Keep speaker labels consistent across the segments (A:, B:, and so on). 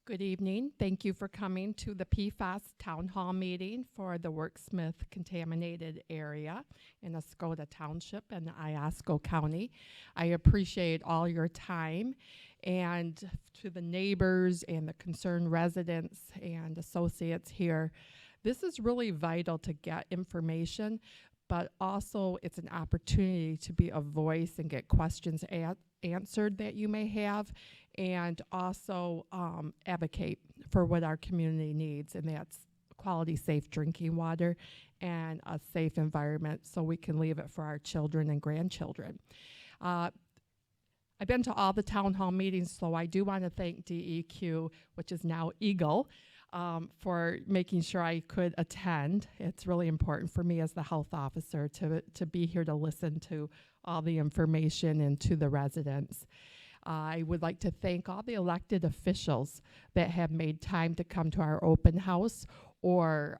A: Good evening. Thank you for coming to the PFAS Town Hall meeting for the Wordsmith contaminated area in Oscoda Township and Iosco County. I appreciate all your time, and to the neighbors and the concerned residents and associates here. This is really vital to get information, but also it's an opportunity to be a voice and get questions answered that you may have, and also advocate for what our community needs, and that's quality, safe drinking water and a safe environment so we can leave it for our children and grandchildren. I've been to all the town hall meetings, so I do want to thank DEQ, which is now Eagle, for making sure I could attend. It's really important for me as the health officer to be here to listen to all the information and to the residents. I would like to thank all the elected officials that have made time to come to our open house or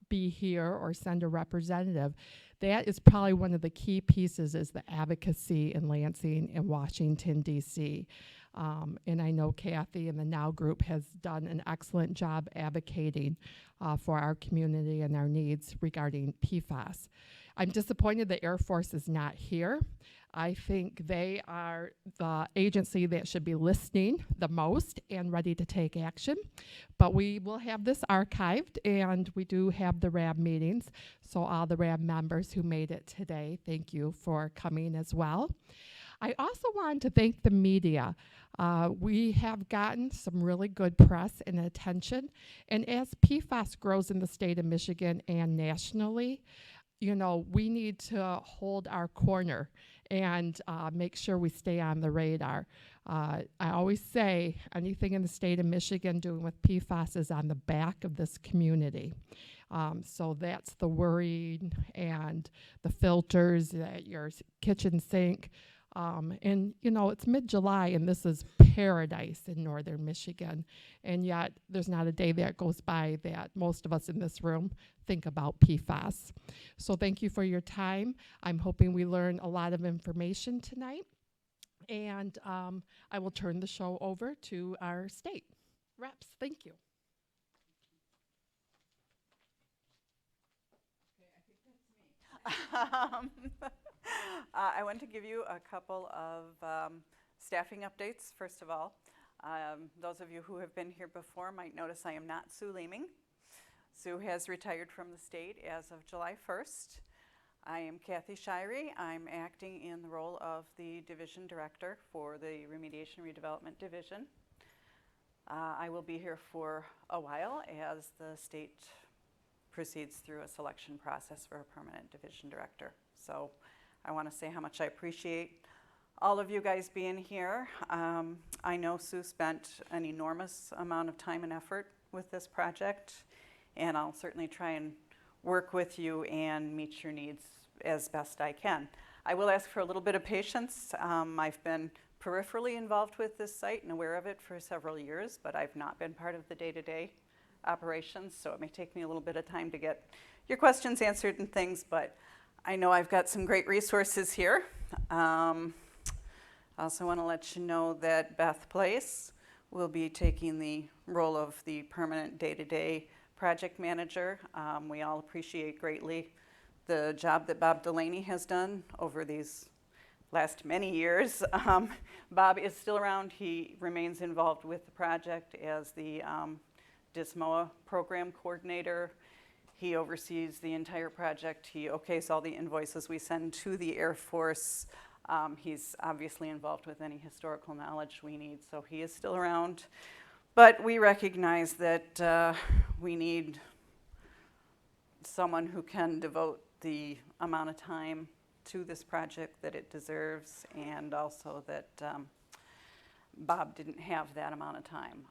A: be here or send a representative. That is probably one of the key pieces, is the advocacy in Lansing and Washington, D.C. And I know Kathy and the Now Group has done an excellent job advocating for our community and our needs regarding PFAS. I'm disappointed the Air Force is not here. I think they are the agency that should be listening the most and ready to take action. But we will have this archived, and we do have the RAB meetings. So all the RAB members who made it today, thank you for coming as well. I also wanted to thank the media. We have gotten some really good press and attention. And as PFAS grows in the state of Michigan and nationally, you know, we need to hold our corner and make sure we stay on the radar. I always say anything in the state of Michigan doing with PFAS is on the back of this community. So that's the worrying and the filters at your kitchen sink. And, you know, it's mid-July, and this is paradise in northern Michigan. And yet there's not a day that goes by that most of us in this room think about PFAS. So thank you for your time. I'm hoping we learn a lot of information tonight. And I will turn the show over to our state reps. Thank you.
B: I want to give you a couple of staffing updates, first of all. Those of you who have been here before might notice I am not Sue Leeming. Sue has retired from the state as of July 1st. I am Kathy Shirey. I'm acting in the role of the Division Director for the Remediation Redevelopment Division. I will be here for a while as the state proceeds through a selection process for a permanent division director. So I want to say how much I appreciate all of you guys being here. I know Sue spent an enormous amount of time and effort with this project, and I'll certainly try and work with you and meet your needs as best I can. I will ask for a little bit of patience. I've been peripherally involved with this site and aware of it for several years, but I've not been part of the day-to-day operations, so it may take me a little bit of time to get your questions answered and things, but I know I've got some great resources here. I also want to let you know that Beth Place will be taking the role of the permanent day-to-day project manager. We all appreciate greatly the job that Bob Delaney has done over these last many years. Bob is still around. He remains involved with the project as the DISMOA program coordinator. He oversees the entire project. He okays all the invoices we send to the Air Force. He's obviously involved with any historical knowledge we need, so he is still around. But we recognize that we need someone who can devote the amount of time to this project that it deserves, and also that Bob didn't have that amount of time.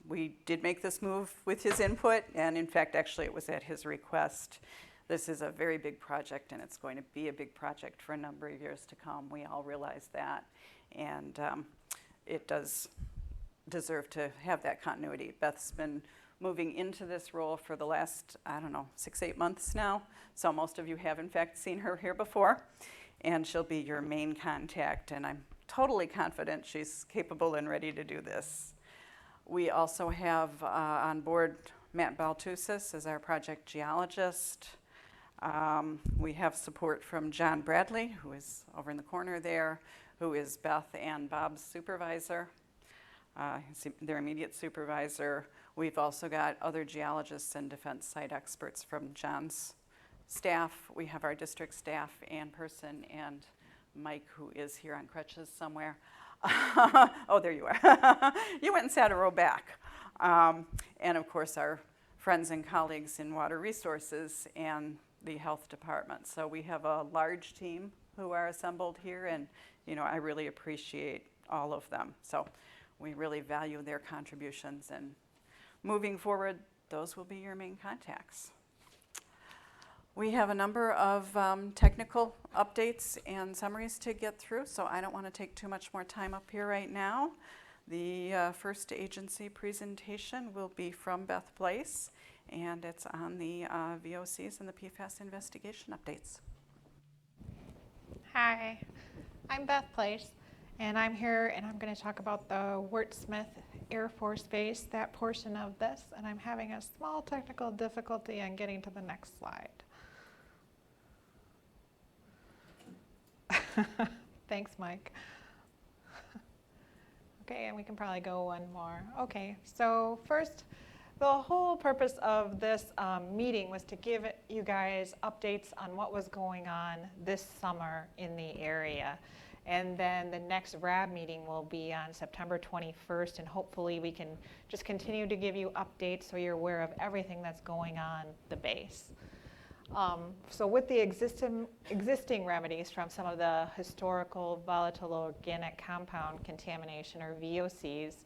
B: We did make this move with his input, and in fact, actually, it was at his request. This is a very big project, and it's going to be a big project for a number of years to come. We all realize that, and it does deserve to have that continuity. Beth's been moving into this role for the last, 6-8 months now, so most of you have, in fact, seen her here before, and she'll be your main contact, and I'm totally confident she's capable and ready to do this. We also have on board Matt Baltusas as our project geologist. We have support from John Bradley, who is over in the corner there, who is Beth and Bob's supervisor, their immediate supervisor. We've also got other geologists and defense site experts from John's staff. We have our district staff, Ann Person and Mike, who is here on crutches somewhere. Oh, there you are. You went and sat a row back. And of course, our friends and colleagues in water resources and the health department. So we have a large team who are assembled here, and I really appreciate all of them. So we really value their contributions, and moving forward, those will be your main contacts. We have a number of technical updates and summaries to get through, so I don't want to take too much more time up here right now. The first agency presentation will be from Beth Place, and it's on the VOCs and the PFAS investigation updates.
C: Hi, I'm Beth Place, and I'm here and I'm going to talk about the Wordsmith Air Force Base, that portion of this, and I'm having a small technical difficulty on getting to the next slide. Thanks, Mike. Okay, and we can probably go one more. Okay, so first, the whole purpose of this meeting was to give you guys updates on what was going on this summer in the area. And then the next RAB meeting will be on September 21st, and hopefully we can just continue to give you updates so you're aware of everything that's going on the base. So with the existing remedies from some of the historical volatile organic compound contamination, or VOCs,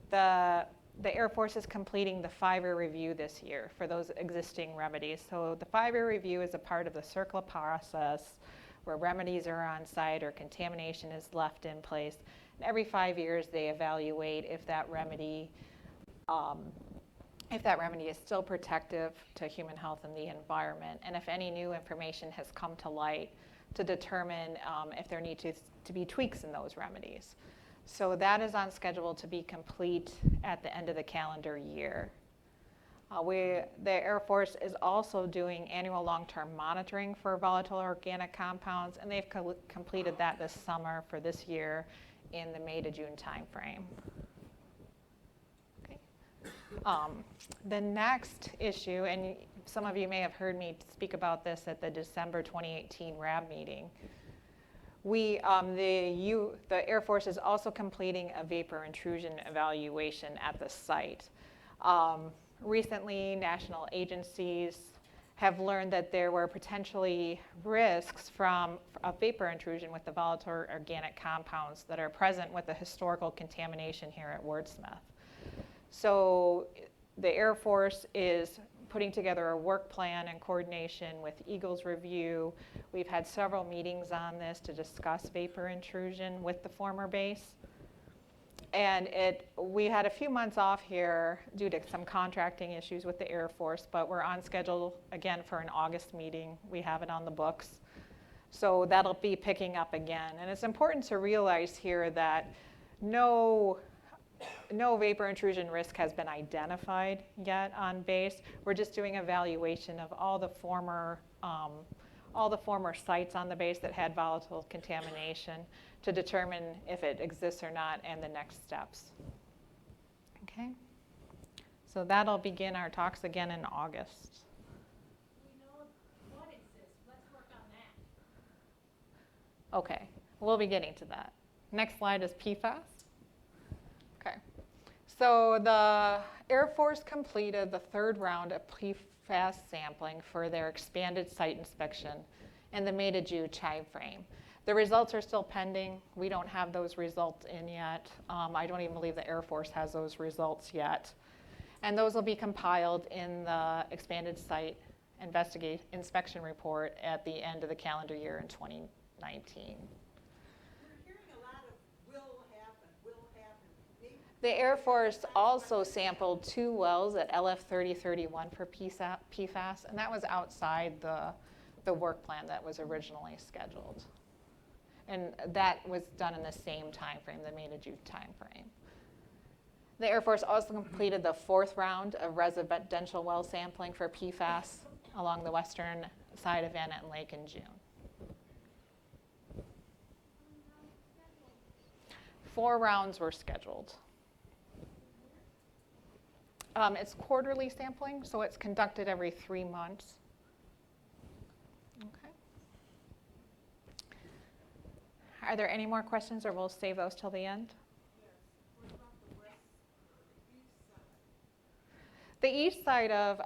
C: the Air Force is completing the 5-year review this year for those existing remedies. So the 5-year review is a part of the CERCLA process where remedies are on site or contamination is left in place. And every 5 years they evaluate if that remedy is still protective to human health and the environment, and if any new information has come to light to determine if there need to be tweaks in those remedies. So that is on schedule to be complete at the end of the calendar year. The Air Force is also doing annual long-term monitoring for volatile organic compounds, and they've completed that this summer for this year in the May to June timeframe. The next issue, and some of you may have heard me speak about this at the December 2018 RAB meeting, the Air Force is also completing a vapor intrusion evaluation at the site. Recently, national agencies have learned that there were potentially risks from a vapor intrusion with the volatile organic compounds that are present with the historical contamination here at Wordsmith. So the Air Force is putting together a work plan in coordination with Eagles Review. We've had several meetings on this to discuss vapor intrusion with the former base. And we had a few months off here due to some contracting issues with the Air Force, but we're on schedule again for an August meeting. We have it on the books. So that'll be picking up again. And it's important to realize here that no vapor intrusion risk has been identified yet on base. We're just doing evaluation of all the former sites on the base that had volatile contamination to determine if it exists or not and the next steps. Okay, so that'll begin our talks again in August.
D: We know what exists. Let's work on that.
C: Okay, we'll be getting to that. Next slide is PFAS. Okay, so the Air Force completed the 3rd round of PFAS sampling for their expanded site inspection in the May to June timeframe. The results are still pending. We don't have those results in yet. I don't even believe the Air Force has those results yet. And those will be compiled in the expanded site inspection report at the end of the calendar year in 2019. The Air Force also sampled 2 wells at LF 3031 for PFAS, and that was outside the work plan that was originally scheduled. And that was done in the same time frame, the May to June time frame. The Air Force also completed the 4th round of residential well sampling for PFAS along the western side of Van Etten Lake in June. 4 rounds were scheduled. It's quarterly sampling, so it's conducted every 3 months. Okay. Are there any more questions, or we'll save those till the end? The east side of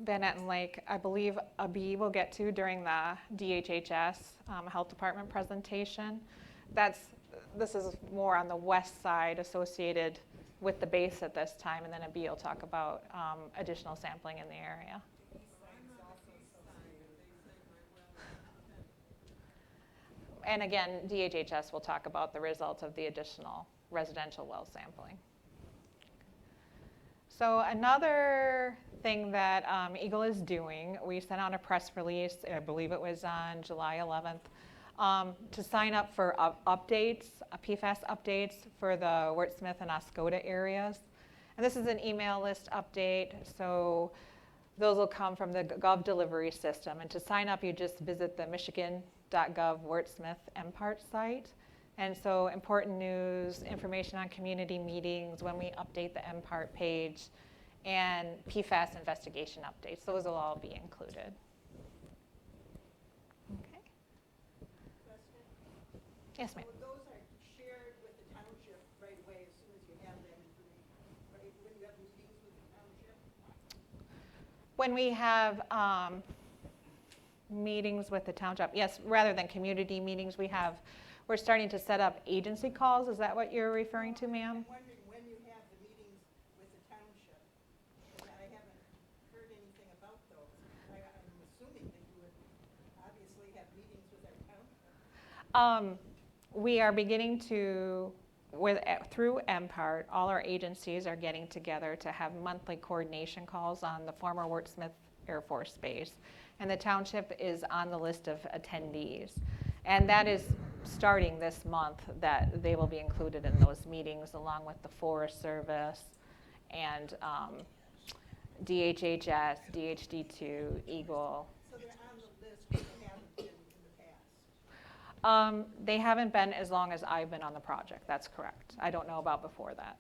C: Van Etten Lake, I believe a B will get to during the DHHS Health Department presentation. This is more on the west side associated with the base at this time, and then a B will talk about additional sampling in the area. And again, DHHS will talk about the results of the additional residential well sampling. So another thing that Eagle is doing, we sent out a press release, I believe it was on July 11th, to sign up for updates, PFAS updates for the Wordsmith and Oscoda areas. And this is an email list update, so those will come from the Gov delivery system. And to sign up, you just visit the michigan.gov Wordsmith MPART site. And so important news, information on community meetings, when we update the MPART page, and PFAS investigation updates. Those will all be included. Okay.
E: Question?
C: Yes, ma'am.
E: So those are shared with the township right away as soon as you have that information, right? When you have meetings with the township?
C: When we have meetings with the township, yes, rather than community meetings, we're starting to set up agency calls. Is that what you're referring to, ma'am?
E: I'm wondering when you have the meetings with the township. I haven't heard anything about those. I'm assuming that you would obviously have meetings with our township.
C: We are beginning to, through MPART, all our agencies are getting together to have monthly coordination calls on the former Wordsmith Air Force Base. And the township is on the list of attendees. And that is starting this month, that they will be included in those meetings along with the Forest Service and DHHS, DHD2, Eagle.
E: So they're on the list, but they haven't been in the past.
C: They haven't been as long as I've been on the project, that's correct. I don't know about before that.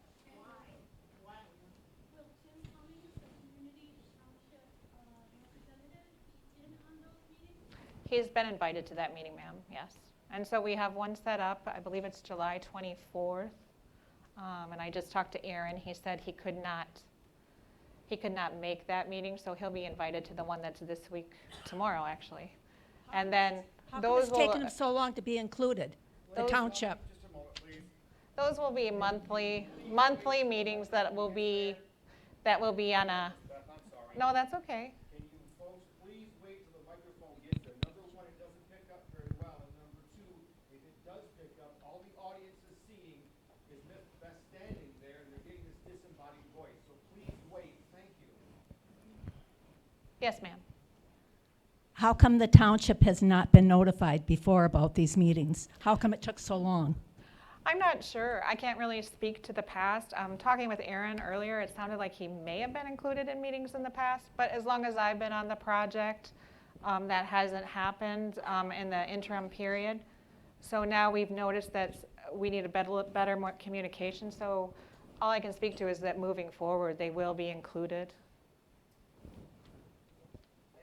E: Why?
D: Will Tim Cummings, the community township representative, be in on those meetings?
C: He's been invited to that meeting, ma'am, yes. And so we have one set up, I believe it's July 24th. And I just talked to Aaron, he said he could not make that meeting, so he'll be invited to the one that's this week, tomorrow actually. And then
F: How come
C: those
F: it's
C: will,
F: taken them so long to be included, the
C: Those-
F: township?
G: Just a moment, please.
C: those will be monthly meetings that will be on a,
G: Beth, I'm sorry.
C: no, that's okay.
G: Can you folks please wait till the microphone gets there? Number one, it doesn't pick up very well, and number two, if it does pick up, all the audience is seeing is Miss Beth standing there, and they're getting this disembodied voice. So please wait. Thank you.
C: Yes, ma'am.
F: How come the township has not been notified before about these meetings? How come it took so long?
C: I'm not sure. I can't really speak to the past. Talking with Aaron earlier, it sounded like he may have been included in meetings in the past, but as long as I've been on the project, that hasn't happened in the interim period. So now we've noticed that we need a better more communication. So all I can speak to is that moving forward, they will be included.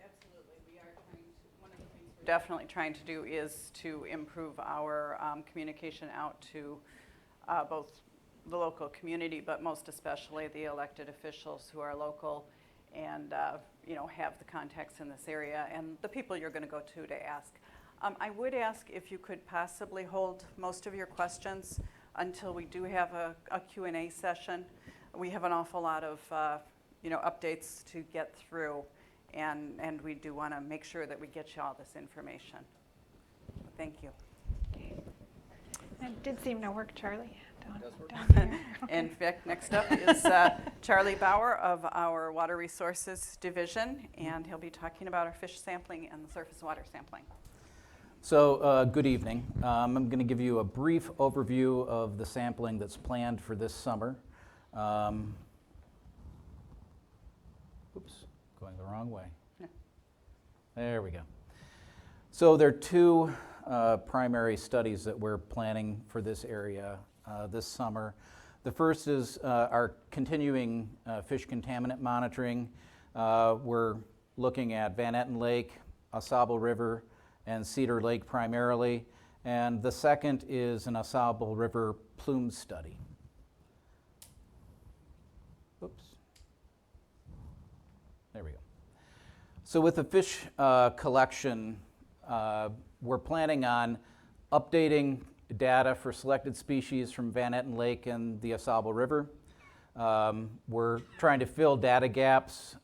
B: Absolutely, we are trying to, one of the things we're definitely trying to do is to improve our communication out to both the local community, but most especially the elected officials who are local and have the contacts in this area and the people you're going to go to ask. I would ask if you could possibly hold most of your questions until we do have a Q&A session. We have an awful lot of updates to get through, and we do want to make sure that we get you all this information. Thank you.
C: It did seem to work, Charlie. Down here.
B: In fact, next up is Charlie Bauer of our Water Resources Division, and he'll be talking about our fish sampling and the surface water sampling.
H: So, good evening. I'm going to give you a brief overview of the sampling that's planned for this summer. Oops, going the wrong way. There we go. So there are two primary studies that we're planning for this area this summer. The first is our continuing fish contaminant monitoring. We're looking at Van Etten Lake, AuSable River, and Cedar Lake primarily. And the second is an AuSable River plume study. Oops. There we go. So with the fish collection, we're planning on updating data for selected species from Van Etten Lake and the AuSable River. We're trying to fill data gaps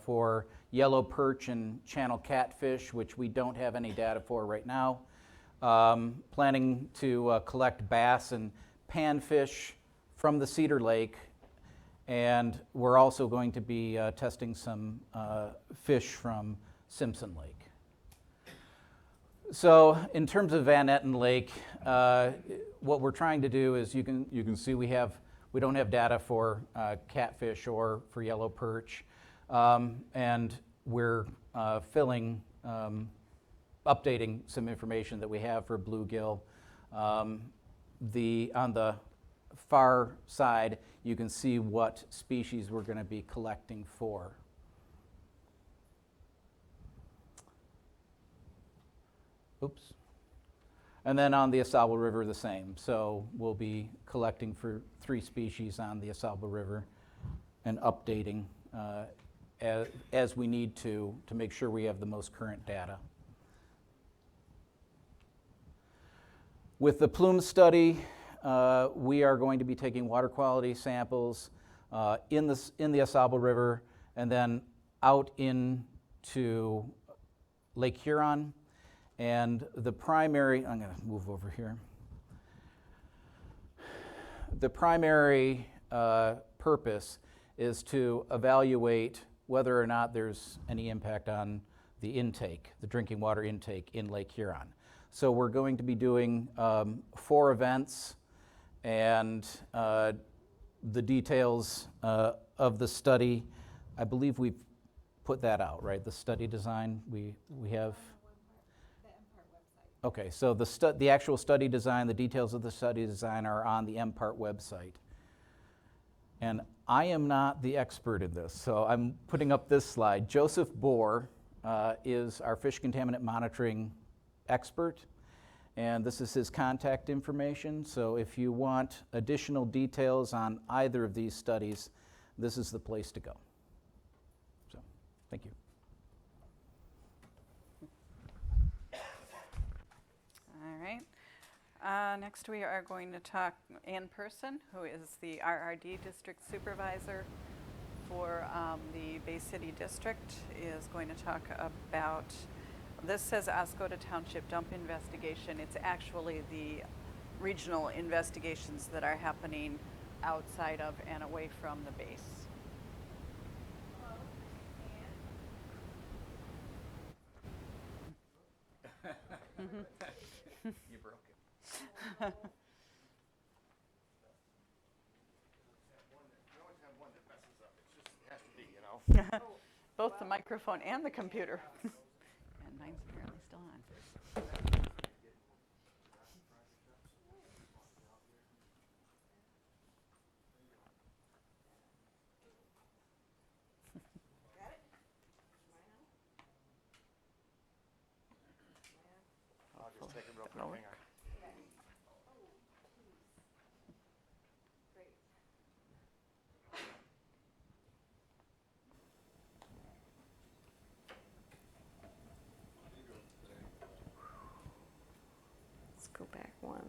H: for yellow perch and channel catfish, which we don't have any data for right now. Planning to collect bass and panfish from the Cedar Lake, and we're also going to be testing some fish from Simpson Lake. So in terms of Van Etten Lake, what we're trying to do is you can see we don't have data for catfish or for yellow perch, and we're updating some information that we have for bluegill. On the far side, you can see what species we're going to be collecting for. Oops. And then on the AuSable River, the same. So we'll be collecting for 3 species on the AuSable River and updating as we need to make sure we have the most current data. With the plume study, we are going to be taking water quality samples in the AuSable River and then out into Lake Huron. And the primary, I'm going to move over here. The primary purpose is to evaluate whether or not there's any impact on the intake, the drinking water intake in Lake Huron. So we're going to be doing 4 events, and the details of the study, I believe we've put that out, right? The study design, we have. Okay, so the actual study design, the details of the study design are on the MPART website. And I am not the expert in this, so I'm putting up this slide. Joseph Bohr is our fish contaminant monitoring expert, and this is his contact information. So if you want additional details on either of these studies, this is the place to go. So, thank you.
B: All right. Next we are going to talk Ann Person, who is the RRD District Supervisor for the Bay City District, is going to talk about, this says Oscoda Township dump investigation. It's actually the regional investigations that are happening outside of and away from the base.
H: You broke it.
G: We always have one that messes up. It has to be, you know.
B: Both the microphone and the computer. And mine's apparently still on.
G: I'll just take it real quick.
B: Roll.
G: Hang on.
B: Let's go back one.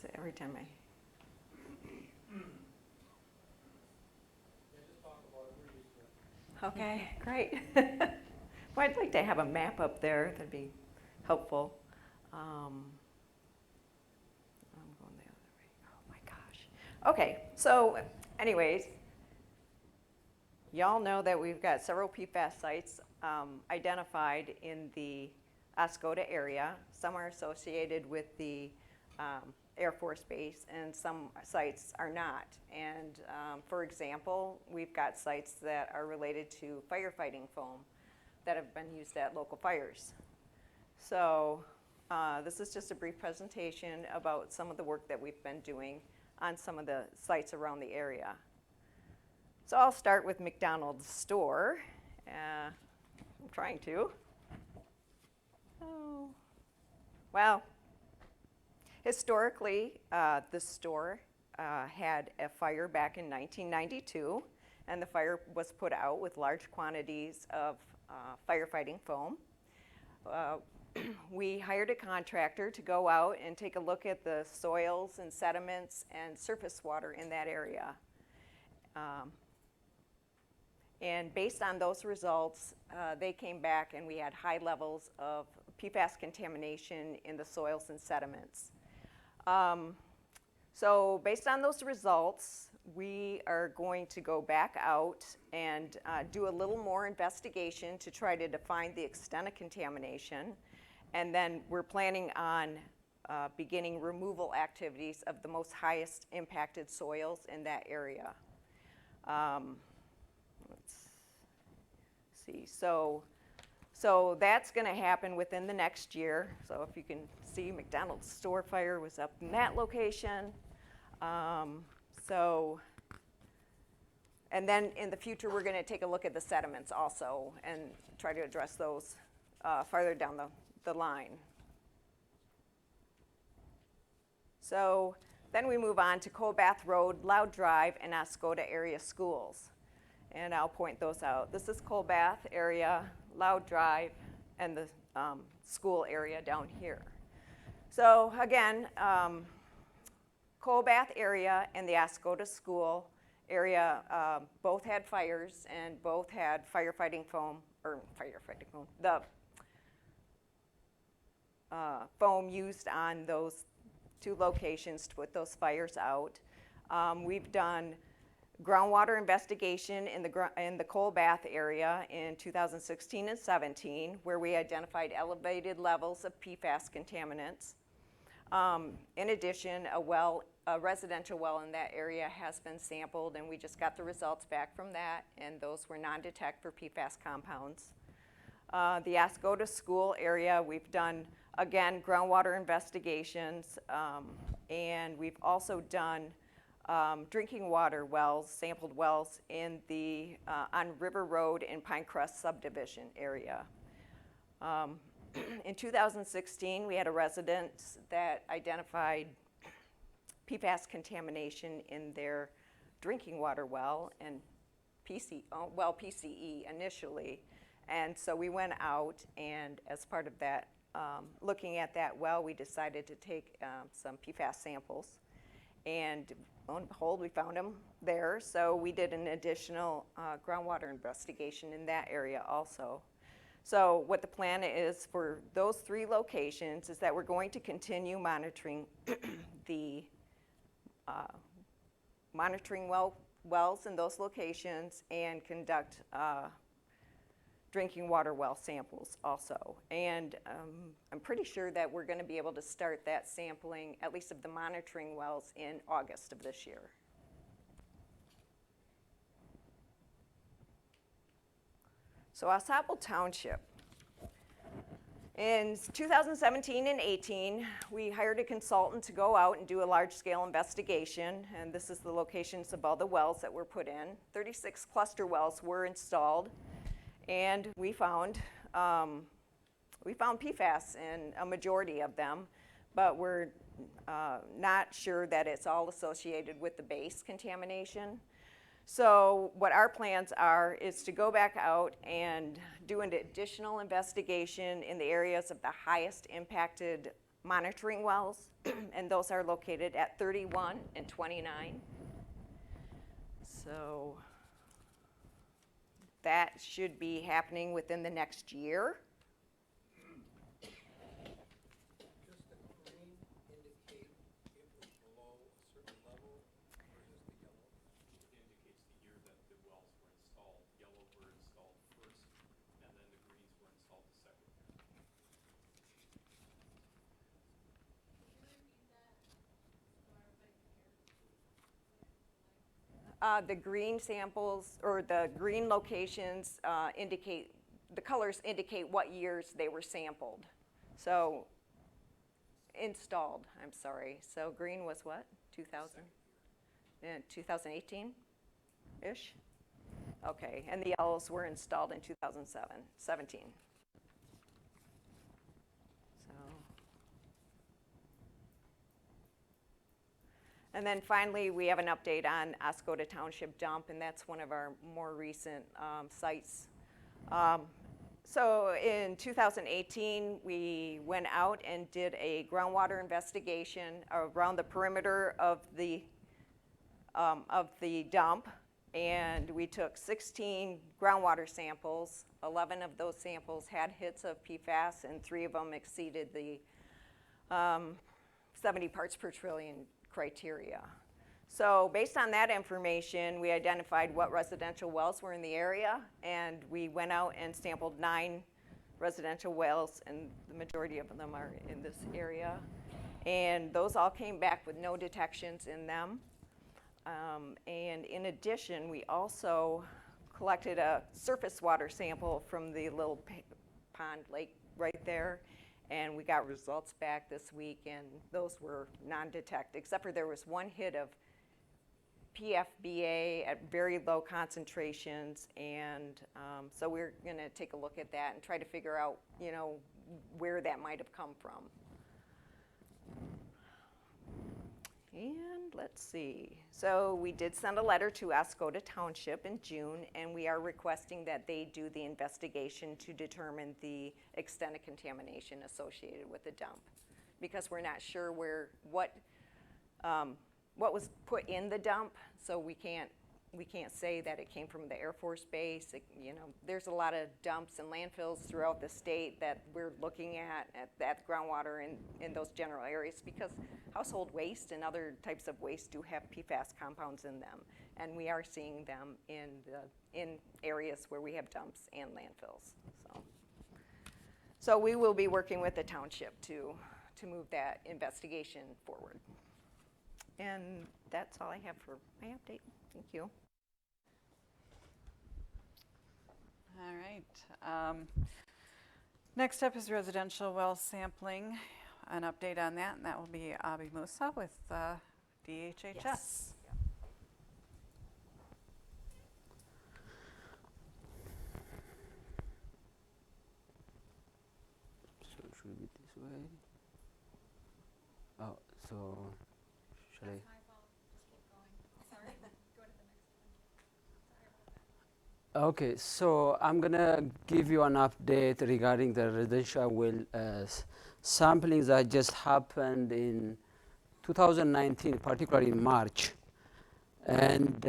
B: So every time I.
I: Okay, great. Well, I'd like to have a map up there. That'd be helpful. I'm going the other way. Oh my gosh. Okay, so anyways, y'all know that we've got several PFAS sites identified in the Oscoda area. Some are associated with the Air Force Base, and some sites are not. And for example, we've got sites that are related to firefighting foam that have been used at local fires. So this is just a brief presentation about some of the work that we've been doing on some of the sites around the area. So I'll start with McDonald's store. I'm trying to. Oh. Well, historically, the store had a fire back in 1992, and the fire was put out with large quantities of firefighting foam. We hired a contractor to go out and take a look at the soils and sediments and surface water in that area. And based on those results, they came back and we had high levels of PFAS contamination in the soils and sediments. So based on those results, we are going to go back out and do a little more investigation to try to define the extent of contamination. And then we're planning on beginning removal activities of the most highest impacted soils in that area. Let's see, so that's going to happen within the next year. So if you can see, McDonald's store fire was up in that location. And then in the future, we're going to take a look at the sediments also and try to address those farther down the line. So then we move on to Colbath Road, Loud Drive, and Oscoda Area schools. And I'll point those out. This is Colbath Area, Loud Drive, and the school area down here. So again, Colbath area and the Oscoda school area both had fires and both had firefighting foam, the foam used on those two locations to put those fires out. We've done groundwater investigation in the Colbath area in 2016 and 17, where we identified elevated levels of PFAS contaminants. In addition, a residential well in that area has been sampled, and we just got the results back from that, and those were non-detect for PFAS compounds. The Oscoda school area, we've done, again, groundwater investigations, and we've also done drinking water wells, sampled wells in the on River Road and Pinecrest subdivision area. In 2016, we had a resident that identified PFAS contamination in their drinking water well and PCE initially. And so we went out, and as part of that, looking at that well, we decided to take some PFAS samples. And lo and behold, we found them there. So we did an additional groundwater investigation in that area also. So what the plan is for those three locations is that we're going to continue monitoring the wells in those locations and conduct drinking water well samples also. And I'm pretty sure that we're going to be able to start that sampling, at least of the monitoring wells, in August of this year. So Oscoda Township. In 2017 and 18, we hired a consultant to go out and do a large-scale investigation, and this is the locations of all the wells that were put in. 36 cluster wells were installed, and we found PFAS in a majority of them, but we're not sure that it's all associated with the base contamination. So what our plans are is to go back out and do an additional investigation in the areas of the highest impacted monitoring wells, and those are located at 31 and 29. So that should be happening within the next year.
G: Does the green indicate it was below a certain level
I: The green samples, or the green locations indicate, the colors indicate what years they were sampled. So, installed, I'm sorry. So green was what, 2000? 2018-ish? Okay, and the yellows were installed in 2017. So. And then finally, we have an update on Oscoda Township dump, and that's one of our more recent sites. So in 2018, we went out and did a groundwater investigation around the perimeter of the dump, and we took 16 groundwater samples. 11 of those samples had hits of PFAS, and 3 of them exceeded the 70 parts per trillion criteria. So based on that information, we identified what residential wells were in the area, and we went out and sampled 9 residential wells, and the majority of them are in this area. And those all came back with no detections in them. And in addition, we also collected a surface water sample from the little pond lake right there, and we got results back this week, and those were non-detect, except for there was one hit of PFBA at very low concentrations, and so we're going to take a look at that and try to figure out, you know, where that might have come from. And let's see. So we did send a letter to Oscoda Township in June, and we are requesting that they do the investigation to determine the extent of contamination associated with the dump, because we're not sure what was put in the dump, so we can't say that it came from the Air Force Base. You know, there's a lot of dumps and landfills throughout the state that we're looking at that groundwater in those general areas, because household waste and other types of waste do have PFAS compounds in them, and we are seeing them in areas where we have dumps and landfills. So we will be working with the township to move that investigation forward. And that's all I have for my update. Thank you.
B: All right. Next up is residential well sampling. An update on that, and that will be Abhi Musa with DHHS.
I: Yes.
J: So it should be this way. Oh, so shall I? Okay, so I'm gonna give you an update regarding the residential well sampling that just happened in 2019, particularly in March, and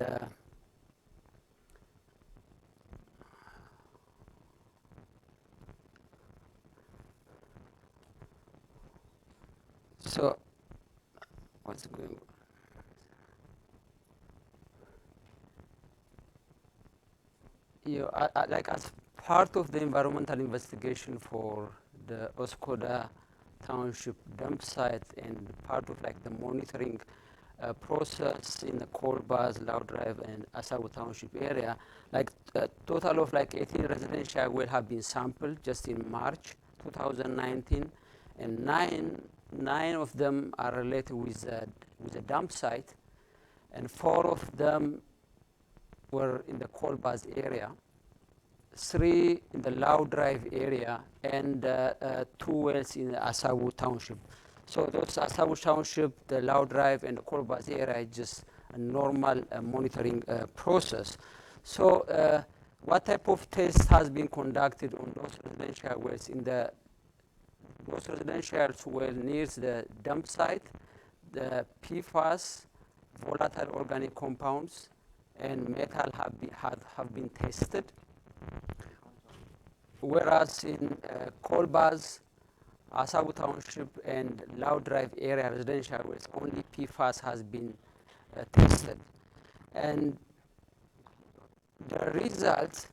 J: so what's going on? Like as part of the environmental investigation for the Oscoda Township dump site and part of like the monitoring process in the Corbas, Loud Drive, and Oscoda Township area, like a total of like 18 residential will have been sampled just in March 2019, and nine of them are related with a dump site, and 4 of them were in the Corbas area, 3 in the Loud Drive area, and 2 wells in the Oscoda Township. So those Oscoda Township, the Loud Drive, and the Corbas area is just a normal monitoring process. So what type of test has been conducted on those residential wells? In those residential wells near the dump site, the PFAS, volatile organic compounds, and metal have been tested, whereas in Corbas, Oscoda Township, and Loud Drive area residential wells, only PFAS has been tested. And the results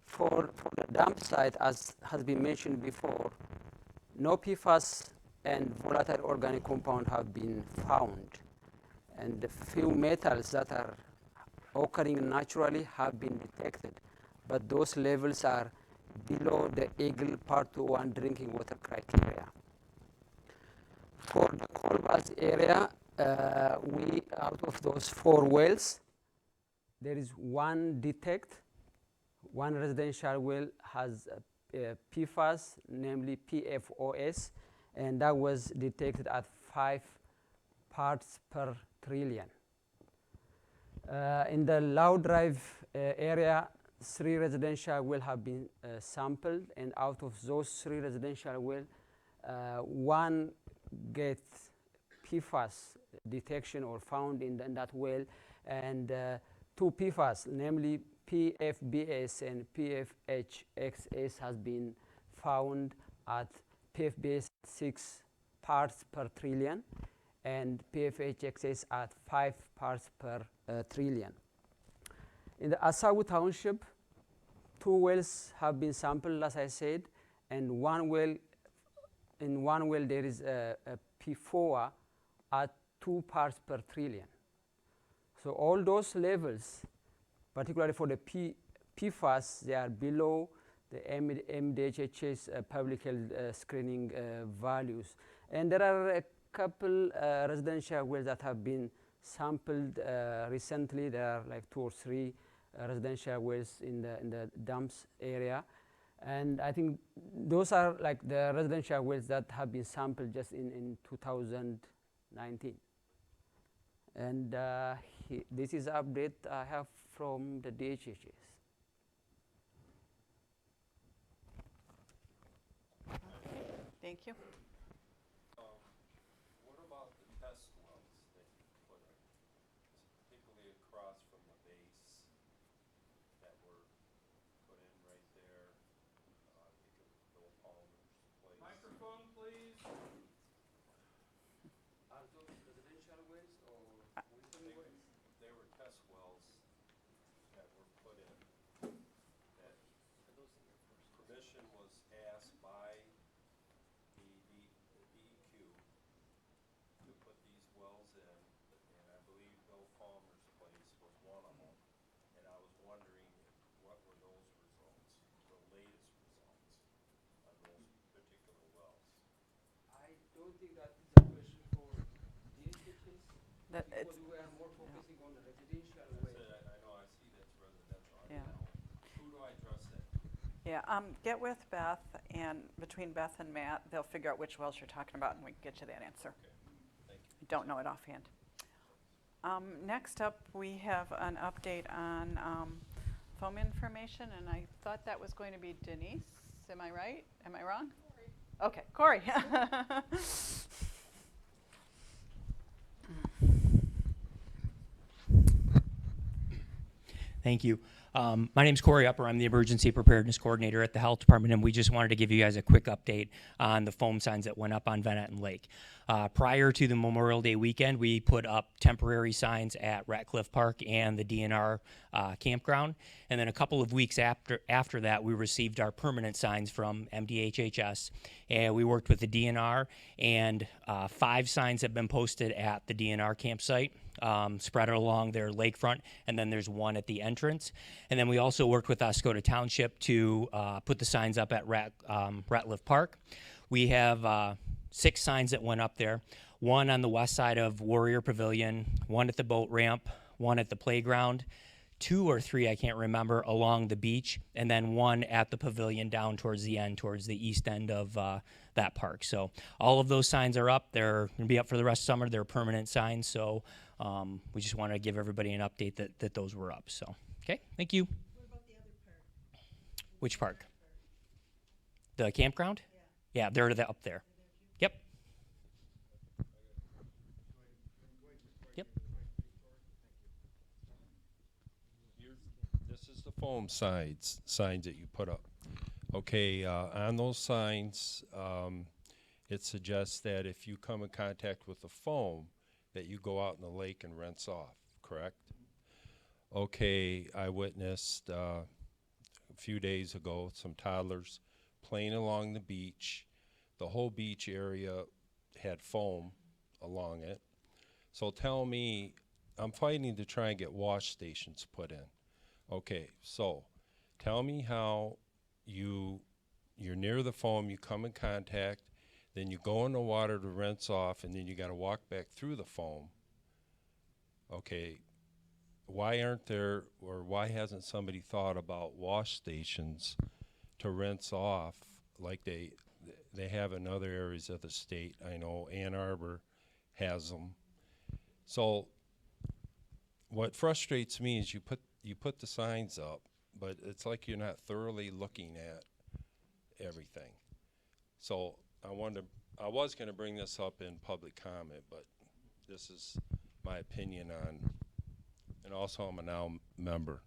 J: for the dump site, as has been mentioned before, no PFAS and volatile organic compound have been found, and the few metals that are occurring naturally have been detected, but those levels are below the Eagle Part 1 drinking water criteria. For the coal bath area, we, out of those 4 wells, there is one residential well has a PFAS, namely PFOS, and that was detected at 5 parts per trillion. In the Low Drive area, 3 residential wells have been sampled, and out of those 3 residential wells, 1 gets PFAS detection or found in that well, and 2 PFAS, namely PFBS and PFHXS, has been found at PFBS 6 parts per trillion and PFHXS at 5 parts per trillion. In the Oscoda Township, 2 wells have been sampled, as I said, and in one well there is a PFOA at 2 parts per trillion. So all those levels, particularly for the PFAS, they are below the MDHH's public health screening values. And there are a couple residential wells that have been sampled recently. There are like 2 or 3 residential wells in the dumps area. And I think those are like the residential wells that have been sampled just in 2019. And this is an update I have from the DHHS.
B: Thank you.
K: What about the test wells that you put in, particularly across from the base that were put in right there? I think it was Bill Palmer's place.
G: Microphone, please.
J: Are those residential wells or monitoring wells?
K: They were test wells that were put in. That permission was asked by the DEQ to put these wells in, and I believe Bill Palmer's place was one of them. And I was wondering what were those results, the latest results on those particular wells.
J: I don't think that is a question for DHHS,
B: That
J: because
B: it's,
J: we are more focusing on the residential
K: That's
J: wells.
K: it, I know, I see that's residential. I
B: Yeah.
K: don't know. Who do I address that?
B: yeah, get with Beth, and between Beth and Matt, they'll figure out which wells you're talking about, and we can get you that answer.
K: Okay, thank you.
B: I don't know it offhand. Next up, we have an update on foam information, and I thought that was going to be Denise. Am I right? Am I wrong? Corey. Okay, Corey.
L: Thank you. My name is Corey Upper. I'm the Emergency Preparedness Coordinator at the Health Department, and we just wanted to give you guys a quick update on the foam signs that went up on Van Etten Lake. Prior to the Memorial Day weekend, we put up temporary signs at Ratcliffe Park and the DNR campground, and then a couple of weeks after that, we received our permanent signs from MDHHS, and we worked with the DNR, and 5 signs have been posted at the DNR campsite. Spread along their lakefront, and then there's 1 at the entrance. And then we also worked with Oscoda Township to put the signs up at Ratcliffe Park. We have 6 signs that went up there, 1 on the west side of Warrior Pavilion, 1 at the boat ramp, 1 at the playground, 2 or 3, I can't remember, along the beach, and then 1 at the pavilion down towards the end, towards the east end of that park. So all of those signs are up. They're going to be up for the rest of summer. They're permanent signs, so we just want to give everybody an update that those were up. So, okay, thank you.
E: What about the other park?
L: Which park? The campground? Yeah, they're up there. Yep. Yep.
K: This is the foam signs that you put up. Okay, on those signs, it suggests that if you come in contact with the foam, that you go out in the lake and rinse off, correct? Okay, I witnessed a few days ago some toddlers playing along the beach. The whole beach area had foam along it. So tell me, I'm fighting to try and get wash stations put in. Okay, so tell me how you're near the foam, you come in contact, then you go in the water to rinse off, and then you got to walk back through the foam. Okay, why aren't there, or why hasn't somebody thought about wash stations to rinse off like they have in other areas of the state? I know Ann Arbor has them. So what frustrates me is you put the signs up, but it's like you're not thoroughly looking at everything. So I was going to bring this up in public comment, but this is my opinion on, and also I'm a now member.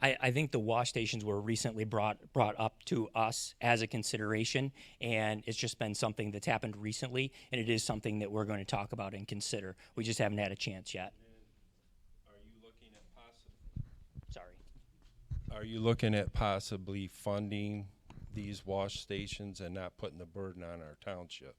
L: I think the wash stations were recently brought up to us as a consideration, and it's just been something that's happened recently, and it is something that we're going to talk about and consider. We just haven't had a chance yet.
K: Are you looking at
L: Sorry.
K: Are you looking at possibly funding these wash stations and not putting the burden on our township?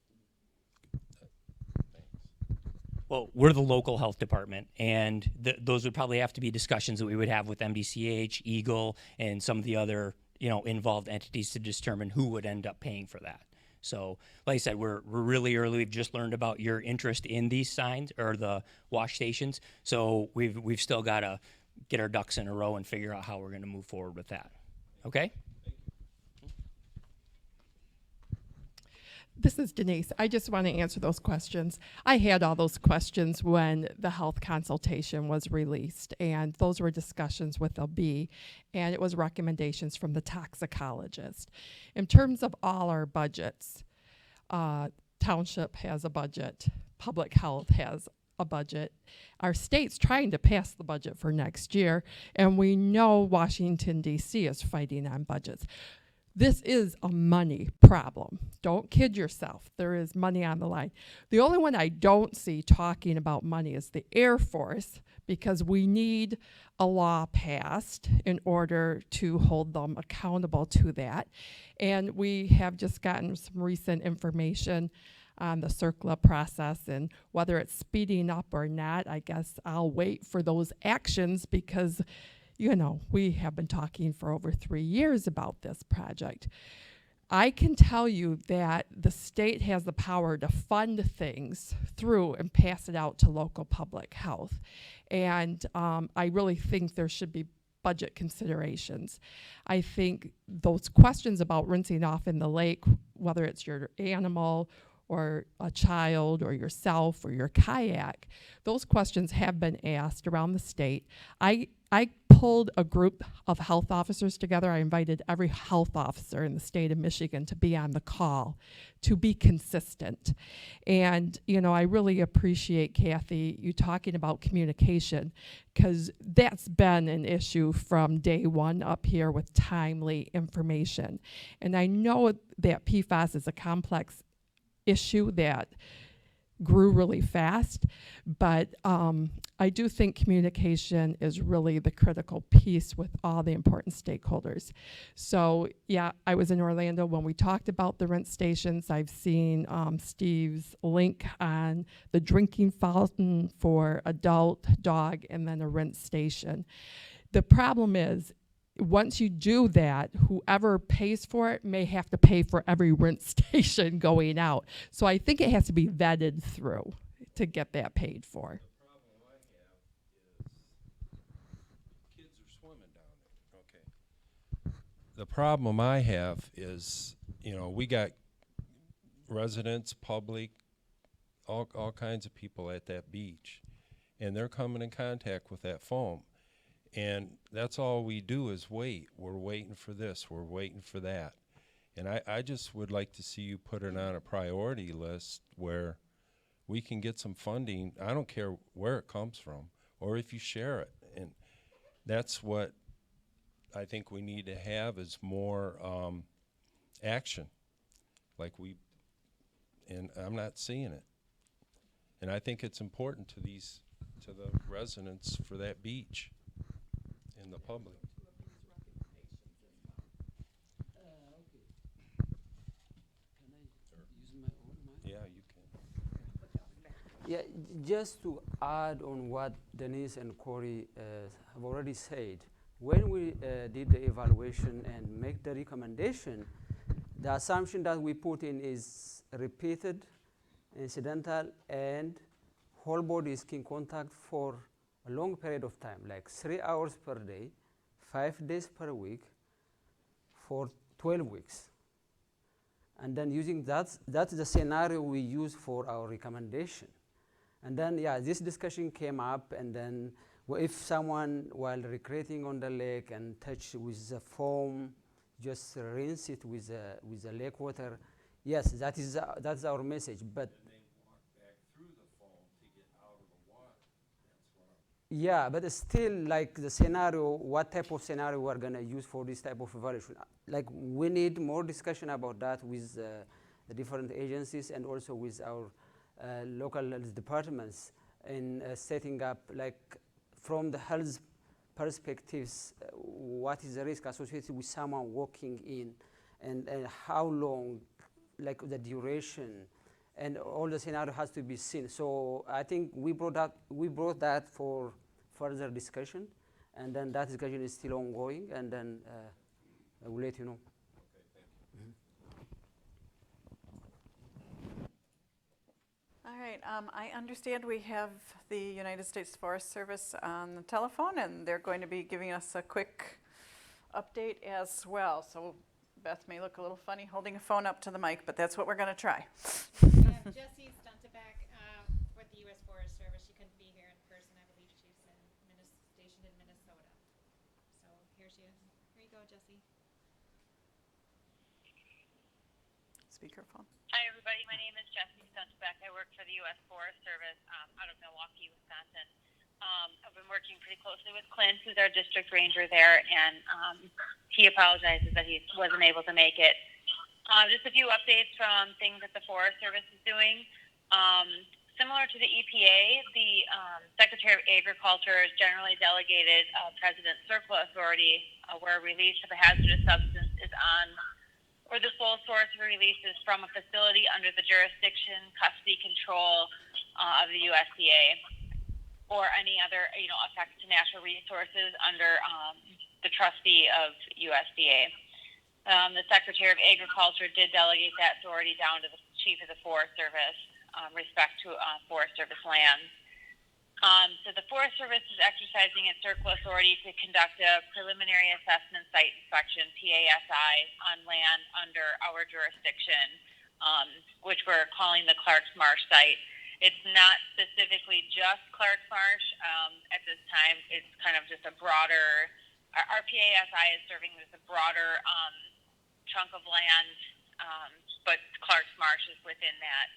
L: Well, we're the local health department, and those would probably have to be discussions that we would have with MDCH, Eagle, and some of the other involved entities to determine who would end up paying for that. So, like I said, we're really early. We've just learned about your interest in these signs or the wash stations. So we've still got to get our ducks in a row and figure out how we're going to move forward with that. Okay?
A: This is Denise. I just want to answer those questions. I had all those questions when the health consultation was released, and those were discussions with LB, and it was recommendations from the toxicologist. In terms of all our budgets, township has a budget, public health has a budget. Our state's trying to pass the budget for next year, and we know Washington, D.C. is fighting on budgets. This is a money problem. Don't kid yourself. There is money on the line. The only one I don't see talking about money is the Air Force, because we need a law passed in order to hold them accountable to that. And we have just gotten some recent information on the CERCLA process, and whether it's speeding up or not, I guess I'll wait for those actions, because we have been talking for over 3 years about this project. I can tell you that the state has the power to fund things through and pass it out to local public health. And I really think there should be budget considerations. I think those questions about rinsing off in the lake, whether it's your animal or a child or yourself or your kayak, those questions have been asked around the state. I pulled a group of health officers together. I invited every health officer in the state of Michigan to be on the call to be consistent. And, I really appreciate, Kathy, you talking about communication, because that's been an issue from day one up here with timely information. And I know that PFAS is a complex issue that grew really fast, but I do think communication is really the critical piece with all the important stakeholders. So yeah, I was in Orlando when we talked about the rinse stations. I've seen Steve's link on the drinking fountain for adult, dog, and then a rinse station. The problem is, once you do that, whoever pays for it may have to pay for every rinse station going out. So I think it has to be vetted through to get that paid for.
K: The problem I have is kids are swimming down there. Okay. The problem I have is, we got residents, public, all kinds of people at that beach, and they're coming in contact with that foam. And that's all we do is wait. We're waiting for this, we're waiting for that. And I just would like to see you put it on a priority list where we can get some funding. I don't care where it comes from, or if you share it. And that's what I think we need to have, is more action. And I'm not seeing it. And I think it's important to the residents for that beach. In the public.
J: Can I use my own mic?
K: Yeah, you can.
J: Yeah, just to add on what Denise and Corey have already said, when we did the evaluation and make the recommendation, the assumption that we put in is repeated, incidental, and whole body skin contact for a long period of time, like 3 hours per day, 5 days per week, for 12 weeks. And then using that's the scenario we use for our recommendation. And then, yeah, this discussion came up, and then if someone, while recreating on the lake and touch with the foam, just rinse it with the lake water, yes, that's our message. But
K: And they walk back through the foam to get out of the water. That's what I'm.
J: yeah, but it's still like the scenario, what type of scenario we're going to use for this type of evaluation. Like, we need more discussion about that with the different agencies and also with our local health departments in setting up, like, from the health perspectives, what is the risk associated with someone walking in, and how long, like the duration, and all the scenario has to be seen. So I think we brought that for further discussion, and then that discussion is still ongoing, and then I will let you know.
K: Okay, thank you.
B: All right, I understand we have the United States Forest Service on the telephone, and they're going to be giving us a quick update as well. So Beth may look a little funny holding a phone up to the mic, but that's what we're going to try.
C: Jessie Stuntebeck with the U.S. Forest Service. She couldn't be here in person. I believe she's stationed in Minnesota. So here she is. Here you go, Jessie.
B: Speakerphone.
M: Hi, everybody. My name is Jessie Stuntebeck. I work for the U.S. Forest Service out of Milwaukee, Wisconsin. I've been working pretty closely with Clint, who's our district ranger there, and he apologizes that he wasn't able to make it. Just a few updates from things that the Forest Service is doing. Similar to the EPA, the Secretary of Agriculture has generally delegated President's CERCLA authority where a release of a hazardous substance is on, or the sole source of release is from a facility under the jurisdiction, custody, control of the USDA, or any other, effects to natural resources under the trustee of USDA. The Secretary of Agriculture did delegate that authority down to the Chief of the Forest Service, respect to Forest Service lands. So the Forest Service is exercising its CERCLA authority to conduct a preliminary assessment site inspection, PASI, on land under our jurisdiction, which we're calling the Clark's Marsh site. It's not specifically just Clark's Marsh. At this time, it's kind of just a broader, our PASI is serving as a broader chunk of land, but Clark's Marsh is within that.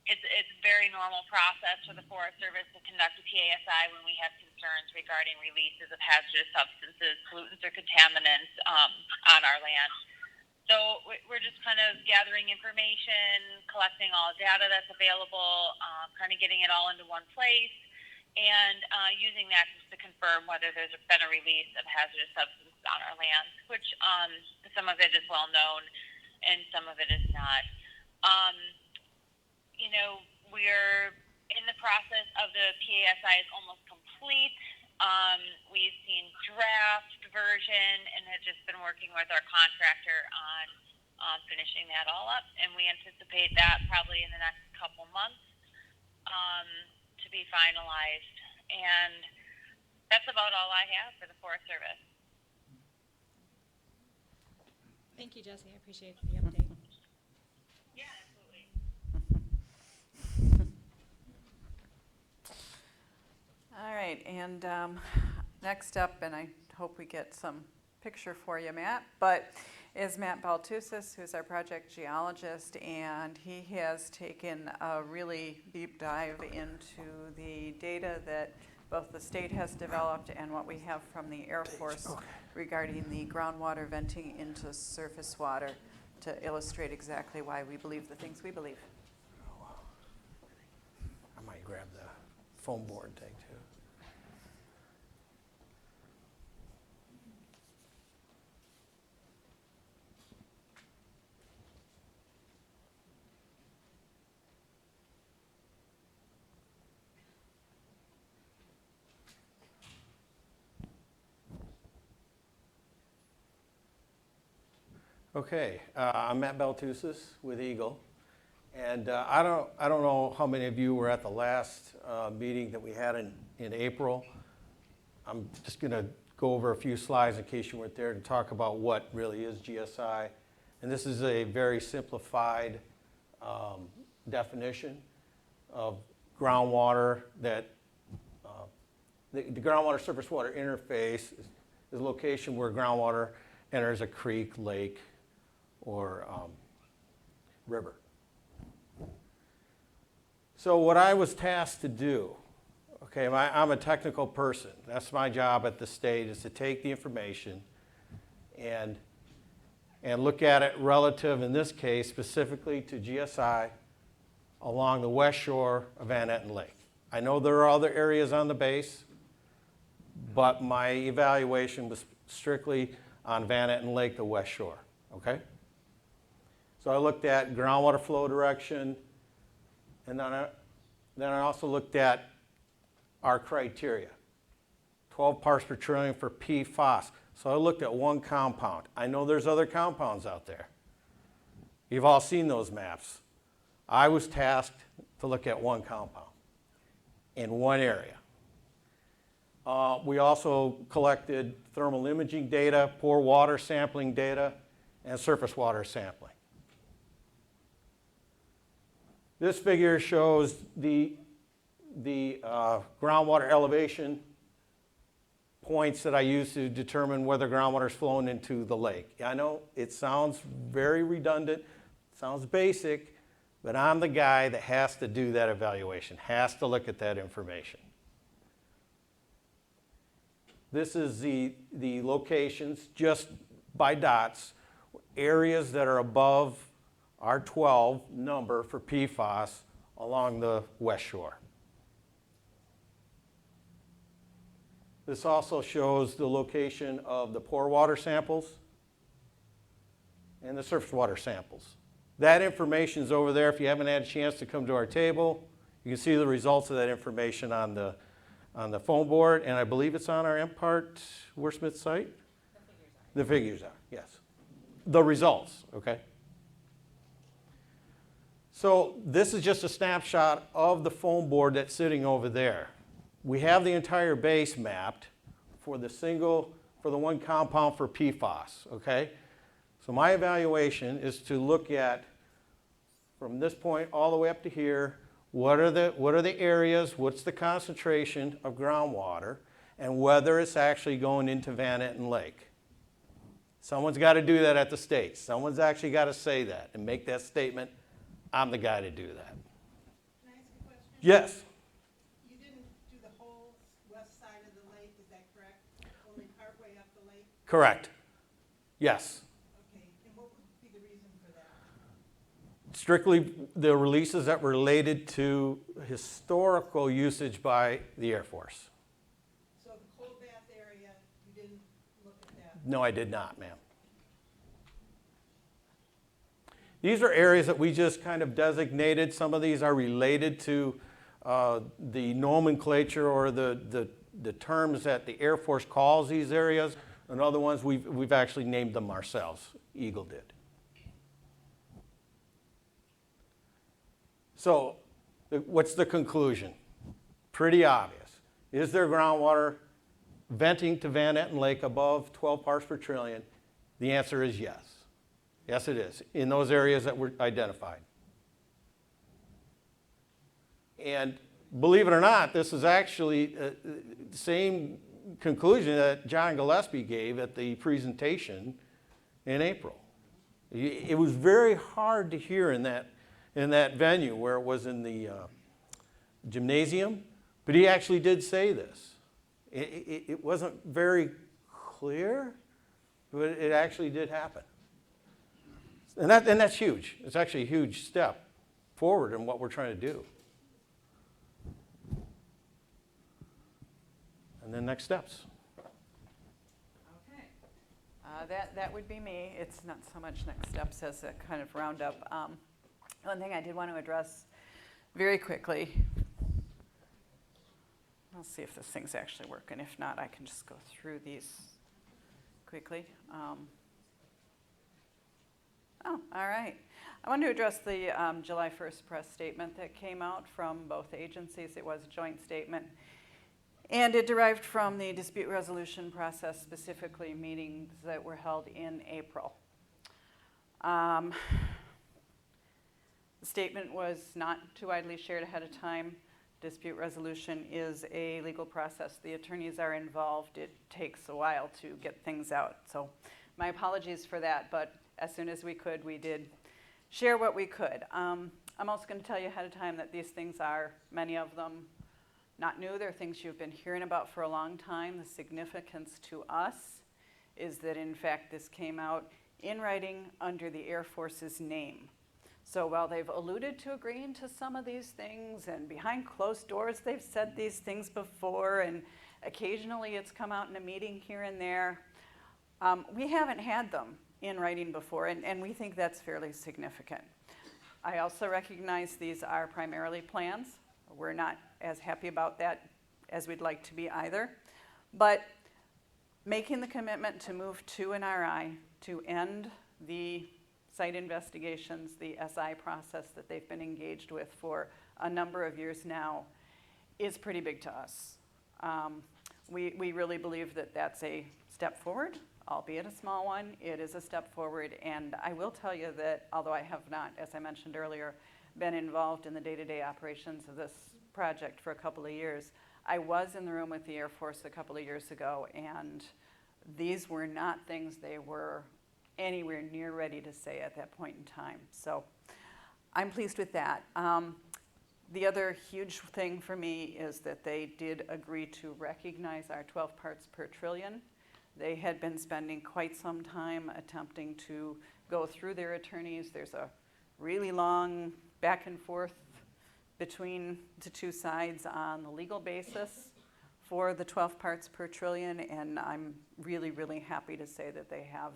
M: It's a very normal process for the Forest Service to conduct a PASI when we have concerns regarding releases of hazardous substances, pollutants, or contaminants on our land. So we're just kind of gathering information, collecting all data that's available, kind of getting it all into one place, and using that just to confirm whether there's been a release of hazardous substances on our lands, which some of it is well known and some of it is not. We're in the process of the PASI is almost complete. We've seen draft version and have just been working with our contractor on finishing that all up, and we anticipate that probably in the next couple months to be finalized. And that's about all I have for the Forest Service.
C: Thank you, Jessie. I appreciate the update.
M: Yeah, absolutely.
B: All right, and next up, and I hope we get some picture for you, Matt, but is Matt Baltusis, who's our project geologist, and he has taken a really deep dive into the data that both the state has developed and what we have from the Air Force regarding the groundwater venting into surface water to illustrate exactly why we believe the things we believe.
N: Oh, wow. I might grab the foam board thing too. Okay, I'm Matt Baltusas with Eagle, and I don't know how many of you were at the last meeting that we had in April. I'm just going to go over a few slides in case you weren't there to talk about what really is GSI, and this is a very simplified definition of groundwater that the groundwater surface water interface is a location where groundwater enters a creek, lake, or river. So what I was tasked to do, okay, I'm a technical person. That's my job at the state, is to take the information and look at it relative, in this case, specifically to GSI along the west shore of Van Etten Lake. I know there are other areas on the base, but my evaluation was strictly on Van Etten Lake, the west shore, okay? So I looked at groundwater flow direction, and then I also looked at our criteria, 12 parts per trillion for PFAS. So I looked at one compound. I know there's other compounds out there. You've all seen those maps. I was tasked to look at one compound in one area. We also collected thermal imaging data, pore water sampling data, and surface water sampling. This figure shows the groundwater elevation points that I use to determine whether groundwater is flowing into the lake. I know it sounds very redundant, sounds basic, but I'm the guy that has to do that evaluation, has to look at that information. This is the locations, just by dots, areas that are above our 12 number for PFAS along the west shore. This also shows the location of the pore water samples and the surface water samples. That information is over there. If you haven't had a chance to come to our table, you can see the results of that information on the foam board, and I believe it's on our MPART Wordsmith site? The figures are, yes. The results, okay? So this is just a snapshot of the foam board that's sitting over there. We have the entire base mapped for the one compound for PFAS, okay? So my evaluation is to look at, from this point all the way up to here, what are the areas, what's the concentration of groundwater, and whether it's actually going into Van Etten Lake. Someone's got to do that at the state. Someone's actually got to say that and make that statement. I'm the guy to do that.
E: Can I ask a question?
N: Yes.
E: You didn't do the whole west side of the lake, is that correct? Only partway up the lake?
N: Correct. Yes.
E: Okay, and what would be the reason for that?
N: Strictly the releases that were related to historical usage by the Air Force.
E: So the cold bath area, you didn't look at that?
N: No, I did not, ma'am. These are areas that we just kind of designated. Some of these are related to the nomenclature or the terms that the Air Force calls these areas, and other ones we've actually named them ourselves. Eagle did. So what's the conclusion? Pretty obvious. Is there groundwater venting to Van Etten Lake above 12 parts per trillion? The answer is yes. Yes, it is, in those areas that were identified. And believe it or not, this is actually the same conclusion that John Gillespie gave at the presentation in April. It was very hard to hear in that venue where it was in the gymnasium, but he actually did say this. It wasn't very clear, but it actually did happen. And that's huge. It's actually a huge step forward in what we're trying to do. And then next steps.
B: Okay. That would be me. It's not so much next steps as a kind of roundup. One thing I did want to address very quickly. I'll see if this thing's actually working. If not, I can just go through these quickly. Oh, all right. I want to address the July 1st press statement that came out from both agencies. It was a joint statement. And it derived from the dispute resolution process, specifically meetings that were held in April. The statement was not too widely shared ahead of time. Dispute resolution is a legal process. The attorneys are involved. It takes a while to get things out. So my apologies for that, but as soon as we could, we did share what we could. I'm also going to tell you ahead of time that these things are, many of them, not new. They're things you've been hearing about for a long time. The significance to us is that, in fact, this came out in writing under the Air Force's name. So while they've alluded to agreeing to some of these things, and behind closed doors they've said these things before, and occasionally it's come out in a meeting here and there, we haven't had them in writing before, and we think that's fairly significant. I also recognize these are primarily plans. We're not as happy about that as we'd like to be either. But making the commitment to move to an RI, to end the site investigations, the SI process that they've been engaged with for a number of years now, is pretty big to us. We really believe that that's a step forward, albeit a small one. It is a step forward, and I will tell you that although I have not, as I mentioned earlier, been involved in the day-to-day operations of this project for a couple of years, I was in the room with the Air Force a couple of years ago, and these were not things they were anywhere near ready to say at that point in time. So I'm pleased with that. The other huge thing for me is that they did agree to recognize our 12 parts per trillion. They had been spending quite some time attempting to go through their attorneys. There's a really long back and forth between the two sides on the legal basis for the 12 parts per trillion, and I'm really, really happy to say that they have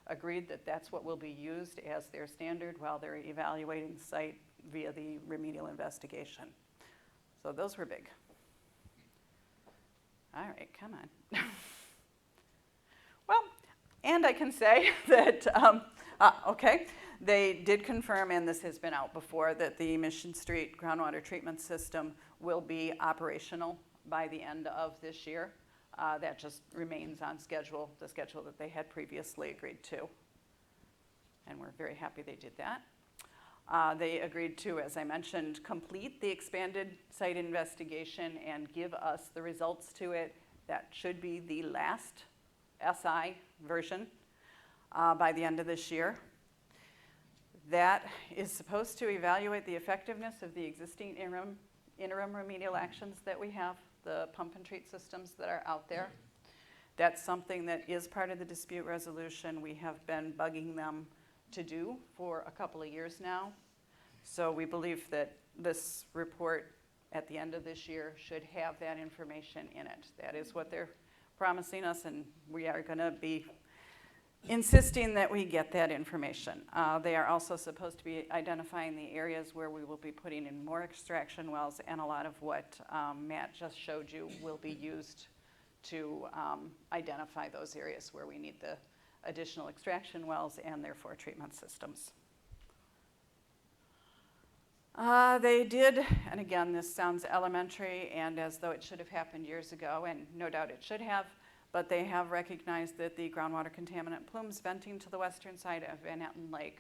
B: agreed that that's what will be used as their standard while they're evaluating the site via the remedial investigation. So those were big. All right, come on. Well, and I can say that, okay, they did confirm, and this has been out before, that the Mission Street groundwater treatment system will be operational by the end of this year. That just remains on schedule, the schedule that they had previously agreed to. And we're very happy they did that. They agreed to, as I mentioned, complete the expanded site investigation and give us the results to it. That should be the last SI version by the end of this year. That is supposed to evaluate the effectiveness of the existing interim remedial actions that we have, the pump and treat systems that are out there. That's something that is part of the dispute resolution. We have been bugging them to do for a couple of years now. So we believe that this report at the end of this year should have that information in it. That is what they're promising us, and we are going to be insisting that we get that information. They are also supposed to be identifying the areas where we will be putting in more extraction wells, and a lot of what Matt just showed you will be used to identify those areas where we need the additional extraction wells and therefore treatment systems. They did, and again, this sounds elementary and as though it should have happened years ago, and no doubt it should have, but they have recognized that the groundwater contaminant plumes venting to the western side of Van Etten Lake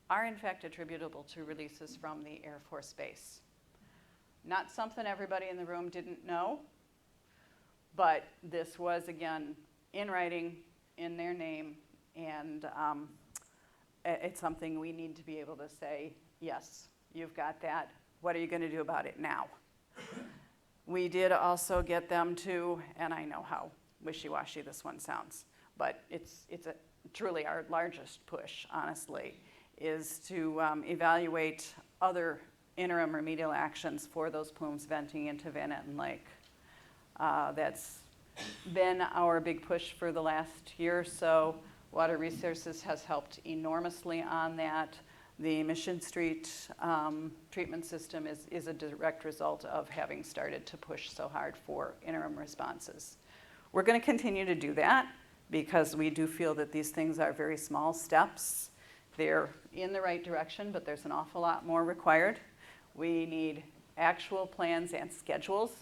B: are in fact attributable to releases from the Air Force Base. Not something everybody in the room didn't know, but this was, again, in writing, in their name, and it's something we need to be able to say, yes, you've got that. What are you going to do about it now? We did also get them to, and I know how wishy-washy this one sounds, but it's truly our largest push, honestly, is to evaluate other interim remedial actions for those plumes venting into Van Etten Lake. That's been our big push for the last year or so. Water Resources has helped enormously on that. The Mission Street treatment system is a direct result of having started to push so hard for interim responses. We're going to continue to do that because we do feel that these things are very small steps They're in the right direction, but there's an awful lot more required. We need actual plans and schedules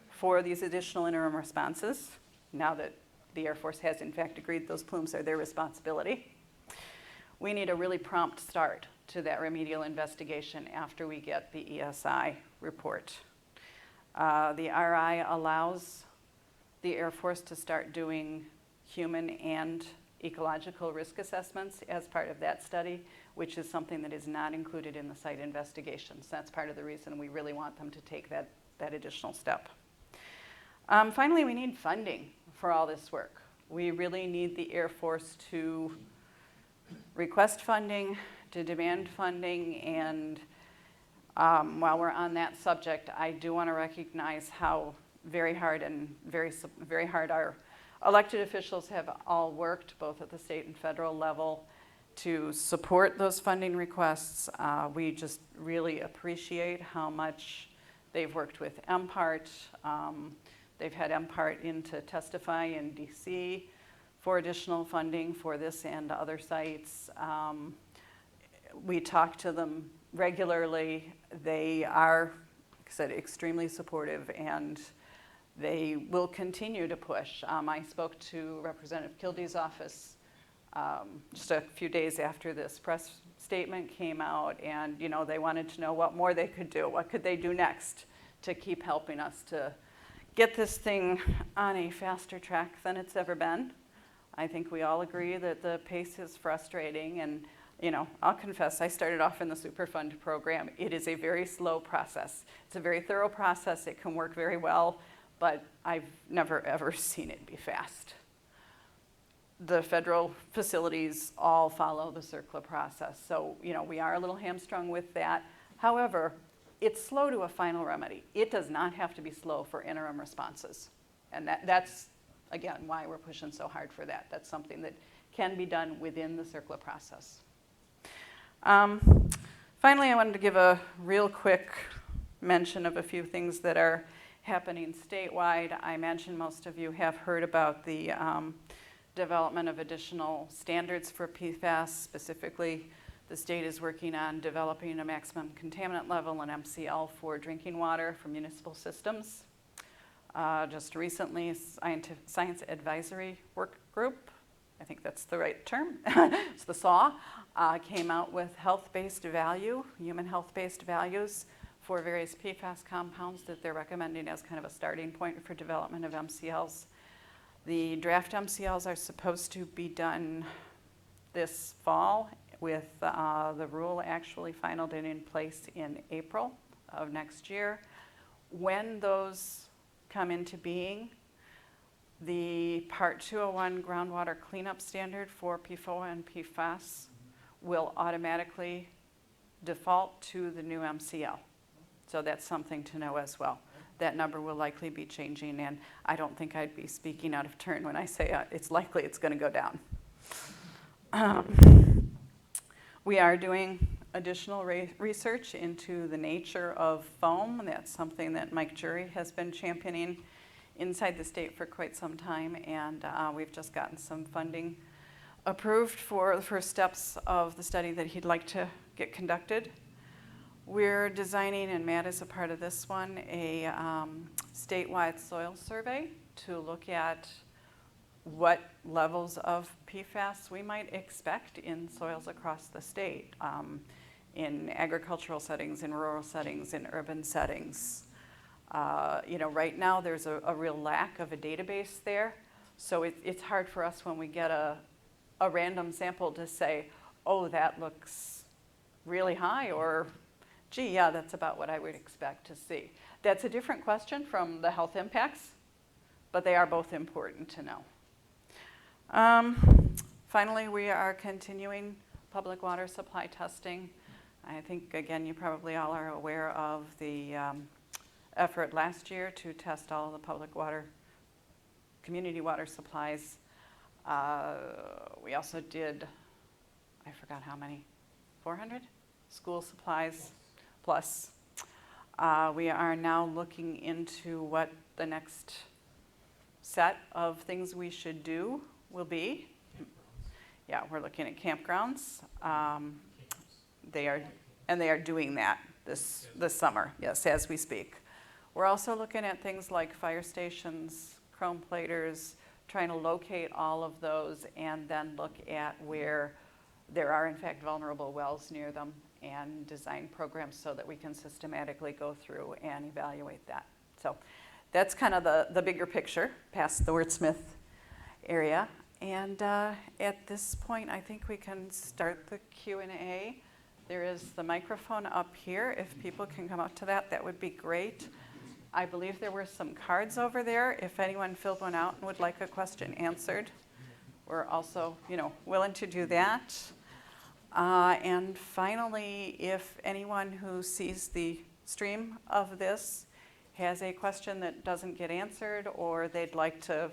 B: for these additional interim responses, now that the Air Force has in fact agreed those plumes are their responsibility. We need a really prompt start to that remedial investigation after we get the ESI report. The RI allows the Air Force to start doing human and ecological risk assessments as part of that study, which is something that is not included in the site investigations. That's part of the reason we really want them to take that additional step. Finally, we need funding for all this work. We really need the Air Force to request funding, to demand funding, and while we're on that subject, I do want to recognize how very hard our elected officials have all worked, both at the state and federal level, to support those funding requests. We just really appreciate how much they've worked with MPART. They've had MPART in to testify in DC for additional funding for this and other sites. We talk to them regularly. They are, like I said, extremely supportive, and they will continue to push. I spoke to Representative Kildee's office just a few days after this press statement came out, and they wanted to know what more they could do. What could they do next to keep helping us to get this thing on a faster track than it's ever been? I think we all agree that the pace is frustrating, and I'll confess, I started off in the Superfund program. It is a very slow process. It's a very thorough process. It can work very well, but I've never ever seen it be fast. The federal facilities all follow the CERCLA process, so we are a little hamstrung with that. However, it's slow to a final remedy. It does not have to be slow for interim responses, and that's again why we're pushing so hard for that. That's something that can be done within the CERCLA process. Finally, I wanted to give a real quick mention of a few things that are happening statewide. I imagine most of you have heard about the development of additional standards for PFAS. Specifically, the state is working on developing a maximum contaminant level, an MCL, for drinking water for municipal systems. Just recently, Science Advisory Work Group, I think that's the right term, it's the SAW, came out with human health-based values for various PFAS compounds that they're recommending as kind of a starting point for development of MCLs. The draft MCLs are supposed to be done this fall, with the rule actually finalized and in place in April of next year. When those come into being, the Part 201 groundwater cleanup standard for PFOA and PFAS will automatically default to the new MCL. So that's something to know as well. That number will likely be changing, and I don't think I'd be speaking out of turn when I say it's likely it's going to go down. We are doing additional research into the nature of foam. That's something that Mike Jury has been championing inside the state for quite some time, and we've just gotten some funding approved for the first steps of the study that he'd like to get conducted. We're designing, and Matt is a part of this one, a statewide soil survey to look at what levels of PFAS we might expect in soils across the state, in agricultural settings, in rural settings, in urban settings. Right now there's a real lack of a database there, so it's hard for us when we get a random sample to say, oh, that looks really high, or gee, yeah, that's about what I would expect to see. That's a different question from the health impacts, but they are both important to know. Finally, we are continuing public water supply testing. I think, again, you probably all are aware of the effort last year to test all of the public water, community water supplies. We also did, I forgot how many, 400 school supplies plus. We are now looking into what the next set of things we should do will be. Yeah, we're looking at campgrounds. They are doing that this summer, yes, as we speak. We're also looking at things like fire stations, chrome platers, trying to locate all of those and then look at where there are in fact vulnerable wells near them and design programs so that we can systematically go through and evaluate that. So that's kind of the bigger picture past the Wordsmith area. And at this point, I think we can start the Q&A. There is the microphone up here. If people can come up to that, that would be great. I believe there were some cards over there. If anyone filled one out and would like a question answered, we're also, willing to do that. And finally, if anyone who sees the stream of this has a question that doesn't get answered, or they'd like to,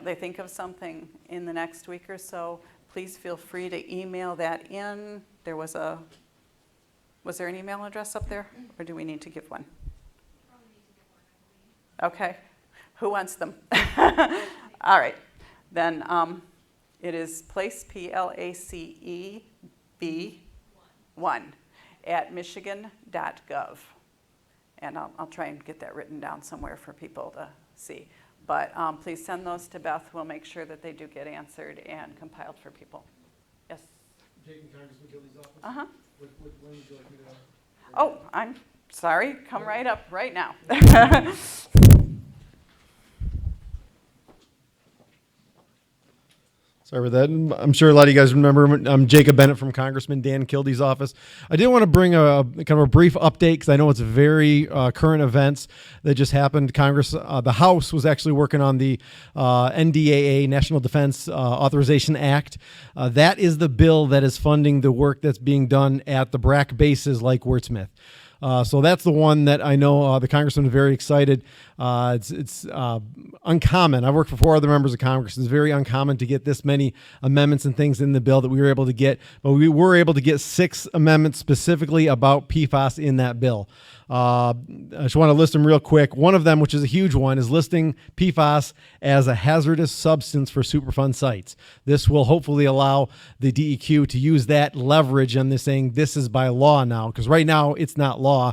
B: they think of something in the next week or so, please feel free to email that in. Was there an email address up there, or do we need to give one? Okay, who wants them? All right, then it is place, PLACEB1 at michigan.gov. And I'll try and get that written down somewhere for people to see. But please send those to Beth. We'll make sure that they do get answered and compiled for people. Yes?
G: Jake and Congressman Gildy's office?
B: Uh-huh.
G: When would you like me to?
B: Oh, I'm sorry. Come right up right now.
O: Sorry about that. I'm sure a lot of you guys remember. I'm Jacob Bennett from Congressman Dan Kilde's office. I did want to bring a kind of a brief update because I know it's very current events that just happened. Congress, the House was actually working on the NDAA, National Defense Authorization Act. That is the bill that is funding the work that's being done at the BRAC bases like Wordsmith. So that's the one that I know the congressman is very excited. It's uncommon. I've worked for 4 other members of Congress. It's very uncommon to get this many amendments and things in the bill that we were able to get. But we were able to get 6 amendments specifically about PFAS in that bill. I just want to list them real quick. One of them, which is a huge one, is listing PFAS as a hazardous substance for Superfund sites. This will hopefully allow the DEQ to use that leverage on this, saying this is by law now, because right now it's not law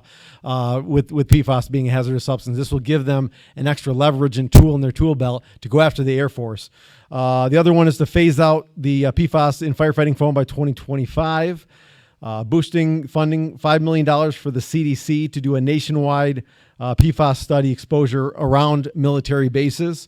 O: with PFAS being a hazardous substance. This will give them an extra leverage and tool in their tool belt to go after the Air Force. The other one is to phase out the PFAS in firefighting foam by 2025. Boosting funding, $5 million for the CDC to do a nationwide PFAS study exposure around military bases.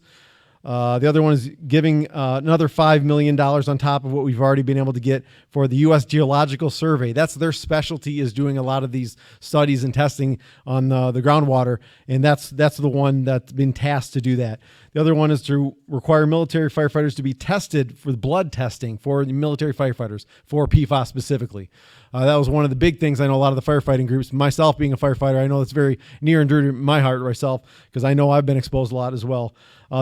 O: The other one is giving another $5 million on top of what we've already been able to get for the U.S. Geological Survey. That's their specialty, is doing a lot of these studies and testing on the groundwater, and that's the one that's been tasked to do that. The other one is to require military firefighters to be tested for blood testing for the military firefighters for PFAS specifically. That was one of the big things. I know a lot of the firefighting groups, myself being a firefighter, I know that's very near and dear to my heart myself because I know I've been exposed a lot as well.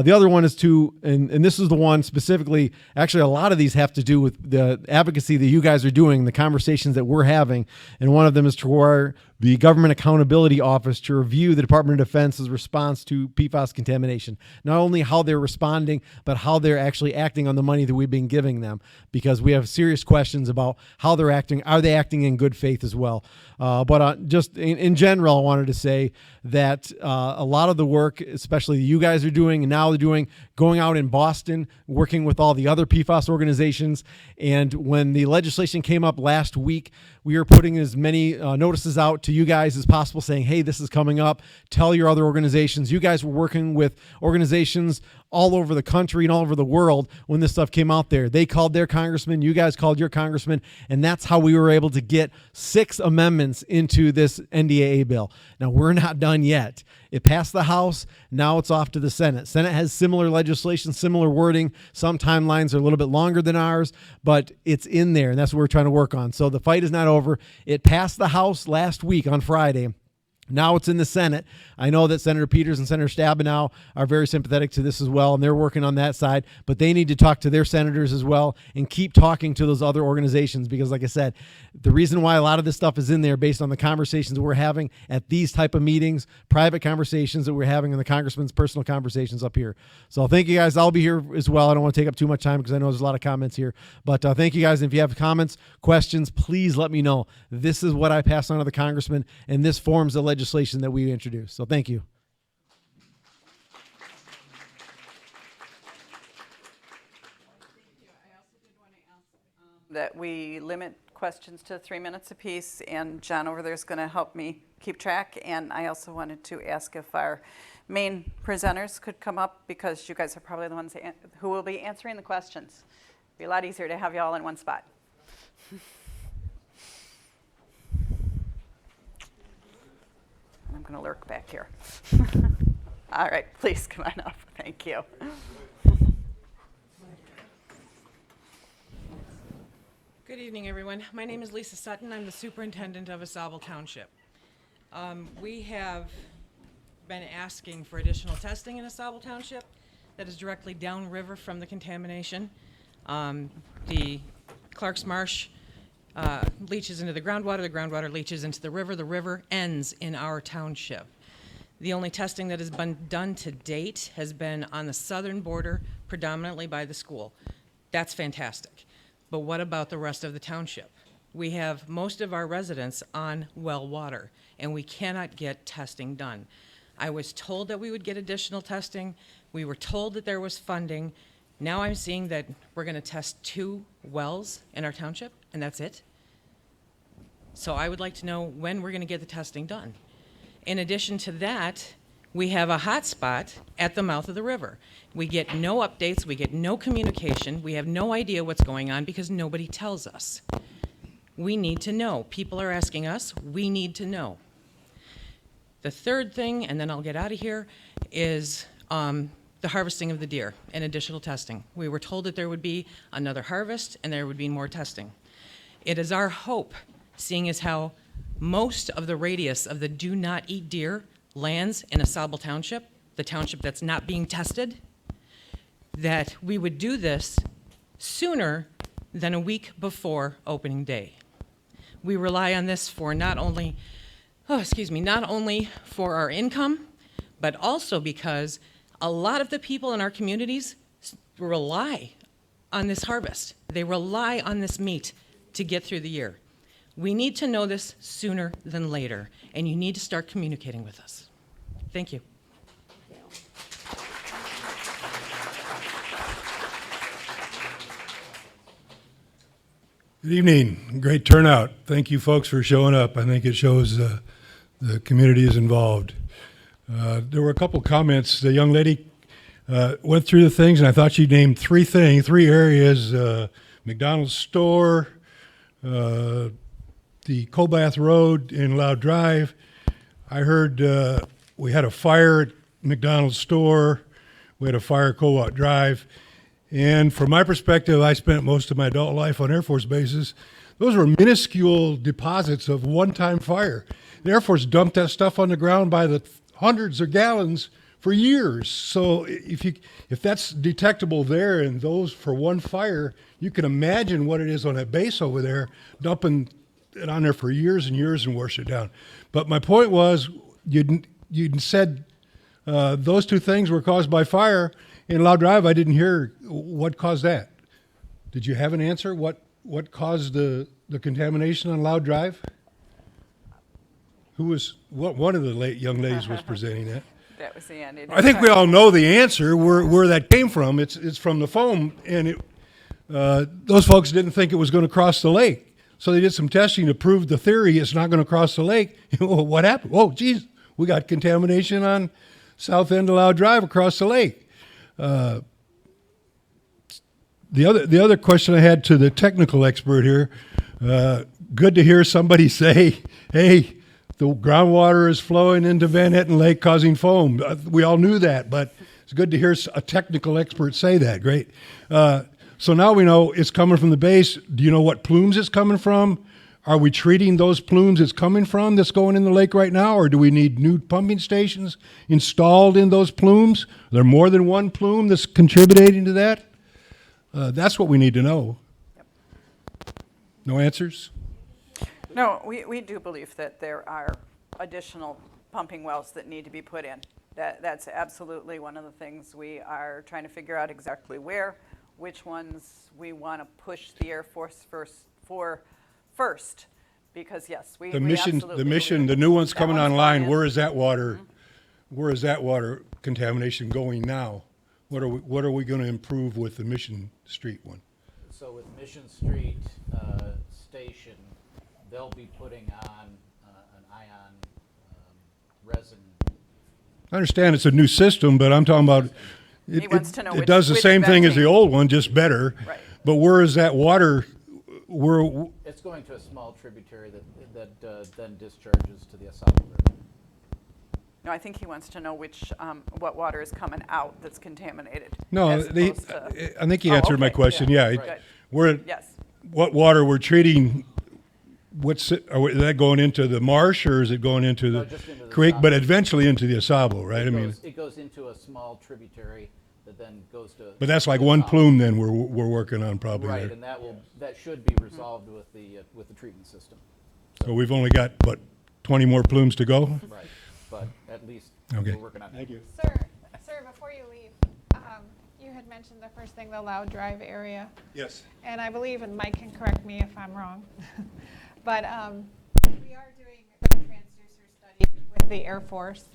O: The other one is to, and this is the one specifically, actually a lot of these have to do with the advocacy that you guys are doing, the conversations that we're having, and one of them is to require the Government Accountability Office to review the Department of Defense's response to PFAS contamination. Not only how they're responding, but how they're actually acting on the money that we've been giving them, because we have serious questions about how they're acting. Are they acting in good faith as well? But just in general, I wanted to say that a lot of the work, especially you guys are doing and now they're doing, going out in Boston, working with all the other PFAS organizations. And when the legislation came up last week, we are putting as many notices out to you guys as possible saying, hey, this is coming up. Tell your other organizations. You guys were working with organizations all over the country and all over the world when this stuff came out there. They called their congressman. You guys called your congressman. And that's how we were able to get 6 amendments into this NDAA bill. Now, we're not done yet. It passed the House. Now it's off to the Senate. Senate has similar legislation, similar wording. Some timelines are a little bit longer than ours, but it's in there, and that's what we're trying to work on. So the fight is not over. It passed the House last week on Friday. Now it's in the Senate. I know that Senator Peters and Senator Stabenow are very sympathetic to this as well, and they're working on that side. But they need to talk to their senators as well and keep talking to those other organizations because, like I said, the reason why a lot of this stuff is in there based on the conversations we're having at these type of meetings, private conversations that we're having, and the congressman's personal conversations up here. So thank you guys. I'll be here as well. I don't want to take up too much time because I know there's a lot of comments here. But thank you guys. And if you have comments, questions, please let me know. This is what I pass on to the congressman, and this forms the legislation that we introduced. So thank you.
B: That we limit questions to 3 minutes apiece, and John over there is going to help me keep track. And I also wanted to ask if our main presenters could come up because you guys are probably the ones who will be answering the questions. It'd be a lot easier to have you all in one spot. I'm going to lurk back here. All right, please come on up. Thank you.
P: Good evening, everyone. My name is Lisa Sutton. I'm the superintendent of AuSable Township. We have been asking for additional testing in AuSable Township that is directly downriver from the contamination. The Clark's Marsh leaches into the groundwater leaches into the river ends in our township. The only testing that has been done to date has been on the southern border, predominantly by the school. That's fantastic. But what about the rest of the township? We have most of our residents on well water, and we cannot get testing done. I was told that we would get additional testing. We were told that there was funding. Now I'm seeing that we're going to test 2 wells in our township, and that's it. So I would like to know when we're going to get the testing done. In addition to that, we have a hot spot at the mouth of the river. We get no updates, we get no communication, we have no idea what's going on because nobody tells us. We need to know. People are asking us, we need to know. The third thing, and then I'll get out of here, is the harvesting of the deer and additional testing. We were told that there would be another harvest and there would be more testing. It is our hope, seeing as how most of the radius of the do not eat deer lands in AuSable Township, the township that's not being tested, that we would do this sooner than a week before opening day. We rely on this for not only for our income, but also because a lot of the people in our communities rely on this harvest. They rely on this meat to get through the year. We need to know this sooner than later, and you need to start communicating with us. Thank you.
Q: Good evening. Great turnout. Thank you folks for showing up. I think it shows the community is involved. There were a couple comments. The young lady went through the things, and I thought she named 3 areas, McDonald's store, the Colbath Road in Loud Drive. I heard we had a fire at McDonald's store. We had a fire at Colbath Drive. And from my perspective, I spent most of my adult life on Air Force bases. Those were minuscule deposits of one-time fire. The Air Force dumped that stuff on the ground by the hundreds of gallons for years. So if that's detectable there and those for one fire, you can imagine what it is on that base over there, dumping it on there for years and years and wash it down. But my point was, you said those 2 things were caused by fire. In Loud Drive, I didn't hear what caused that. Did you have an answer? What caused the contamination on Loud Drive? One of the young ladies was presenting that.
B: That was the end.
Q: I think we all know the answer, where that came from. It's from the foam, and those folks didn't think it was going to cross the lake. So they did some testing to prove the theory it's not going to cross the lake. What happened? Oh, geez, we got contamination on south end of Loud Drive across the lake. The other question I had to the technical expert here, good to hear somebody say, hey, the groundwater is flowing into Van Etten Lake causing foam. We all knew that, but it's good to hear a technical expert say that. Great. So now we know it's coming from the base. Do you know what plumes it's coming from? Are we treating those plumes it's coming from that's going in the lake right now, or do we need new pumping stations installed in those plumes? Are there more than one plume that's contributing to that? That's what we need to know. No answers?
B: No, we do believe that there are additional pumping wells that need to be put in. That's absolutely one of the things we are trying to figure out exactly where, which ones we want to push the Air Force first, because yes, we absolutely
Q: The mission,
B: believe
Q: the new one's
B: that
Q: coming
B: one's
Q: online.
B: going in.
Q: Where is that water? Where is that water contamination going now? What are we going to improve with the Mission Street one?
H: So with Mission Street Station, they'll be putting on an ion resin.
Q: I understand it's a new system, but I'm talking about
B: He wants to know
Q: it does the
B: which
Q: same thing as the
B: venting.
Q: old one, just better.
B: Right.
Q: But where is that water?
H: It's going to a small tributary that then discharges to the Oscoda River.
B: No, I think he wants to know what water is coming out that's contaminated.
Q: No,
B: as opposed to-
Q: I think he
B: Oh,
Q: answered my
B: okay.
Q: question. Yeah,
B: Good. Yes.
Q: what water we're treating? Is that going into the marsh, or is it going into
H: No,
Q: the
H: just into the
Q: creek?
H: Oscoda.
Q: But eventually into the Oscoda, right?
H: It goes into a small tributary that then goes to.
Q: But that's like
H: the
Q: one
H: Oscoda.
Q: plume then we're working on probably
H: Right,
Q: there.
H: and that should be resolved with the treatment system.
Q: So we've only got, 20 more plumes to go?
H: Right, but at least
Q: Okay.
H: we're working on it.
Q: Thank you.
C: Sir, before you leave, you had mentioned the first thing, the Loud Drive area.
Q: Yes.
C: And I believe, and Mike can correct me if I'm wrong, but we are doing a transducer study with the Air Force,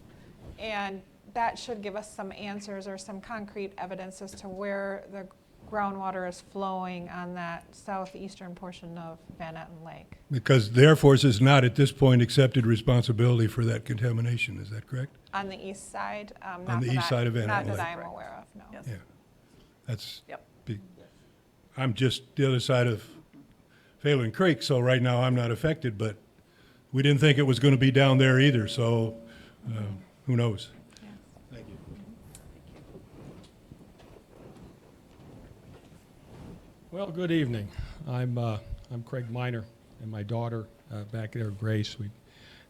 C: and that should give us some answers or some concrete evidence as to where the groundwater is flowing on that southeastern portion of Van Etten Lake.
Q: Because the Air Force has not at this point accepted responsibility for that contamination, is that correct?
C: On the east side,
Q: On the east side of Van
C: not
Q: Etten
C: that
Q: Lake.
C: I'm aware of, no.
B: Yes.
Q: Yeah. That's
B: Yep.
Q: big. I'm just the other side of Phelan Creek, so right now I'm not affected, but we didn't think it was going to be down there either, so who knows? Thank you.
R: Well, good evening. I'm Craig Miner and my daughter back there, Grace. We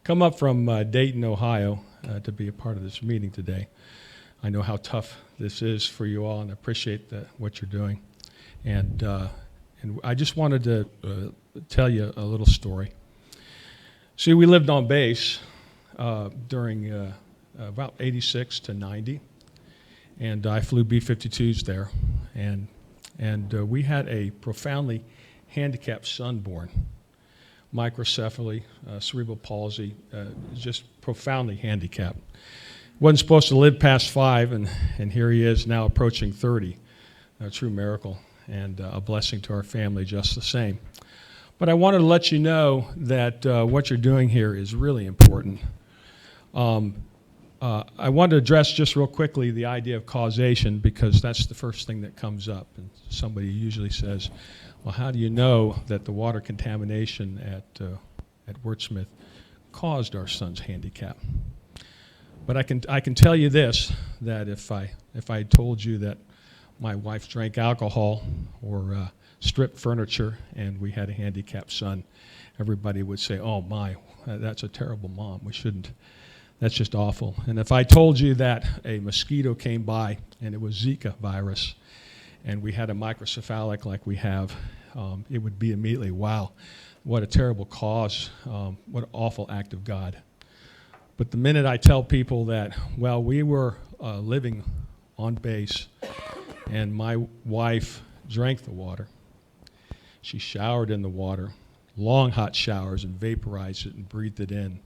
R: come up from Dayton, Ohio, to be a part of this meeting today. I know how tough this is for you all, and I appreciate what you're doing. And I just wanted to tell you a little story. See, we lived on base during about 86 to 90, and I flew B-52s there, and we had a profoundly handicapped son born, microcephaly, cerebral palsy, just profoundly handicapped. Wasn't supposed to live past 5, and here he is now approaching 30. A true miracle and a blessing to our family just the same. But I wanted to let you know that what you're doing here is really important. I want to address just real quickly the idea of causation, because that's the first thing that comes up. And somebody usually says, well, how do you know that the water contamination at Wordsmith caused our son's handicap? But I can tell you this, that if I told you that my wife drank alcohol or stripped furniture and we had a handicapped son, everybody would say, oh my, that's a terrible mom. We shouldn't. That's just awful. And if I told you that a mosquito came by and it was Zika virus and we had a microcephalic like we have, it would be immediately, wow, what a terrible cause, what an awful act of God. But the minute I tell people that, well, we were living on base and my wife drank the water, she showered in the water, long hot showers, and vaporized it and breathed it in.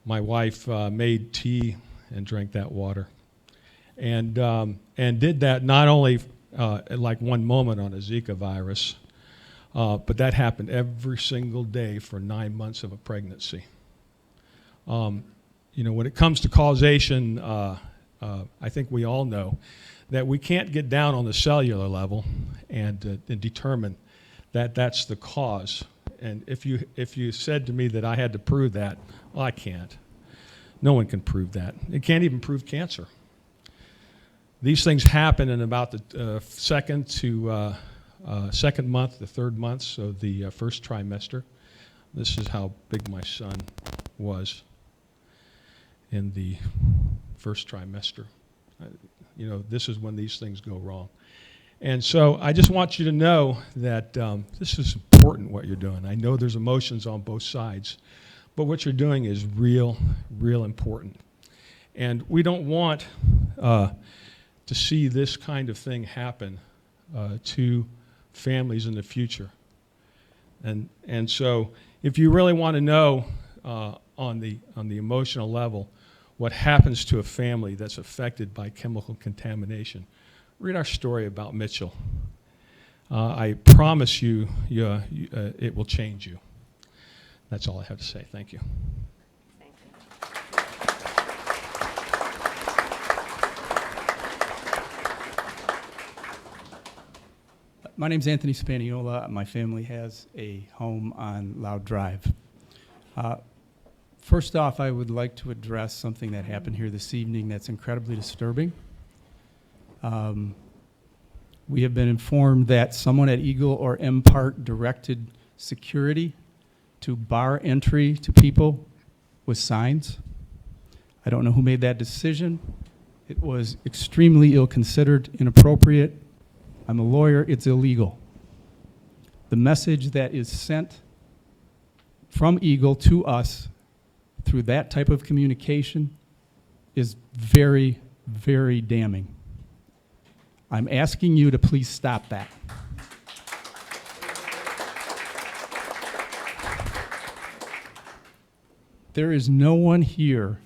R: My wife made tea and drank that water, and did that not only like one moment on a Zika virus, but that happened every single day for 9 months of a pregnancy. You know, when it comes to causation, I think we all know that we can't get down on the cellular level and determine that that's the cause. And if you said to me that I had to prove that, well, I can't. No one can prove that. It can't even prove cancer. These things happen in about the second month, the third month, so the first trimester This is how big my son was in the first trimester. This is when these things go wrong. And so I just want you to know that this is important what you're doing. I know there's emotions on both sides, but what you're doing is real important. And we don't want to see this kind of thing happen to families in the future. And so if you really want to know on the emotional level what happens to a family that's affected by chemical contamination, read our story about Mitchell. I promise you, it will change you. That's all I have to say. Thank you.
I: Thank you.
S: My name's Anthony Spaniola. My family has a home on Loud Drive. First off, I would like to address something that happened here this evening that's incredibly disturbing. We have been informed that someone at Eagle or M Park directed security to bar entry to people with signs. I don't know who made that decision. It was extremely ill-considered, inappropriate. I'm a lawyer, it's illegal. The message that is sent from Eagle to us through that type of communication is very, very damning. I'm asking you to please stop that. There is no one here.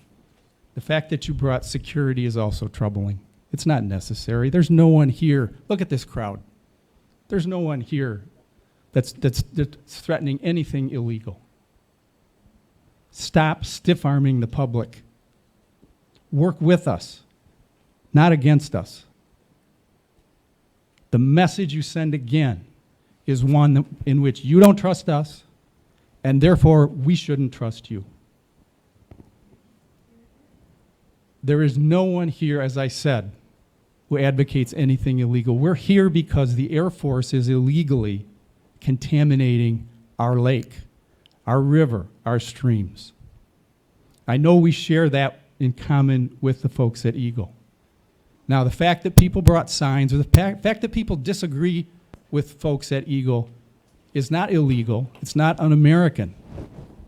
S: The fact that you brought security is also troubling. It's not necessary. There's no one here. Look at this crowd. There's no one here that's threatening anything illegal. Stop stiff-arming the public. Work with us, not against us. The message you send again is one in which you don't trust us, and therefore we shouldn't trust you. There is no one here, as I said, who advocates anything illegal. We're here because the Air Force is illegally contaminating our lake, our river, our streams. I know we share that in common with the folks at Eagle. Now, the fact that people brought signs, or the fact that people disagree with folks at Eagle is not illegal. It's not un-American.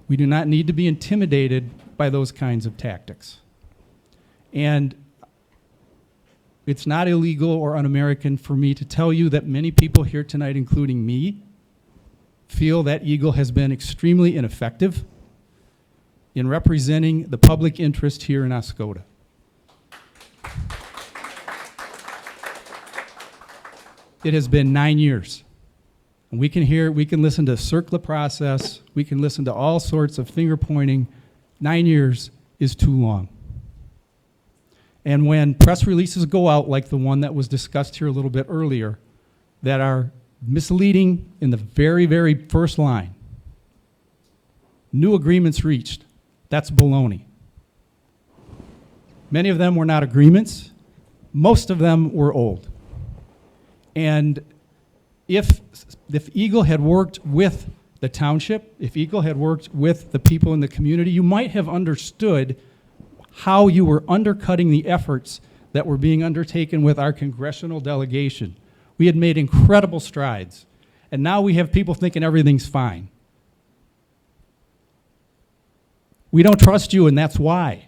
S: We do not need to be intimidated by those kinds of tactics. And it's not illegal or un-American for me to tell you that many people here tonight, including me, feel that Eagle has been extremely ineffective in representing the public interest here in Oscoda. It has been 9 years. And we can listen to CERCLA process, we can listen to all sorts of finger pointing. 9 years is too long. And when press releases go out, like the one that was discussed here a little bit earlier, that are misleading in the very, very first line, new agreements reached, that's baloney. Many of them were not agreements. Most of them were old. And if Eagle had worked with the township, if Eagle had worked with the people in the community, you might have understood how you were undercutting the efforts that were being undertaken with our congressional delegation. We had made incredible strides, and now we have people thinking everything's fine. We don't trust you, and that's why.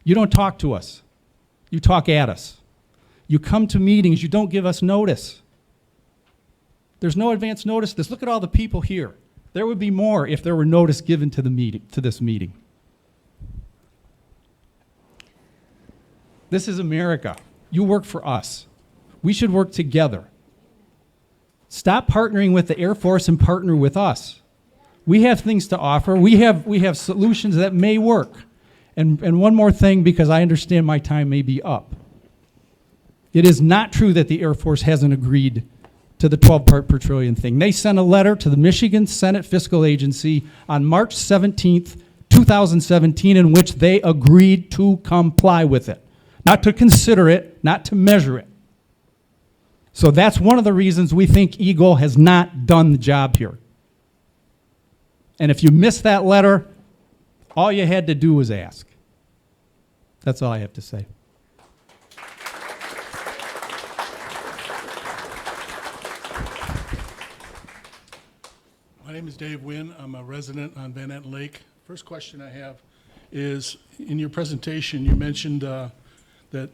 S: You don't talk to us. You talk at us. You come to meetings, you don't give us notice. There's no advance notice. Look at all the people here. There would be more if there were notice given to this meeting. This is America. You work for us. We should work together. Stop partnering with the Air Force and partner with us. We have things to offer. We have solutions that may work. And one more thing, because I understand my time may be up. It is not true that the Air Force hasn't agreed to the 12 part per trillion thing. They sent a letter to the Michigan Senate Fiscal Agency on March 17th, 2017, in which they agreed to comply with it. Not to consider it, not to measure it. So that's one of the reasons we think Eagle has not done the job here. And if you missed that letter, all you had to do was ask. That's all I have to say.
T: My name is Dave Wynn. I'm a resident on Van Etten Lake. First question I have is, in your presentation, you mentioned that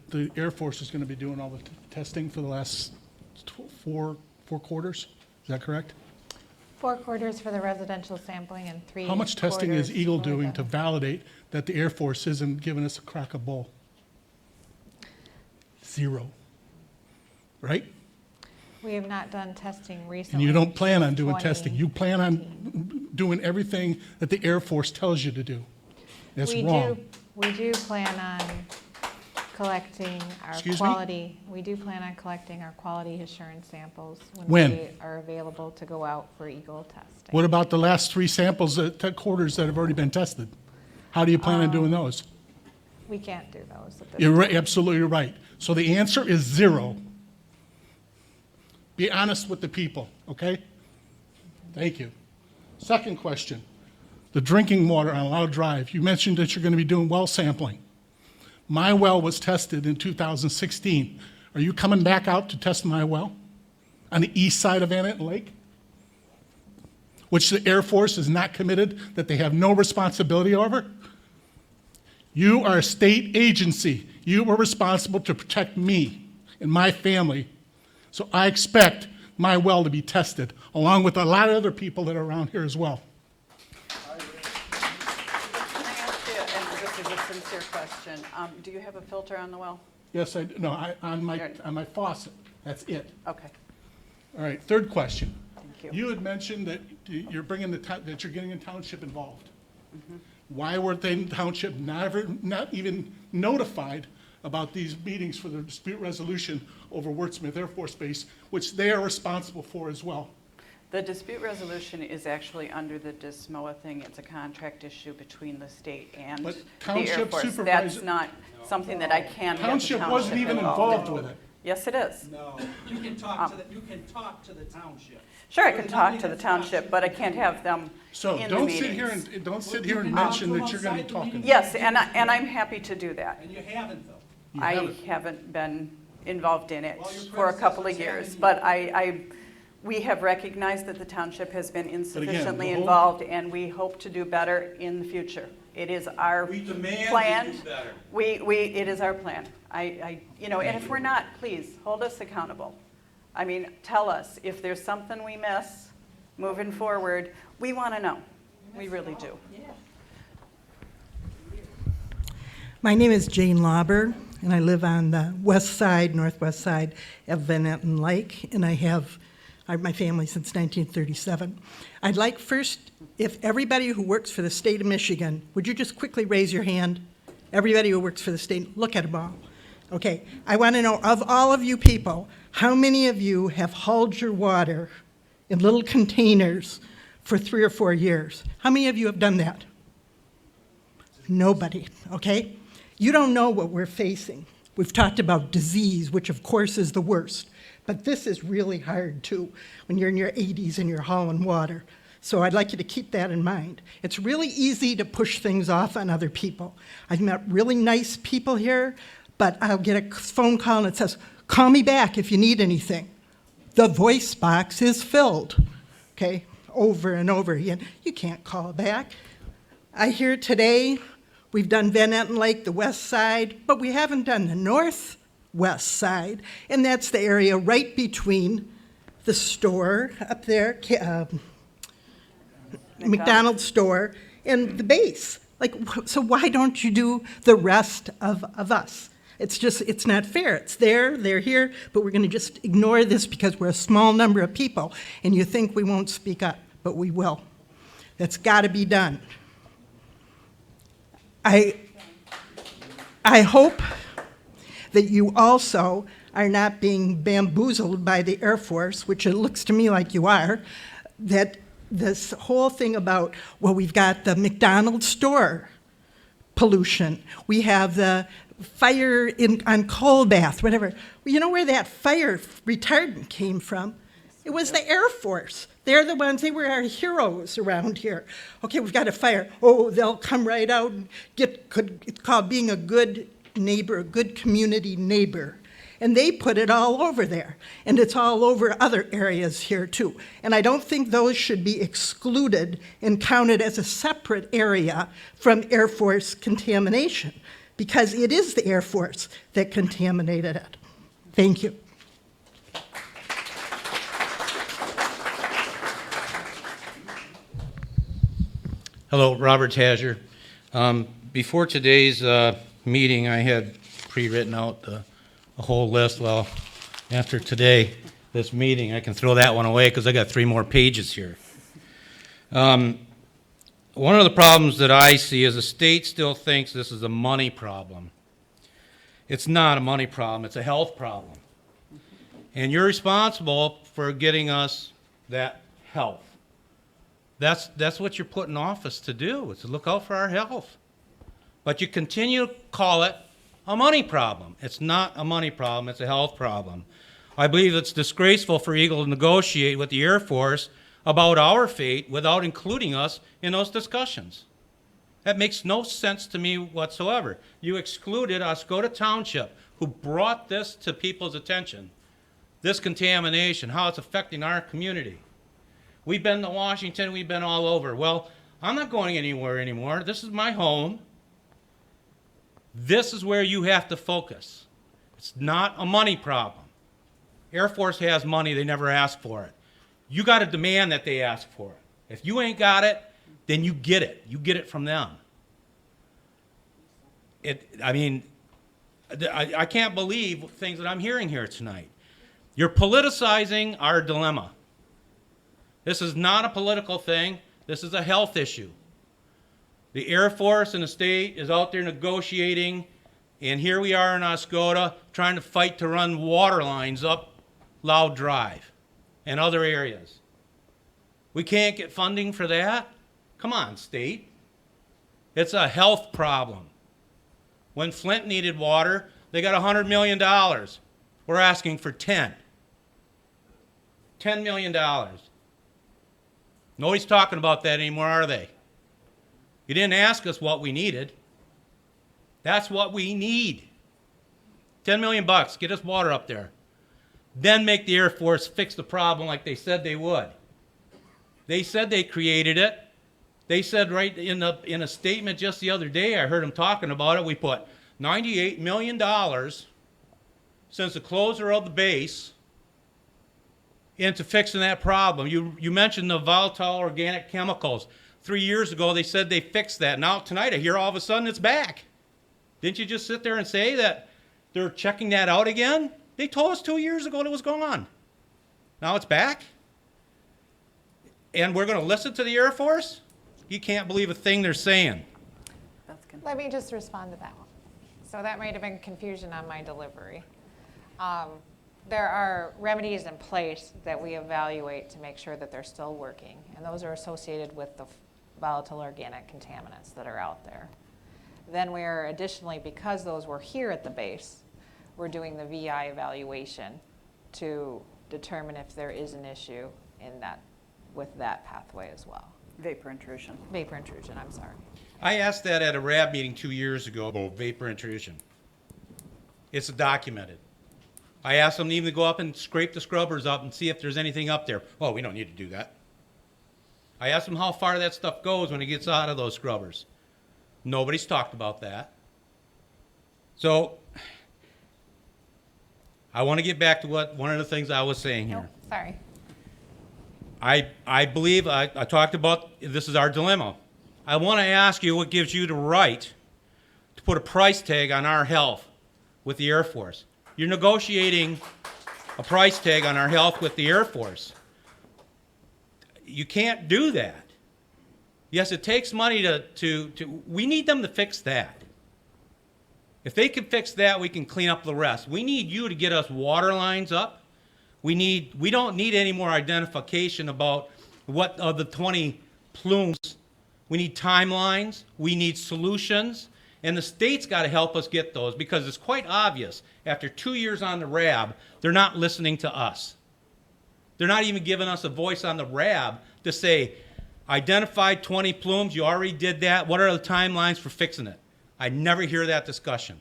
T: the Air Force is going to be doing all the testing for the last four quarters. Is that correct?
C: 4 quarters for the residential sampling and 3
T: How much testing is
C: quarters
T: Eagle
C: for
T: doing
C: the-
T: to validate that the Air Force isn't giving us a crack a bull? 0. Right?
C: We have not done testing
T: And
C: recently.
T: you don't plan on doing
C: 20.
T: testing. You plan on doing everything that the Air Force tells you to do. That's wrong.
C: We do plan on collecting our
T: Excuse me?
C: quality. We do plan on collecting our quality assurance samples
T: When?
C: they are available to go out for Eagle testing.
T: What about the last 3 samples, quarters that have already been tested? How do you plan on doing those?
C: We can't do those at this
T: You're right,
C: point.
T: absolutely right. So the answer is 0. Be honest with the people, okay? Thank you. Second question, the drinking water on Loud Drive. You mentioned that you're going to be doing well sampling. My well was tested in 2016. Are you coming back out to test my well on the east side of Van Etten Lake? Which the Air Force is not committed, that they have no responsibility over? You are a state agency. You are responsible to protect me and my family. So I expect my well to be tested, along with a lot of other people that are around here as well.
B: Can I ask you, and this is a sincere question, do you have a filter on the well?
T: Yes, on my faucet, that's it.
B: Okay.
T: All right, third question.
B: Thank you.
T: You had mentioned that you're bringing that you're getting the township involved.
B: Mm-hmm.
T: Why weren't they in township not even notified about these meetings for the dispute resolution over Wordsmith Air Force Base, which they are responsible for as well?
B: The dispute resolution is actually under the DISMOA thing. It's a contract issue between the state and
T: But
B: the Air
T: township
B: Force.
T: supervisor-
B: That's not something that I can get the
T: Township wasn't even involved with it.
B: Yes, it is.
U: No, you can talk to the township.
B: Sure, I can talk to the township, but I can't have them
T: So
B: in the
T: don't
B: meetings.
T: sit here and, don't sit here and mention that you're gonna be talking.
B: Yes, and I'm happy to do that.
U: And you haven't, though.
T: You
B: I
T: haven't.
B: haven't been involved in it
U: Well, your
B: for a couple of
U: predecessors
B: years,
U: haven't
B: but we have recognized that the township has been insufficiently
T: the whole-
B: involved, and we hope to do better in the future. It is our
U: We demand
B: plan.
U: you do better.
B: It is our plan. And if we're not, please, hold us accountable. I mean, tell us if there's something we miss moving forward. We want to know. We really do.
E: My name is Jane Lauber, and I live on the west side, northwest side of Van Etten Lake, and I have my family since 1937. I'd like first, if everybody who works for the state of Michigan, would you just quickly raise your hand? Everybody who works for the state, look at them all. Okay, I want to know, of all of you people, how many of you have hauled your water in little containers for 3 or 4 years? How many of you have done that? Nobody, okay? You don't know what we're facing. We've talked about disease, which of course is the worst, but this is really hard too, when you're in your 80s and you're hauling water. So I'd like you to keep that in mind. It's really easy to push things off on other people. I've met really nice people here, but I'll get a phone call and it says, call me back if you need anything. The voice box is filled, okay, over and over again. You can't call back. I hear today we've done Van Etten Lake, the west side, but we haven't done the northwest side, and that's the area right between the store up there, McDonald's store, and the base. Like, so why don't you do the rest of us? It's not fair. It's there, they're here, but we're going to just ignore this because we're a small number of people, and you think we won't speak up, but we will. That's got to be done. I hope that you also are not being bamboozled by the Air Force, which it looks to me like you are, that this whole thing about, well, we've got the McDonald's store pollution. We have the fire on Coal Bath, whatever. Well, you know where that fire retardant came from? It was the Air Force. They're the ones, they were our heroes around here. Okay, we've got a fire. Oh, they'll come right out and it's called being a good neighbor, a good community neighbor. And they put it all over there. And it's all over other areas here too. And I don't think those should be excluded and counted as a separate area from Air Force contamination, because it is the Air Force that contaminated it. Thank you.
D: Hello, Robert Tazier. Before today's meeting, I had pre-written out a whole list. Well, after today, this meeting, I can throw that one away because I got 3 more pages here. One of the problems that I see is the state still thinks this is a money problem. It's not a money problem, it's a health problem. And you're responsible for getting us that health. That's what you're put in office to do, is to look out for our health. But you continue to call it a money problem. It's not a money problem, it's a health problem. I believe it's disgraceful for Eagle to negotiate with the Air Force about our fate without including us in those discussions. That makes no sense to me whatsoever. You excluded Oscoda Township, who brought this to people's attention, this contamination, how it's affecting our community. We've been to Washington, we've been all over. Well, I'm not going anywhere anymore. This is my home. This is where you have to focus. It's not a money problem. Air Force has money, they never ask for it. You got to demand that they ask for it. If you ain't got it, then you get it. You get it from them. I can't believe things that I'm hearing here tonight. You're politicizing our dilemma. This is not a political thing. This is a health issue. The Air Force and the state is out there negotiating, and here we are in Oscoda trying to fight to run water lines up Loud Drive and other areas. We can't get funding for that? Come on, state. It's a health problem. When Flint needed water, they got $100 million. We're asking for $10 million. Nobody's talking about that anymore, are they? You didn't ask us what we needed. That's what we need. $10 million, get us water up there. Then make the Air Force fix the problem like they said they would. They said they created it. They said right in a statement just the other day, I heard them talking about it, we put $98 million since the closure of the base into fixing that problem. You mentioned the volatile organic chemicals. 3 years ago, they said they fixed that. Now, tonight, I hear all of a sudden it's back. Didn't you just sit there and say that they're checking that out again? They told us 2 years ago that it was gone. Now it's back? And we're going to listen to the Air Force? You can't believe a thing they're saying.
C: Let me just respond to that one. So that might have been confusion on my delivery. There are remedies in place that we evaluate to make sure that they're still working, and those are associated with the volatile organic contaminants that are out there. Then we are additionally, because those were here at the base, we're doing the VI evaluation to determine if there is an issue in that, with that pathway as well.
B: Vapor intrusion.
C: Vapor intrusion, I'm sorry.
D: I asked that at a RAB meeting 2 years ago about vapor intrusion. It's documented. I asked them to even go up and scrape the scrubbers up and see if there's anything up there. Oh, we don't need to do that. I asked them how far that stuff goes when it gets out of those scrubbers. Nobody's talked about that. So I want to get back to one of the things I was saying here.
C: Oh, sorry.
D: I believe I talked about this is our dilemma. I want to ask you what gives you the right to put a price tag on our health with the Air Force. You're negotiating a price tag on our health with the Air Force. You can't do that. Yes, it takes money we need them to fix that. If they can fix that, we can clean up the rest. We need you to get us water lines up. We don't need any more identification about what of the 20 plumes. We need timelines. We need solutions. And the state's got to help us get those, because it's quite obvious after 2 years on the RAB, they're not listening to us. They're not even giving us a voice on the RAB to say, identified 20 plumes, you already did that. What are the timelines for fixing it? I never hear that discussion.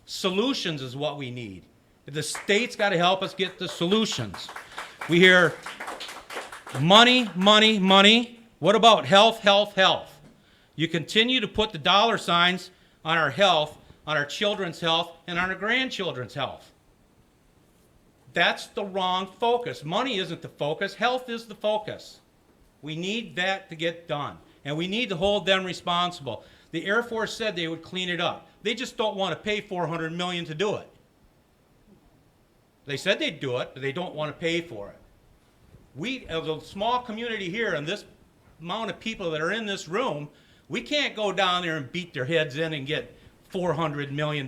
D: Solutions is what we need. The state's got to help us get the solutions. We hear money, money, money. What about health, health, health? You continue to put the dollar signs on our health, on our children's health, and on our grandchildren's health. That's the wrong focus. Money isn't the focus. Health is the focus. We need that to get done, and we need to hold them responsible. The Air Force said they would clean it up. They just don't want to pay $400 million to do it. They said they'd do it, but they don't want to pay for it. We, as a small community here, and this amount of people that are in this room, we can't go down there and beat their heads in and get $400 million.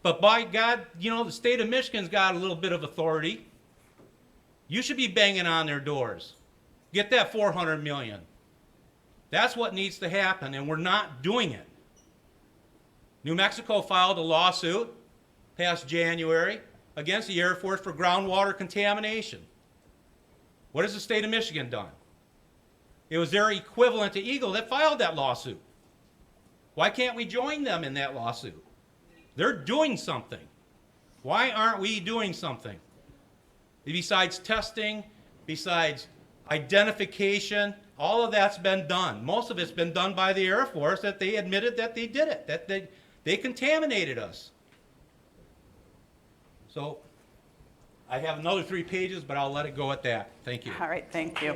D: But by God, you know, the state of Michigan's got a little bit of authority. You should be banging on their doors. Get that $400 million. That's what needs to happen, and we're not doing it. New Mexico filed a lawsuit past January against the Air Force for groundwater contamination. What has the state of Michigan done? It was their equivalent to Eagle that filed that lawsuit. Why can't we join them in that lawsuit? They're doing something. Why aren't we doing something? Besides testing, besides identification, all of that's been done. Most of it's been done by the Air Force, that they admitted that they did it, that they contaminated us. So I have another 3 pages, but I'll let it go at that. Thank you.
B: All right, thank you.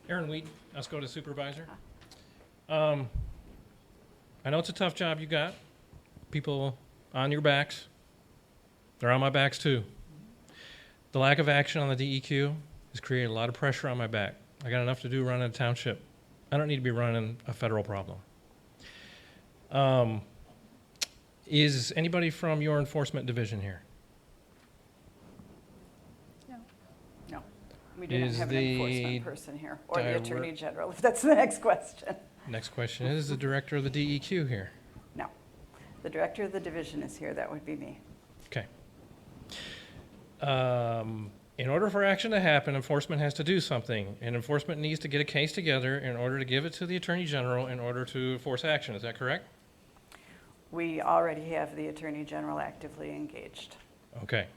F: Aaron Weed, Oscoda Supervisor. I know it's a tough job you got. People on your backs. They're on my backs too. The lack of action on the DEQ has created a lot of pressure on my back. I got enough to do running a township. I don't need to be running a federal problem. Is anybody from your enforcement division here?
B: No, we do not
F: Is
B: have an
F: the
B: enforcement person here, or the Attorney
F: direct-
B: General, if that's the next question.
F: Next question is the director of the DEQ here?
B: No, the Director of the Division is here, that would be me.
F: Okay. In order for action to happen, enforcement has to do something, and enforcement needs to get a case together in order to give it to the Attorney General in order to force action. Is that correct?
B: We already have the Attorney General actively engaged.
F: Okay.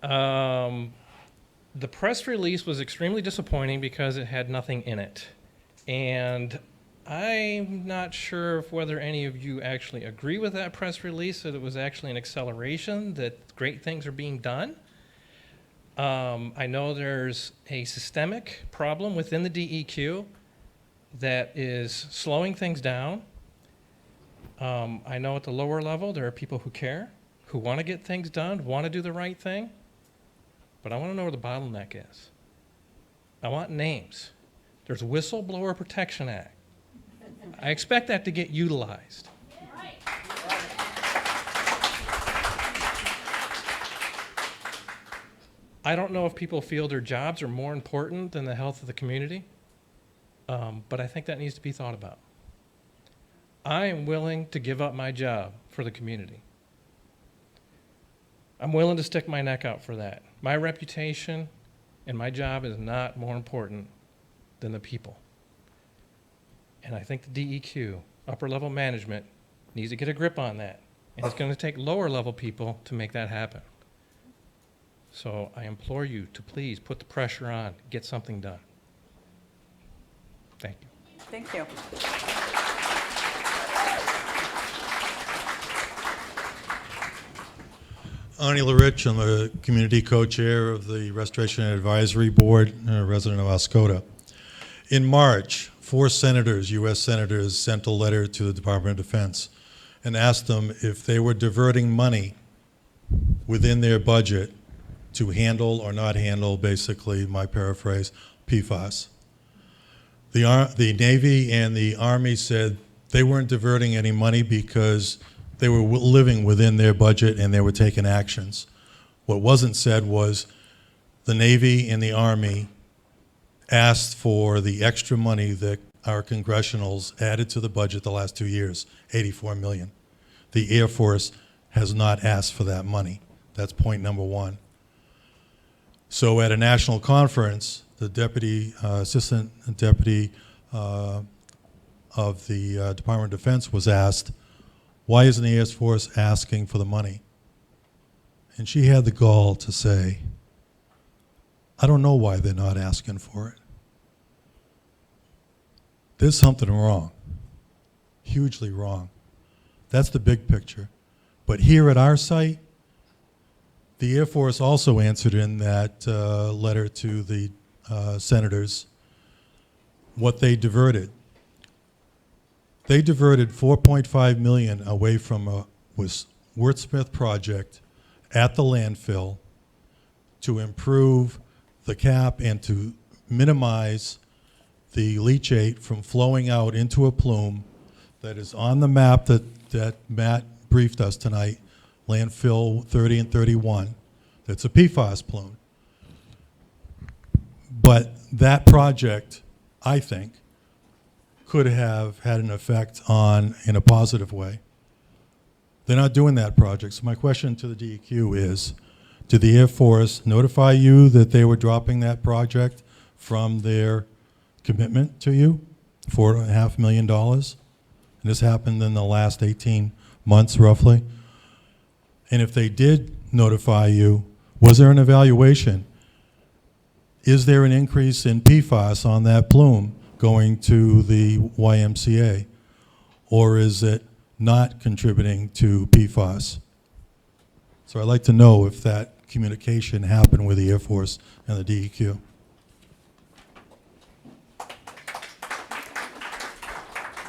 F: The press release was extremely disappointing because it had nothing in it. And I'm not sure if whether any of you actually agree with that press release, that it was actually an acceleration, that great things are being done. I know there's a systemic problem within the DEQ that is slowing things down. I know at the lower level there are people who care, who want to get things done, want to do the right thing, but I want to know where the bottleneck is. I want names. There's a Whistleblower Protection Act. I expect that to get utilized. I don't know if people feel their jobs are more important than the health of the community, but I think that needs to be thought about. I am willing to give up my job for the community. I'm willing to stick my neck out for that. My reputation and my job is not more important than the people. And I think the DEQ, upper level management, needs to get a grip on that. And it's going to take lower level people to make that happen. So I implore you to please put the pressure on, get something done. Thank you.
B: Thank you.
V: Arnie LaRich, I'm the community co-chair of the Restoration Advisory Board, a resident of Oscoda. In March, 4 senators, U.S. senators, sent a letter to the Department of Defense and asked them if they were diverting money within their budget to handle or not handle, basically, my paraphrase, PFAS. The Navy and the Army said they weren't diverting any money because they were living within their budget and they were taking actions. What wasn't said was the Navy and the Army asked for the extra money that our congressionals added to the budget the last 2 years, $84 million. the Air Force has not asked for that money. That's point number one. So at a national conference, the deputy, assistant deputy of the Department of Defense was asked, why isn't the Air Force asking for the money? And she had the gall to say, I don't know why they're not asking for it. There's something wrong, hugely wrong. That's the big picture. But here at our site, the Air Force also answered in that letter to the senators what they diverted. They diverted $4.5 million away from a Wordsmith project at the landfill to improve the cap and to minimize the leachate from flowing out into a plume that is on the map that Matt briefed us tonight, landfill 30 and 31. That's a PFAS plume. But that project, I think, could have had an effect on, in a positive way. They're not doing that project. So my question to the DEQ is, did the Air Force notify you that they were dropping that project from their commitment to you, $4.5 million? And this happened in the last 18 months, roughly. And if they did notify you, was there an evaluation? Is there an increase in PFAS on that plume going to the YMCA? Or is it not contributing to PFAS? So I'd like to know if that communication happened with the Air Force and the DEQ.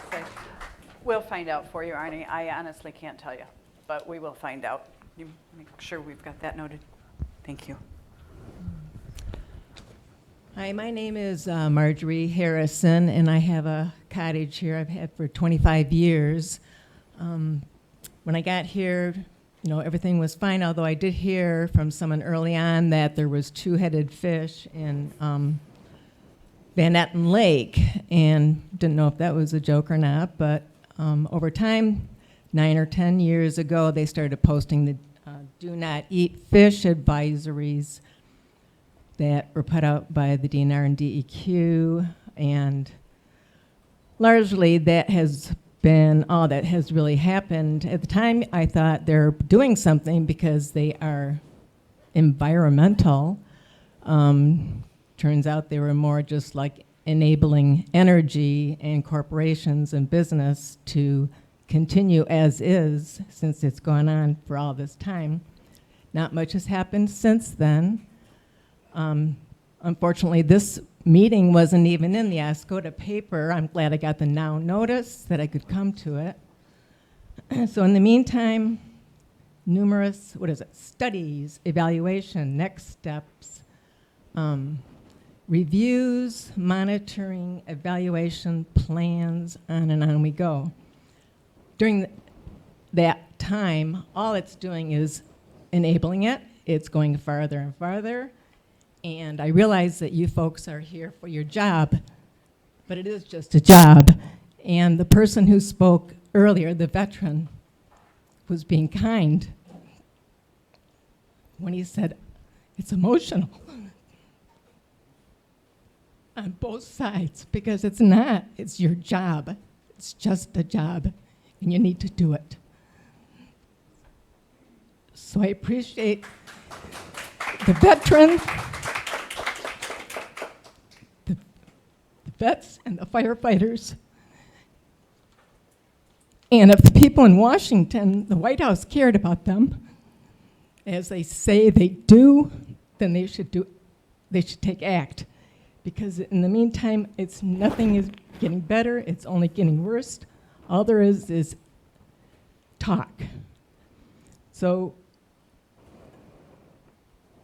B: Okay. We'll find out for you, Arnie. I honestly can't tell you, but we will find out. You make sure we've got that noted. Thank you.
A: Hi, my name is Marjorie Harrison, and I have a cottage here I've had for 25 years. When I got here, you know, everything was fine, although I did hear from someone early on that there was two-headed fish in Van Etten Lake, and didn't know if that was a joke or not, but over time, 9 or 10 years ago, they started posting the do not eat fish advisories that were put out by the DNR and DEQ, and largely that has been all that has really happened. At the time, I thought they're doing something because they are environmental. Turns out they were more just like enabling energy and corporations and business to continue as is, since it's gone on for all this time. Not much has happened since then. Unfortunately, this meeting wasn't even in the Oscoda paper. I'm glad I got the now notice that I could come to it. So in the meantime, numerous, studies, evaluation, next steps, reviews, monitoring, evaluation, plans, on and on we go. During that time, all it's doing is enabling it. It's going farther and farther. And I realize that you folks are here for your job, but it is just a job. And the person who spoke earlier, the veteran, was being kind when he said, it's emotional on both sides, because it's not. It's your job. It's just a job, and you need to do it. So I appreciate the veterans, the vets, and the firefighters. And if the people in Washington, the White House, cared about them, as they say they do, then they should take act. Because in the meantime, nothing is getting better, it's only getting worse. All there is talk. So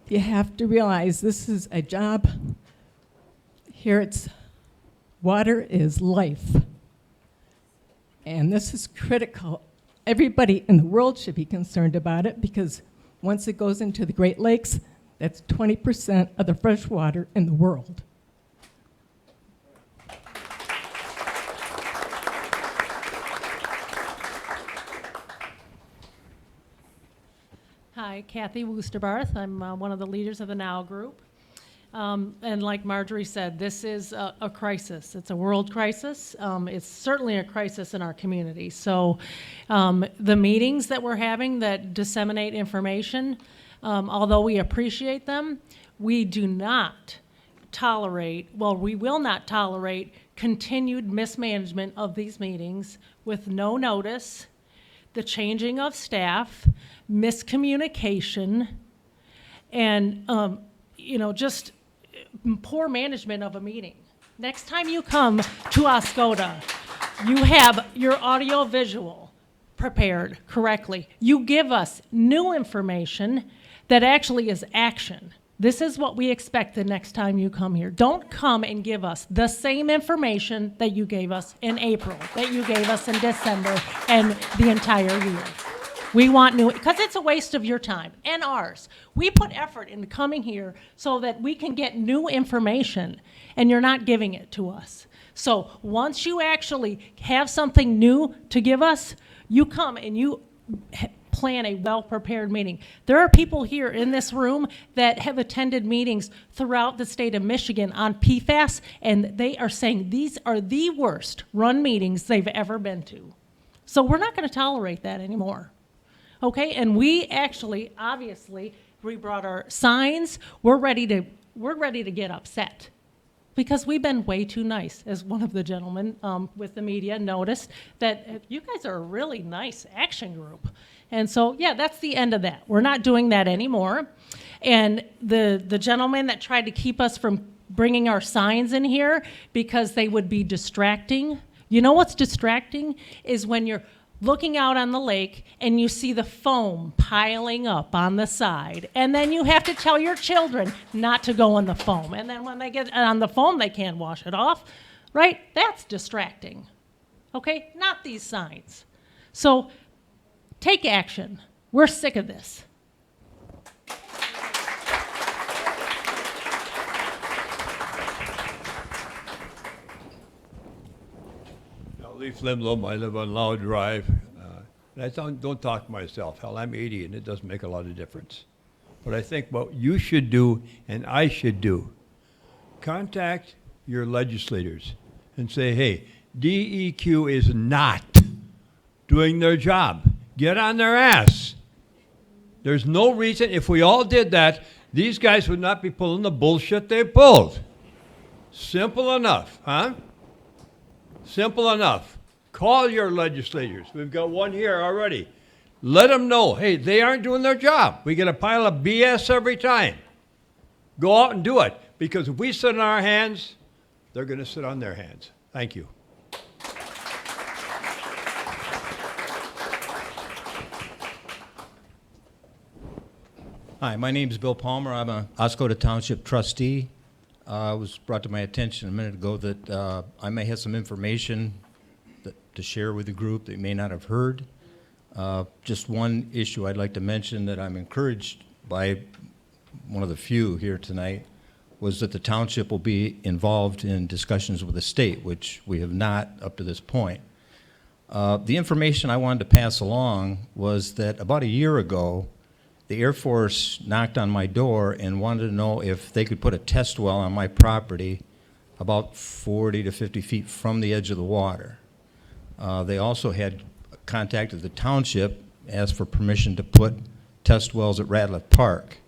A: you have to realize this is a job. Here water is life. And this is critical. Everybody in the world should be concerned about it, because once it goes into the Great Lakes, that's 20% of the fresh water in the world.
J: Hi, Kathy Woosterbarth. I'm one of the leaders of the NOW group. And like Marjorie said, this is a crisis. It's a world crisis. It's certainly a crisis in our community. So the meetings that we're having that disseminate information, although we appreciate them, we do not tolerate, well, we will not tolerate continued mismanagement of these meetings with no notice, the changing of staff, miscommunication, and just poor management of a meeting. Next time you come to Oscoda, you have your audio visual prepared correctly. You give us new information that actually is action. This is what we expect the next time you come here. Don't come and give us the same information that you gave us in April, that you gave us in December, and the entire year. We want new, because it's a waste of your time and ours. We put effort into coming here so that we can get new information, and you're not giving it to us. So once you actually have something new to give us, you come and you plan a well-prepared meeting. There are people here in this room that have attended meetings throughout the state of Michigan on PFAS, and they are saying these are the worst run meetings they've ever been to. So we're not going to tolerate that anymore. Okay, and we actually, obviously, we brought our signs. We're ready to get upset because we've been way too nice, as one of the gentlemen with the media noticed, that you guys are a really nice action group. And so, yeah, that's the end of that. We're not doing that anymore. And the gentleman that tried to keep us from bringing our signs in here because they would be distracting. You know what's distracting is when you're looking out on the lake and you see the foam piling up on the side, and then you have to tell your children not to go in the foam, and then when they get on the foam they can't wash it off, right? That's distracting, okay? Not these signs. So take action. We're sick of this.
L: Leaf Limblom, I live on Loud Drive. And I don't talk to myself. Hell, I'm 80 and it doesn't make a lot of difference. But I think what you should do and I should do, contact your legislators and say, hey, DEQ is not doing their job. Get on their ass. There's no reason, if we all did that, these guys would not be pulling the bullshit they pulled. Simple enough, huh? Simple enough. Call your legislators. We've got one here already. Let them know, hey, they aren't doing their job. We get a pile of BS every time. Go out and do it. Because if we sit on our hands, they're going to sit on their hands. Thank you.
W: Hi, my name is Bill Palmer. I'm a Oscoda Township trustee. It was brought to my attention a minute ago that I may have some information to share with the group that you may not have heard. Just one issue I'd like to mention that I'm encouraged by one of the few here tonight was that the township will be involved in discussions with the state, which we have not up to this point. The information I wanted to pass along was that about a year ago, the Air Force knocked on my door and wanted to know if they could put a test well on my property about 40 to 50 feet from the edge of the water. They also had contacted the township, asked for permission to put test wells at Ratliff Park.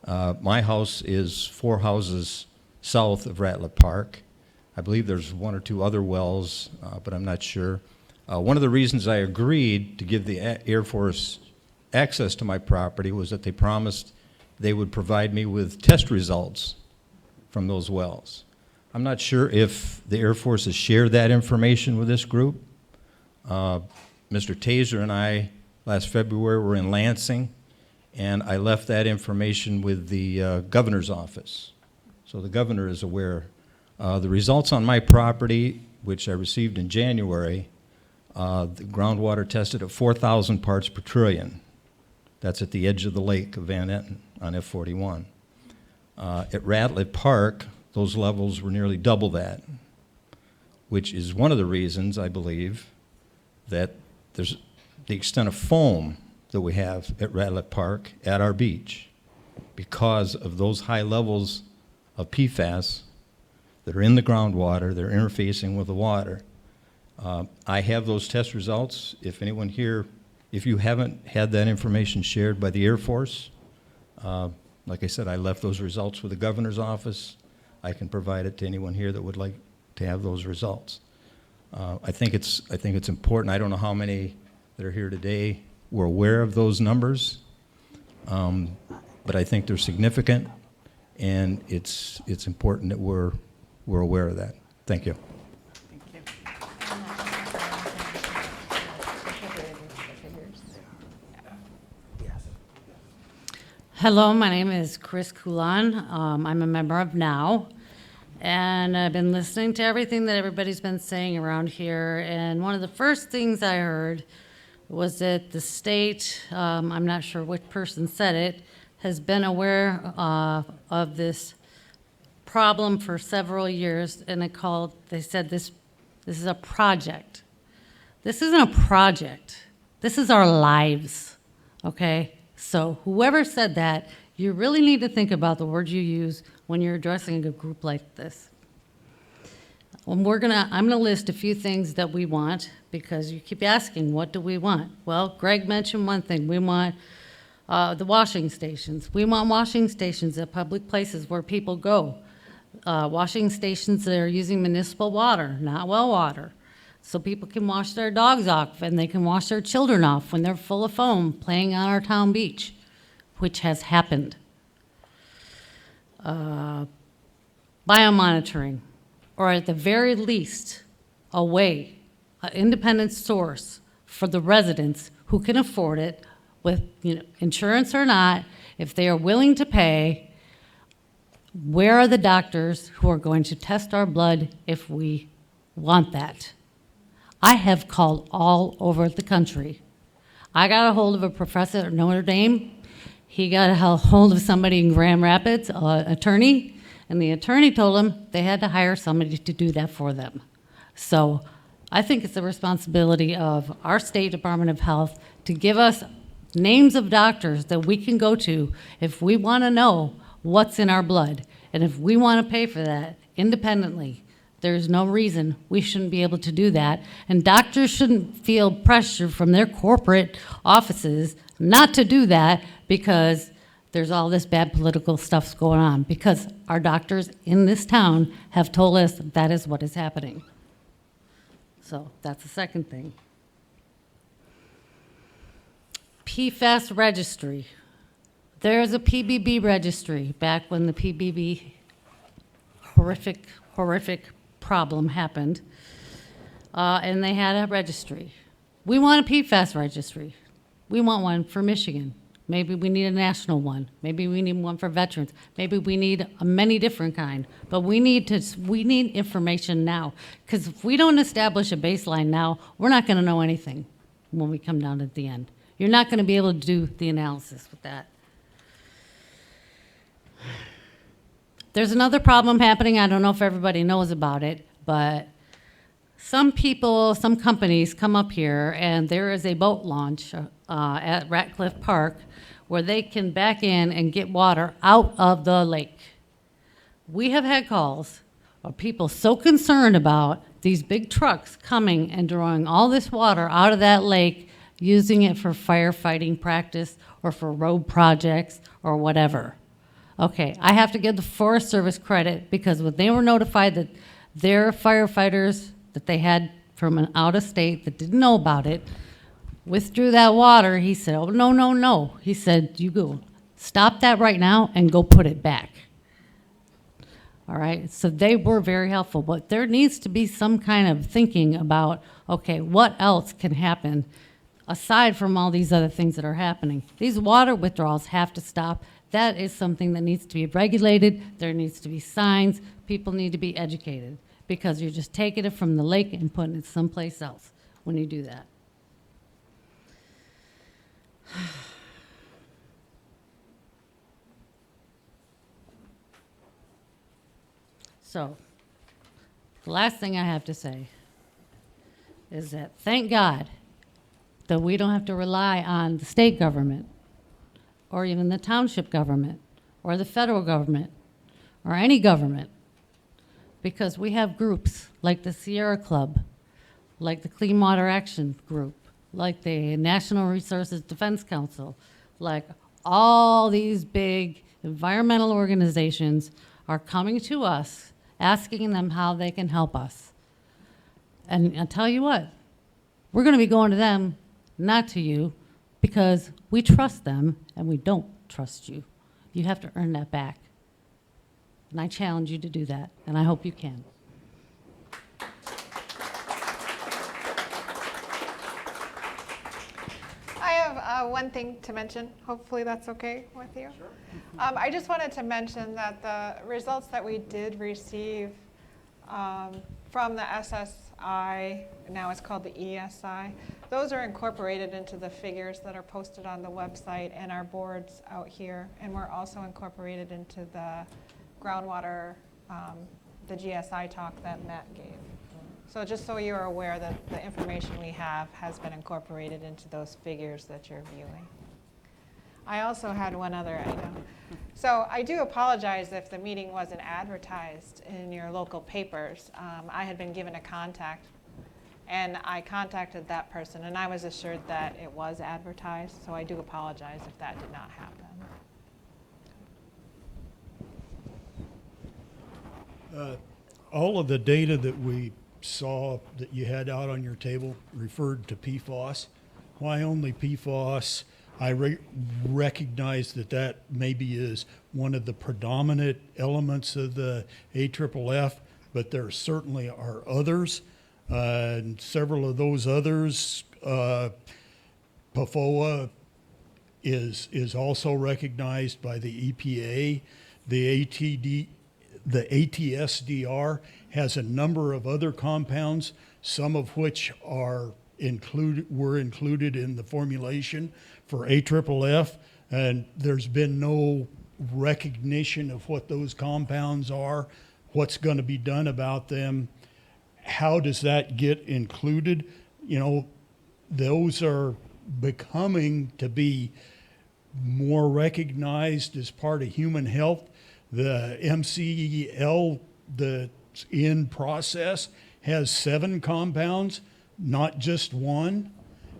W: My house is 4 houses south of Ratliff Park. I believe there's 1 or 2 other wells, but I'm not sure. One of the reasons I agreed to give the Air Force access to my property was that they promised they would provide me with test results from those wells. I'm not sure if the Air Force has shared that information with this group. Mr. Taser and I, last February, were in Lansing, and I left that information with the governor's office. So the governor is aware. The results on my property, which I received in January, the groundwater tested at 4,000 parts per trillion. That's at the edge of the lake of Van Etten on F41. At Ratliff Park, those levels were nearly double that, which is one of the reasons, I believe, that there's the extent of foam that we have at Rattlett Park at our beach because of those high levels of PFAS that are in the groundwater, they're interfacing with the water. I have those test results. If anyone here, if you haven't had that information shared by the Air Force, like I said, I left those results with the governor's office. I can provide it to anyone here that would like to have those results. I think it's important. I don't know how many that are here today were aware of those numbers, but I think they're significant, and it's important that we're aware of that. Thank you.
K: Hello, my name is Chris Coulon. I'm a member of NOW, and I've been listening to everything that everybody's been saying around here, and one of the first things I heard was that the state, I'm not sure which person said it, has been aware of this problem for several years, and they said this is a project. This isn't a project. This is our lives, okay? So whoever said that, you really need to think about the words you use when you're addressing a group like this. I'm gonna list a few things that we want, because you keep asking, what do we want? Well, Greg mentioned one thing. We want the washing stations. We want washing stations at public places where people go. Washing stations that are using municipal water, not well water. So people can wash their dogs off, and they can wash their children off when they're full of foam playing on our town beach, which has happened. Biomonitoring, or at the very least, a way, an independent source for the residents who can afford it, with insurance or not, if they are willing to pay. Where are the doctors who are going to test our blood if we want that? I have called all over the country. I got a hold of a professor at Notre Dame. He got a hold of somebody in Grand Rapids, an attorney, and the attorney told him they had to hire somebody to do that for them. So I think it's the responsibility of our State Department of Health to give us names of doctors that we can go to if we want to know what's in our blood. And if we want to pay for that independently, there's no reason we shouldn't be able to do that. And doctors shouldn't feel pressure from their corporate offices not to do that because there's all this bad political stuff going on. Because our doctors in this town have told us that is what is happening. So that's the second thing. PFAS registry. There's a PBB registry back when the PBB horrific problem happened, and they had a registry. We want a PFAS registry. We want one for Michigan. Maybe we need a national one. Maybe we need one for veterans. Maybe we need a many different kind. But we need information now, because if we don't establish a baseline now, we're not going to know anything when we come down at the end. You're not going to be able to do the analysis with that. There's another problem happening. I don't know if everybody knows about it, but some companies come up here, and there is a boat launch at Ratcliffe Park where they can back in and get water out of the lake. We have had calls of people so concerned about these big trucks coming and drawing all this water out of that lake, using it for firefighting practice or for road projects or whatever. Okay, I have to give the Forest Service credit, because when they were notified that their firefighters that they had from an out of state that didn't know about it withdrew that water, he said, oh, no. He said, you go stop that right now and go put it back. All right, so they were very helpful, but there needs to be some kind of thinking about, okay, what else can happen aside from all these other things that are happening. These water withdrawals have to stop. That is something that needs to be regulated. There needs to be signs. People need to be educated, because you're just taking it from the lake and putting it someplace else when you do that. So, the last thing I have to say is that thank God that we don't have to rely on the state government or even the township government or the federal government or any government, because we have groups like the Sierra Club, like the Clean Water Action Group, like the National Resources Defense Council, like all these big environmental organizations are coming to us, asking them how they can help us. And I'll tell you what, we're going to be going to them, not to you, because we trust them and we don't trust you. You have to earn that back. And I challenge you to do that, and I hope you can.
C: I have one thing to mention. Hopefully that's okay with you. Sure. I just wanted to mention that the results that we did receive from the SSI, now it's called the ESI, those are incorporated into the figures that are posted on the website and our boards out here, and we're also incorporated into the groundwater, the GSI talk that Matt gave. So just so you're aware that the information we have has been incorporated into those figures that you're viewing. I also had one other item. So I do apologize if the meeting wasn't advertised in your local papers. I had been given a contact, and I contacted that person, and I was assured that it was advertised, so I do apologize if that did not happen.
G: All of the data that we saw that you had out on your table referred to PFAS. Why only PFAS? I recognize that that maybe is one of the predominant elements of the AFFF, but there certainly are others. And several of those others, PFOA is also recognized by the EPA. The ATSDR has a number of other compounds, some of which were included in the formulation for AFFF, and there's been no recognition of what those compounds are, what's going to be done about them. How does that get included? You know, those are becoming to be more recognized as part of human health. The MCL that's in process has 7 compounds, not just one,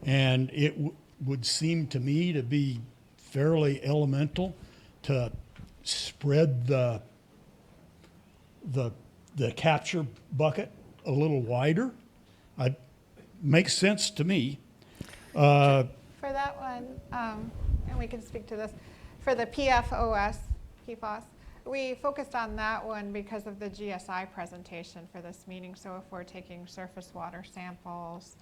G: and it would seem to me to be fairly elemental to spread the capture bucket a little wider. Makes sense to me.
C: For that one, and we can speak to this, for the PFOS, we focused on that one because of the GSI presentation for this meeting. So if we're taking surface water samples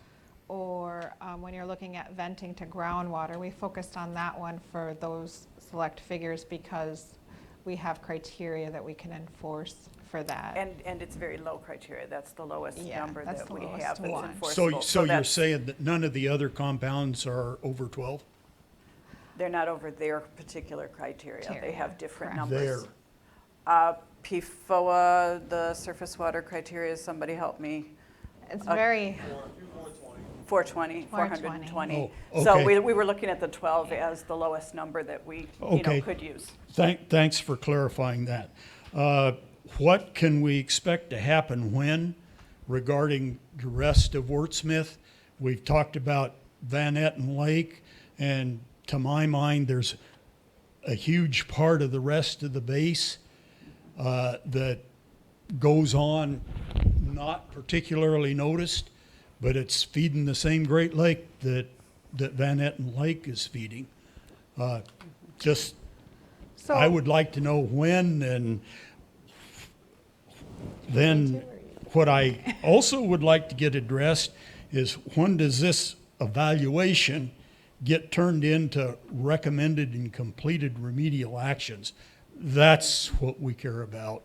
C: or when you're looking at venting to groundwater, we focused on that one for those select figures because we have criteria that we can enforce for that.
B: And it's very low criteria. That's the lowest number
C: that's
B: that
C: the
B: we
C: lowest
B: have that's
C: one.
B: enforceable.
G: So you're saying that none of the other compounds are over 12?
B: They're not over their particular criteria. They have different numbers.
G: There.
B: PFOA, the surface water criteria, somebody help me.
C: It's very...
B: 420, 420.
G: Oh, okay.
B: So we were looking at the 12 as the lowest number that we could use.
G: Thanks for clarifying that. What can we expect to happen when regarding the rest of Wordsmith? We've talked about Van Etten Lake, and to my mind, there's a huge part of the rest of the base that goes on not particularly noticed, but it's feeding the same Great Lake that Van Etten Lake is feeding. I would like to know when, and then what I also would like to get addressed is when does this evaluation get turned into recommended and completed remedial actions? That's what we care about.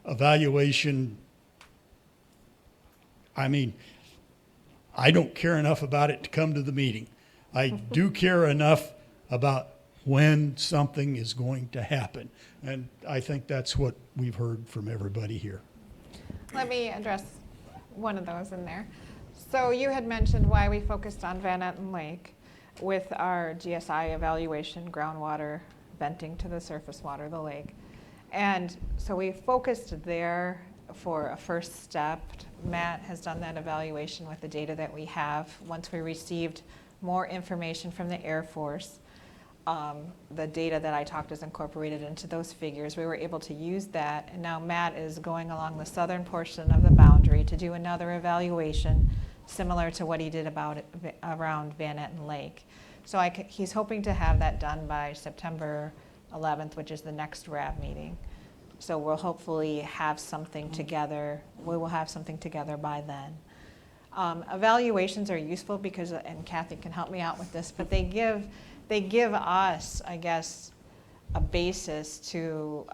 G: Evaluation, I mean, I don't care enough about it to come to the meeting. I do care enough about when something is going to happen. And I think that's what we've heard from everybody here.
C: Let me address one of those in there. So you had mentioned why we focused on Van Etten Lake with our GSI evaluation, groundwater venting to the surface water of the lake. And so we focused there for a first step. Matt has done that evaluation with the data that we have. Once we received more information from the Air Force, the data that I talked is incorporated into those figures. We were able to use that, and now Matt is going along the southern portion of the boundary to do another evaluation similar to what he did around Van Etten Lake. So he's hoping to have that done by September 11th, which is the next RAB meeting. So we'll hopefully have something together. We will have something together by then. Evaluations are useful because, and Kathy can help me out with this, but they give us, I guess, a basis to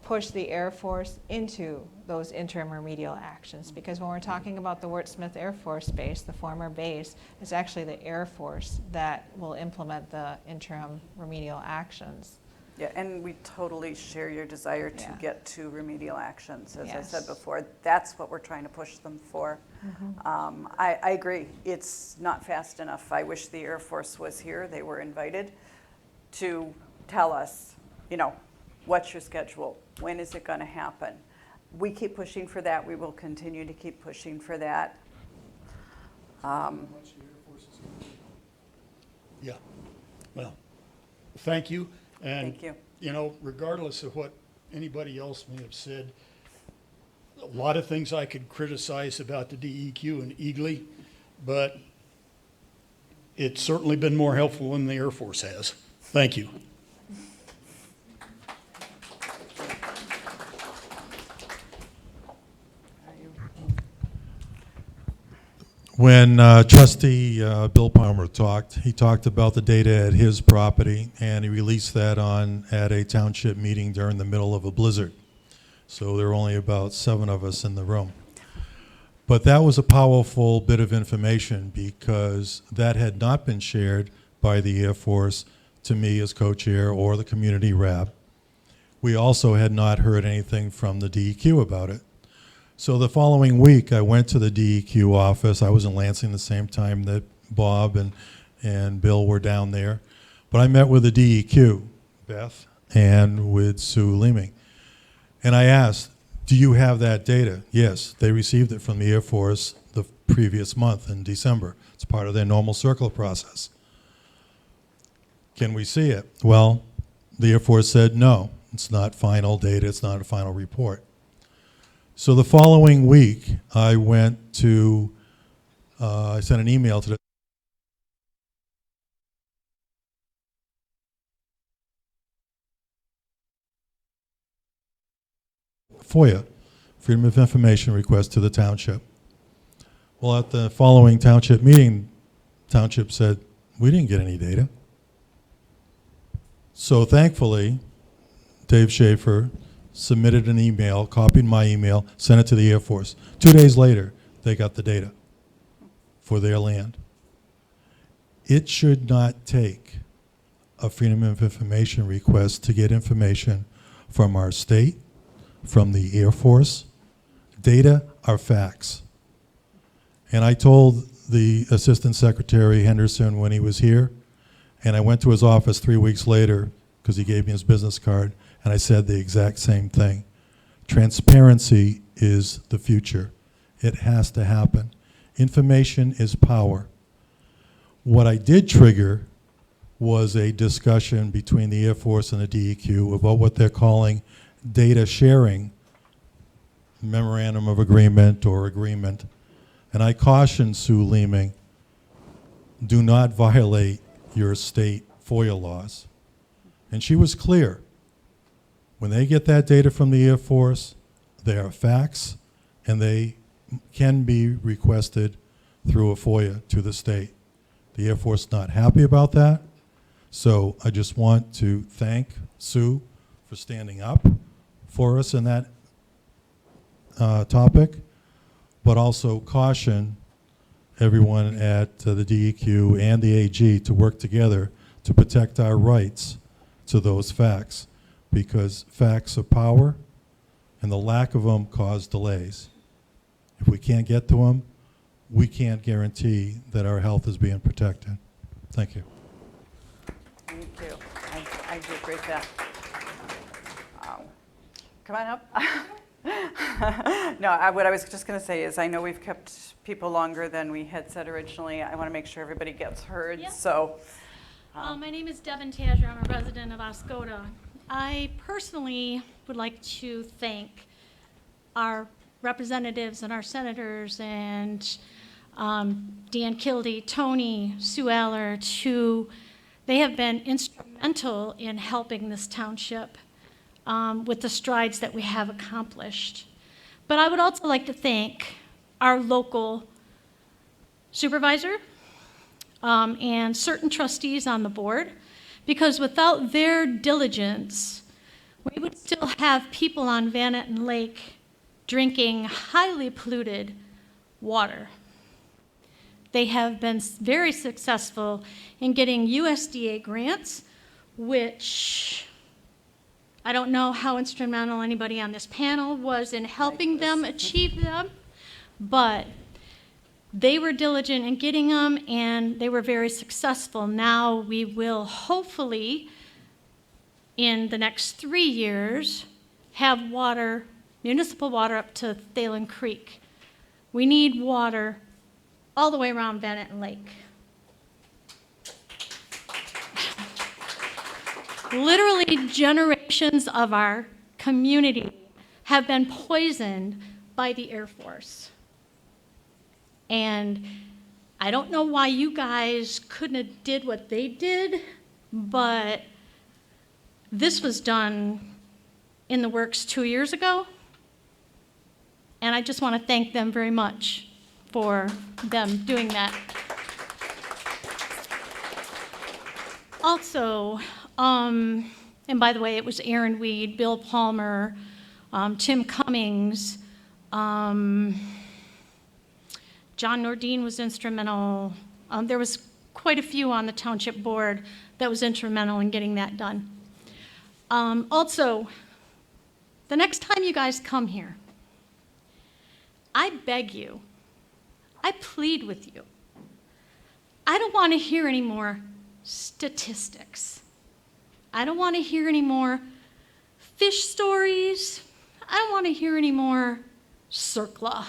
C: push the Air Force into those interim remedial actions. Because when we're talking about the Wordsmith Air Force Base, the former base, it's actually the Air Force that will implement the interim remedial actions.
B: Yeah, and we totally share your desire to
C: Yeah.
B: get to remedial actions. As I
C: Yes.
B: said before, that's what we're trying to push them for. I agree, it's not fast enough. I wish the Air Force was here. They were invited to tell us, you know, what's your schedule? When is it going to happen? We keep pushing for that. We will continue to keep pushing for that.
G: Yeah. Well, thank you. And,
B: Thank you.
G: you know, regardless of what anybody else may have said, a lot of things I could criticize about the DEQ and Eagly, but it's certainly been more helpful than the Air Force has. Thank you.
V: When Trustee Bill Palmer talked, he talked about the data at his property, and he released that at a township meeting during the middle of a blizzard. So there were only about 7 of us in the room. But that was a powerful bit of information because that had not been shared by the Air Force to me as co-chair or the community rep. We also had not heard anything from the DEQ about it. So the following week, I went to the DEQ office. I was in Lansing the same time that Bob and Bill were down there. But I met with the DEQ, Beth, and with Sue Leeming. And I asked, do you have that data? Yes, they received it from the Air Force the previous month in December. It's part of their normal circle process. Can we see it? Well, the Air Force said, no, it's not final data, it's not a final report. So the following week, I went to, I sent an email to the FOIA, Freedom of Information request to the township. Well, at the following township meeting, township said, we didn't get any data. So thankfully, Dave Schaefer submitted an email, copied my email, sent it to the Air Force. 2 days later, they got the data for their land. It should not take a Freedom of Information request to get information from our state, from the Air Force. Data are facts. And I told the Assistant Secretary Henderson when he was here, and I went to his office 3 weeks later because he gave me his business card, and I said the exact same thing. Transparency is the future. It has to happen. Information is power. What I did trigger was a discussion between the Air Force and the DEQ about what they're calling data sharing, memorandum of agreement or agreement. And I cautioned Sue Leeming, do not violate your state FOIA laws. And she was clear. When they get that data from the Air Force, they are facts, and they can be requested through a FOIA to the state. The Air Force is not happy about that, so I just want to thank Sue for standing up for us in that topic, but also caution everyone at the DEQ and the AG to work together to protect our rights to those facts, because facts are power, and the lack of them cause delays. If we can't get to them, we can't guarantee that our health is being protected. Thank you.
B: Thank you. I do agree with that. Come on up. No, what I was just going to say is I know we've kept people longer than we had said originally. I want to make sure everybody gets heard.
M: Yep.
B: So,
M: My name is Devin Tajer. I'm a resident of Oscoda. I personally would like to thank our representatives and our senators and Dan Kildee, Tony, Sue Aller, they have been instrumental in helping this township with the strides that we have accomplished. But I would also like to thank our local supervisor and certain trustees on the board, because without their diligence, we would still have people on Van Etten Lake drinking highly polluted water. They have been very successful in getting USDA grants, which I don't know how instrumental anybody on this panel was in helping them achieve them, but they were diligent in getting them, and they were very successful. Now we will hopefully, in the next 3 years, have water, municipal water up to Thalen Creek. We need water all the way around Van Etten Lake. Literally generations of our community have been poisoned by the Air Force. And I don't know why you guys couldn't have did what they did, but this was done in the works 2 years ago. And I just want to thank them very much for them doing that. Also, and by the way, it was Aaron Weed, Bill Palmer, Tim Cummings, John Nordine was instrumental. There was quite a few on the township board that was instrumental in getting that done. Also, the next time you guys come here, I beg you, I plead with you, I don't want to hear any more statistics. I don't want to hear any more fish stories. I don't want to hear any more CERCLA.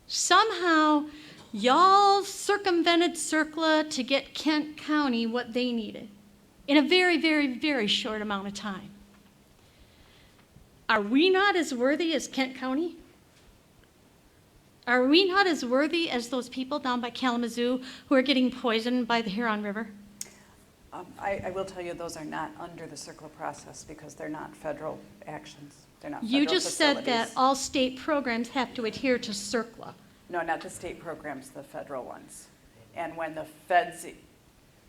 M: Somehow, y'all circumvented CERCLA to get Kent County what they needed in a very, very, very short amount of time. Are we not as worthy as Kent County? Are we not as worthy as those people down by Kalamazoo who are getting poisoned by the Huron River?
B: I will tell you those are not under the CERCLA process because they're not federal actions. They're not
M: You
B: federal
M: just said that
B: facilities.
M: all state programs have to adhere to CERCLA.
B: No, not the state programs, the federal ones. And when the feds,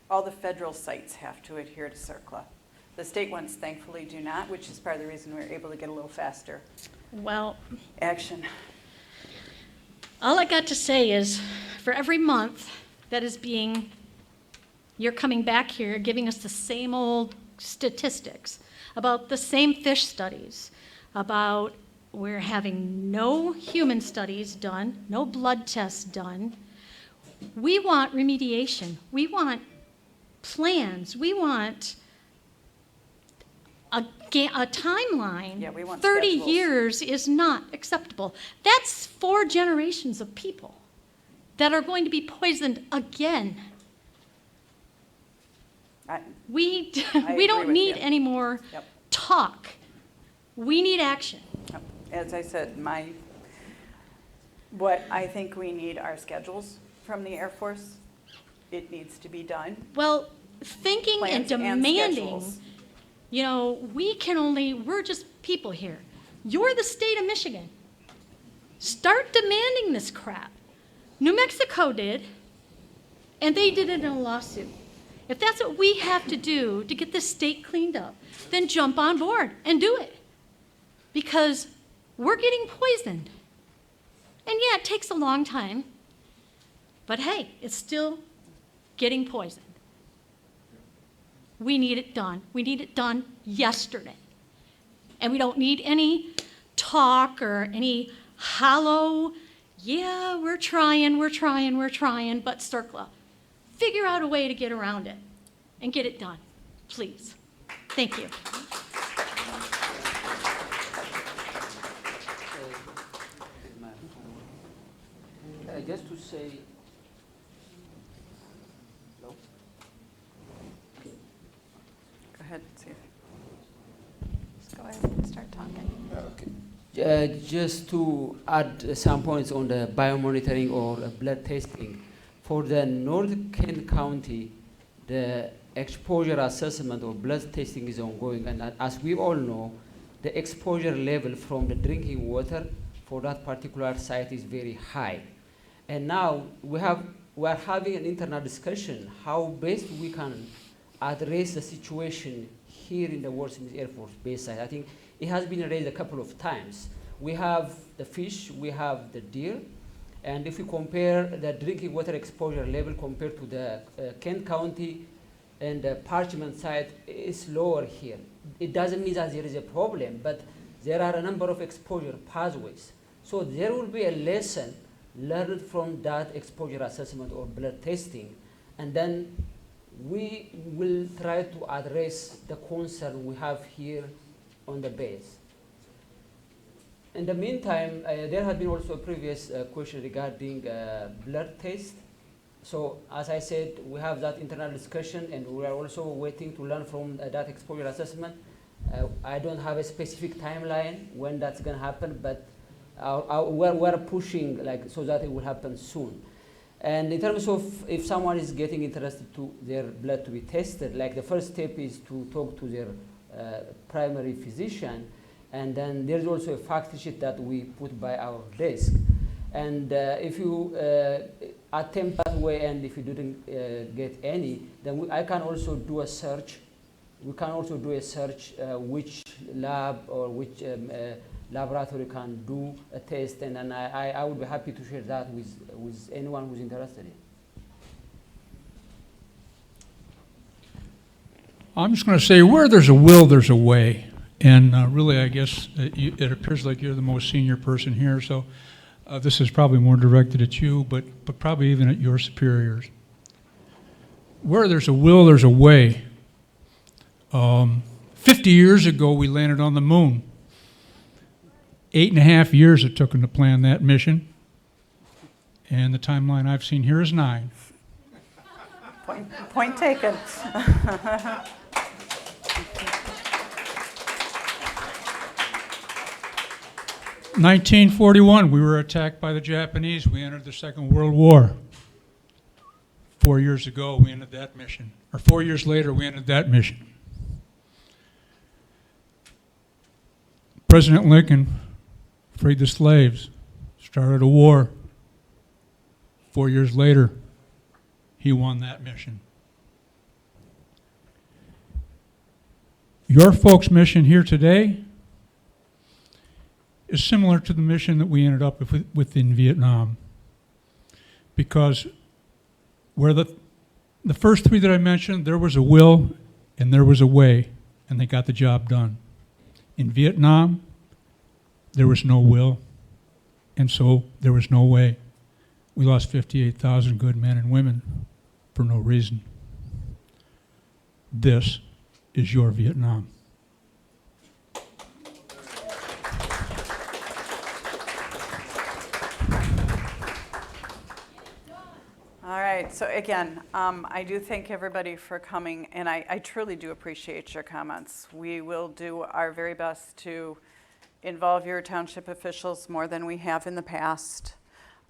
B: all the federal sites have to adhere to CERCLA. The state ones thankfully do not, which is part of the reason we were able to get a little faster
M: Well,
B: action.
M: all I got to say is for every month that is you're coming back here giving us the same old statistics about the same fish studies, about we're having no human studies done, no blood tests done. We want remediation. We want plans. We want a timeline.
B: Yeah, we want
M: 30
B: schedules.
M: years is not acceptable. That's 4 generations of people that are going to be poisoned again. We
B: agree
M: don't
B: with
M: need
B: you.
M: any more
B: Yep.
M: talk. We need action.
B: As I said, what I think we need are schedules from the Air Force. It needs to be done.
M: Well, thinking and
B: Plans and
M: demanding,
B: schedules.
M: we're just people here. You're the state of Michigan. Start demanding this crap. New Mexico did, and they did it in a lawsuit. If that's what we have to do to get this state cleaned up, then jump on board and do it. Because we're getting poisoned. And yeah, it takes a long time, but hey, it's still getting poisoned. We need it done. We need it done yesterday. And we don't need any talk or any hollow yeah, we're trying, but Sturkla, figure out a way to get around it and get it done, please. Thank you.
N: Just to say, hello?
B: Go ahead, see. Just go ahead and start talking.
N: Just to add some points on the biomonitoring or blood testing. For the North Kent County, the exposure assessment or blood testing is ongoing, and as we all know, the exposure level from the drinking water for that particular site is very high. And now we are having an internal discussion how best we can address the situation here in the Wordsmith Air Force Base site. I think it has been raised a couple of times. We have the fish, we have the deer, and if we compare the drinking water exposure level compared to the Kent County and the Parchment site, it's lower here. It doesn't mean that there is a problem, but there are a number of exposure pathways. So there will be a lesson learned from that exposure assessment or blood testing, and then we will try to address the concern we have here on the base. In the meantime, there had been also a previous question regarding blood test. So as I said, we have that internal discussion, and we are also waiting to learn from that exposure assessment. I don't have a specific timeline when that's going to happen, but we're pushing so that it will happen soon. And in terms of if someone is getting interested to their blood to be tested, the first step is to talk to their primary physician, and then there's also a fact sheet that we put by our desk. And if you attempt that way, and if you didn't get any, then I can also do a search. We can also do a search which lab or which laboratory can do a test, and then I would be happy to share that with anyone who's interested in.
O: I'm just going to say, where there's a will, there's a way. And really, I guess it appears like you're the most senior person here, so this is probably more directed at you, but probably even at your superiors. Where there's a will, there's a way. 50 years ago, we landed on the moon. 8.5 years it took them to plan that mission, and the timeline I've seen here is 9.
B: Point taken.
O: 1941, we were attacked by the Japanese. We entered the Second World War. 4 years ago, we ended that mission. Or 4 years later, we ended that mission. President Lincoln freed the slaves, started a war. 4 years later, he won that mission. Your folks' mission here today is similar to the mission that we ended up with in Vietnam. Because where the first 3 that I mentioned, there was a will and there was a way, and they got the job done. In Vietnam, there was no will, and so there was no way. We lost 58,000 good men and women for no reason. This is your Vietnam.
B: All right, so again, I do thank everybody for coming, and I truly do appreciate your comments. We will do our very best to involve your township officials more than we have in the past.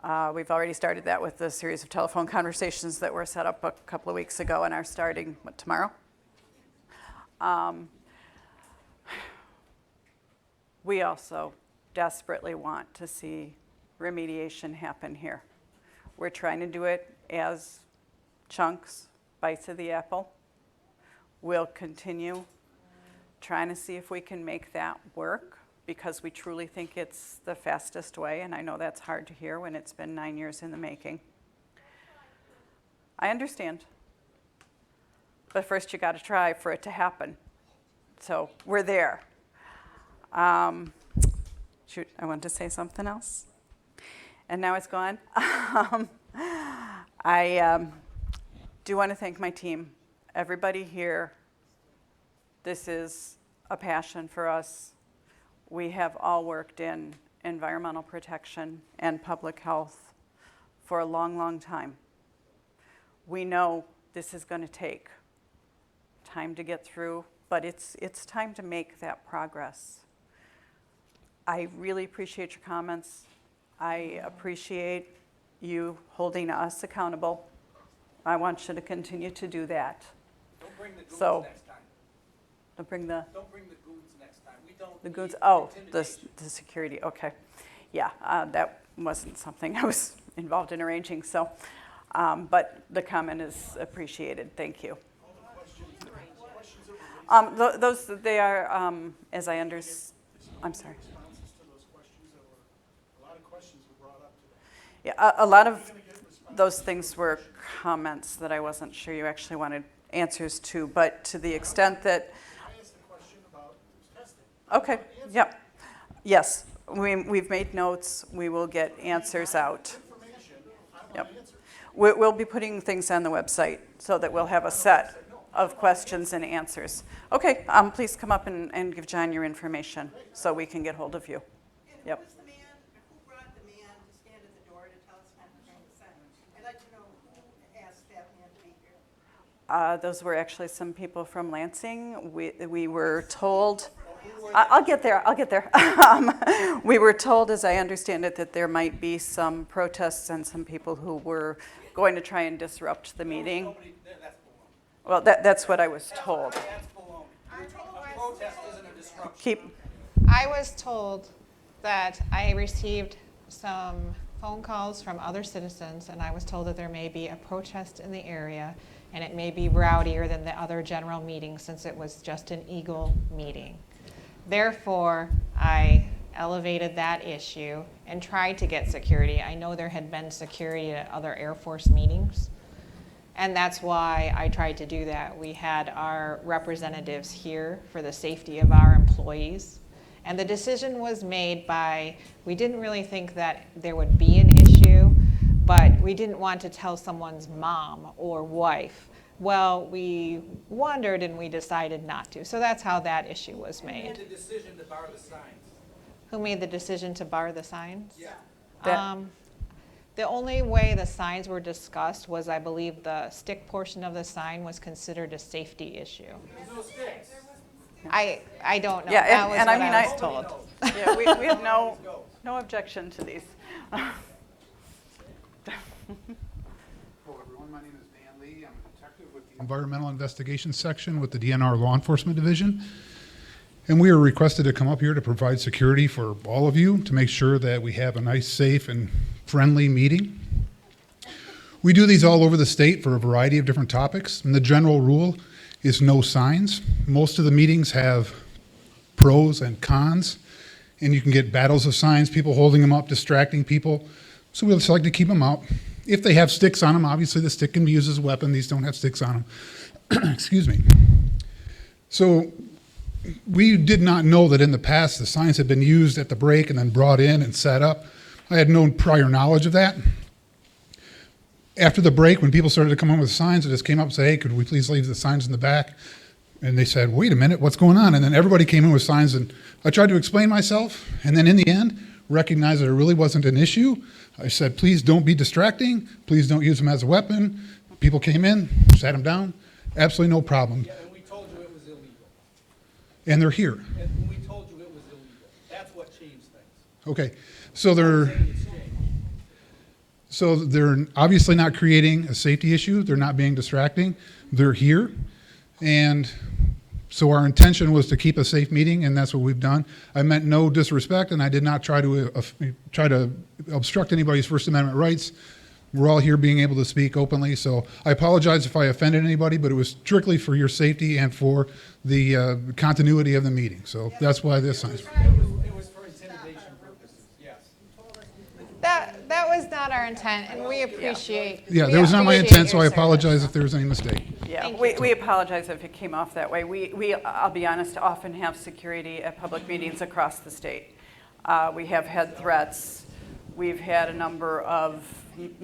B: We've already started that with the series of telephone conversations that were set up a couple of weeks ago and are starting, tomorrow? We also desperately want to see remediation happen here. We're trying to do it as chunks, bites of the apple. We'll continue trying to see if we can make that work, because we truly think it's the fastest way, and I know that's hard to hear when it's been 9 years in the making. I understand, but first you got to try for it to happen. So we're there. Shoot, I want to say something else. And now it's gone. I do want to thank my team, everybody here. This is a passion for us. We have all worked in environmental protection and public health for a long, long time. We know this is going to take time to get through, but it's time to make that progress. I really appreciate your comments. I appreciate you holding us accountable. I want you to continue to do that.
U: Don't bring the goons
B: So,
U: next time.
B: don't bring the
U: goons next time. We don't.
B: the goons.
U: need
B: Oh,
U: intimidation.
B: the security. Okay, yeah, that wasn't something I was involved in arranging. So, but the comment is appreciated. Thank you. Those they are as I understand. I'm sorry. Yeah, a lot of those things were comments that I wasn't sure you actually wanted answers to, but to the extent that. Okay, yep. Yes, we've made notes. We will get answers out. Yep. We'll be putting things on the website so that we'll have a set of questions and answers. Okay, please come up and give John your information so we can get hold of you. Yep.
E: Who brought the man to stand at the door to tell us not to bring the sign? I'd like to know who asked that man to be here.
B: Those were actually some people from Lansing. We were told, I'll get there. We were told, as I understand it, that there might be some protests and some people who were going to try and disrupt the meeting. Well, that's what I was told.
C: I was told that I received some phone calls from other citizens, and I was told that there may be a protest in the area, and it may be rowdier than the other general meetings since it was just an Eagle meeting. Therefore, I elevated that issue and tried to get security. I know there had been security at other Air Force meetings, and that's why I tried to do that. We had our representatives here for the safety of our employees. And the decision was made by, we didn't really think that there would be an issue, but we didn't want to tell someone's mom or wife. Well, we wondered and we decided not to. So that's how that issue was made.
U: Who made the decision to bar the signs?
C: Who made the decision to bar the signs?
U: Yeah.
C: The only way the signs were discussed was, I believe, the stick portion of the sign was considered a safety issue.
U: There's no sticks.
C: I don't know.
B: Yeah,
C: That was
B: and
C: what
B: I mean,
C: I was told.
B: Yeah, we have no objection to these.
H: Hello, everyone. My name is Dan Lee. I'm a detective with the Environmental Investigations Section with the DNR Law Enforcement Division. And we are requested to come up here to provide security for all of you to make sure that we have a nice, safe, and friendly meeting. We do these all over the state for a variety of different topics, and the general rule is no signs. Most of the meetings have pros and cons, and you can get battles of signs, people holding them up, distracting people. So we just like to keep them out. If they have sticks on them, obviously the stick can be used as a weapon. These don't have sticks on them. Excuse me. So we did not know that in the past the signs had been used at the break and then brought in and set up. I had no prior knowledge of that. After the break, when people started to come in with signs, I just came up and said, hey, could we please leave the signs in the back? And they said, wait a minute, what's going on? And then everybody came in with signs, and I tried to explain myself, and then in the end, recognized that it really wasn't an issue. I said, please don't be distracting. Please don't use them as a weapon. People came in, sat them down. Absolutely no problem.
U: Yeah, and we told you it was illegal.
H: And they're here.
U: And we told you it was illegal. That's what changed things.
H: Okay, so they're obviously not creating a safety issue. They're not being distracting. They're here. And so our intention was to keep a safe meeting, and that's what we've done. I meant no disrespect, and I did not try to obstruct anybody's First Amendment rights. We're all here being able to speak openly, so I apologize if I offended anybody, but it was strictly for your safety and for the continuity of the meeting. So that's why this sign.
U: It was for intimidation purposes, yes.
C: That was not our intent, and we appreciate.
H: Yeah,
C: we
H: that was not my
C: appreciate
H: intent, so
C: your
H: I
C: service.
H: apologize if there was any mistake.
B: Yeah, we apologize if it came off that way. We, I'll be honest, often have security at public meetings across the state. We have had threats. we've had a number of,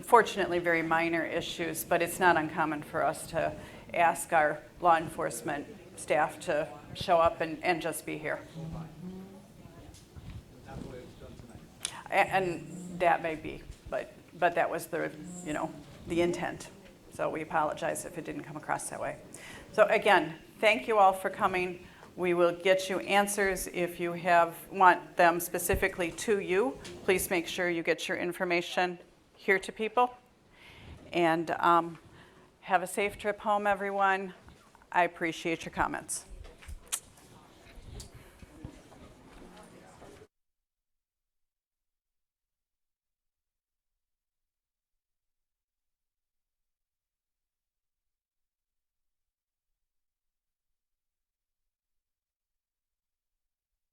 B: fortunately, very minor issues, but it's not uncommon for us to ask our law enforcement staff to show up and just be here. And that may be, but that was the, the intent. So we apologize if it didn't come across that way. So again, thank you all for coming. We will get you answers if you want them specifically to you. Please make sure you get your information here to people. And have a safe trip home, everyone. I appreciate your comments.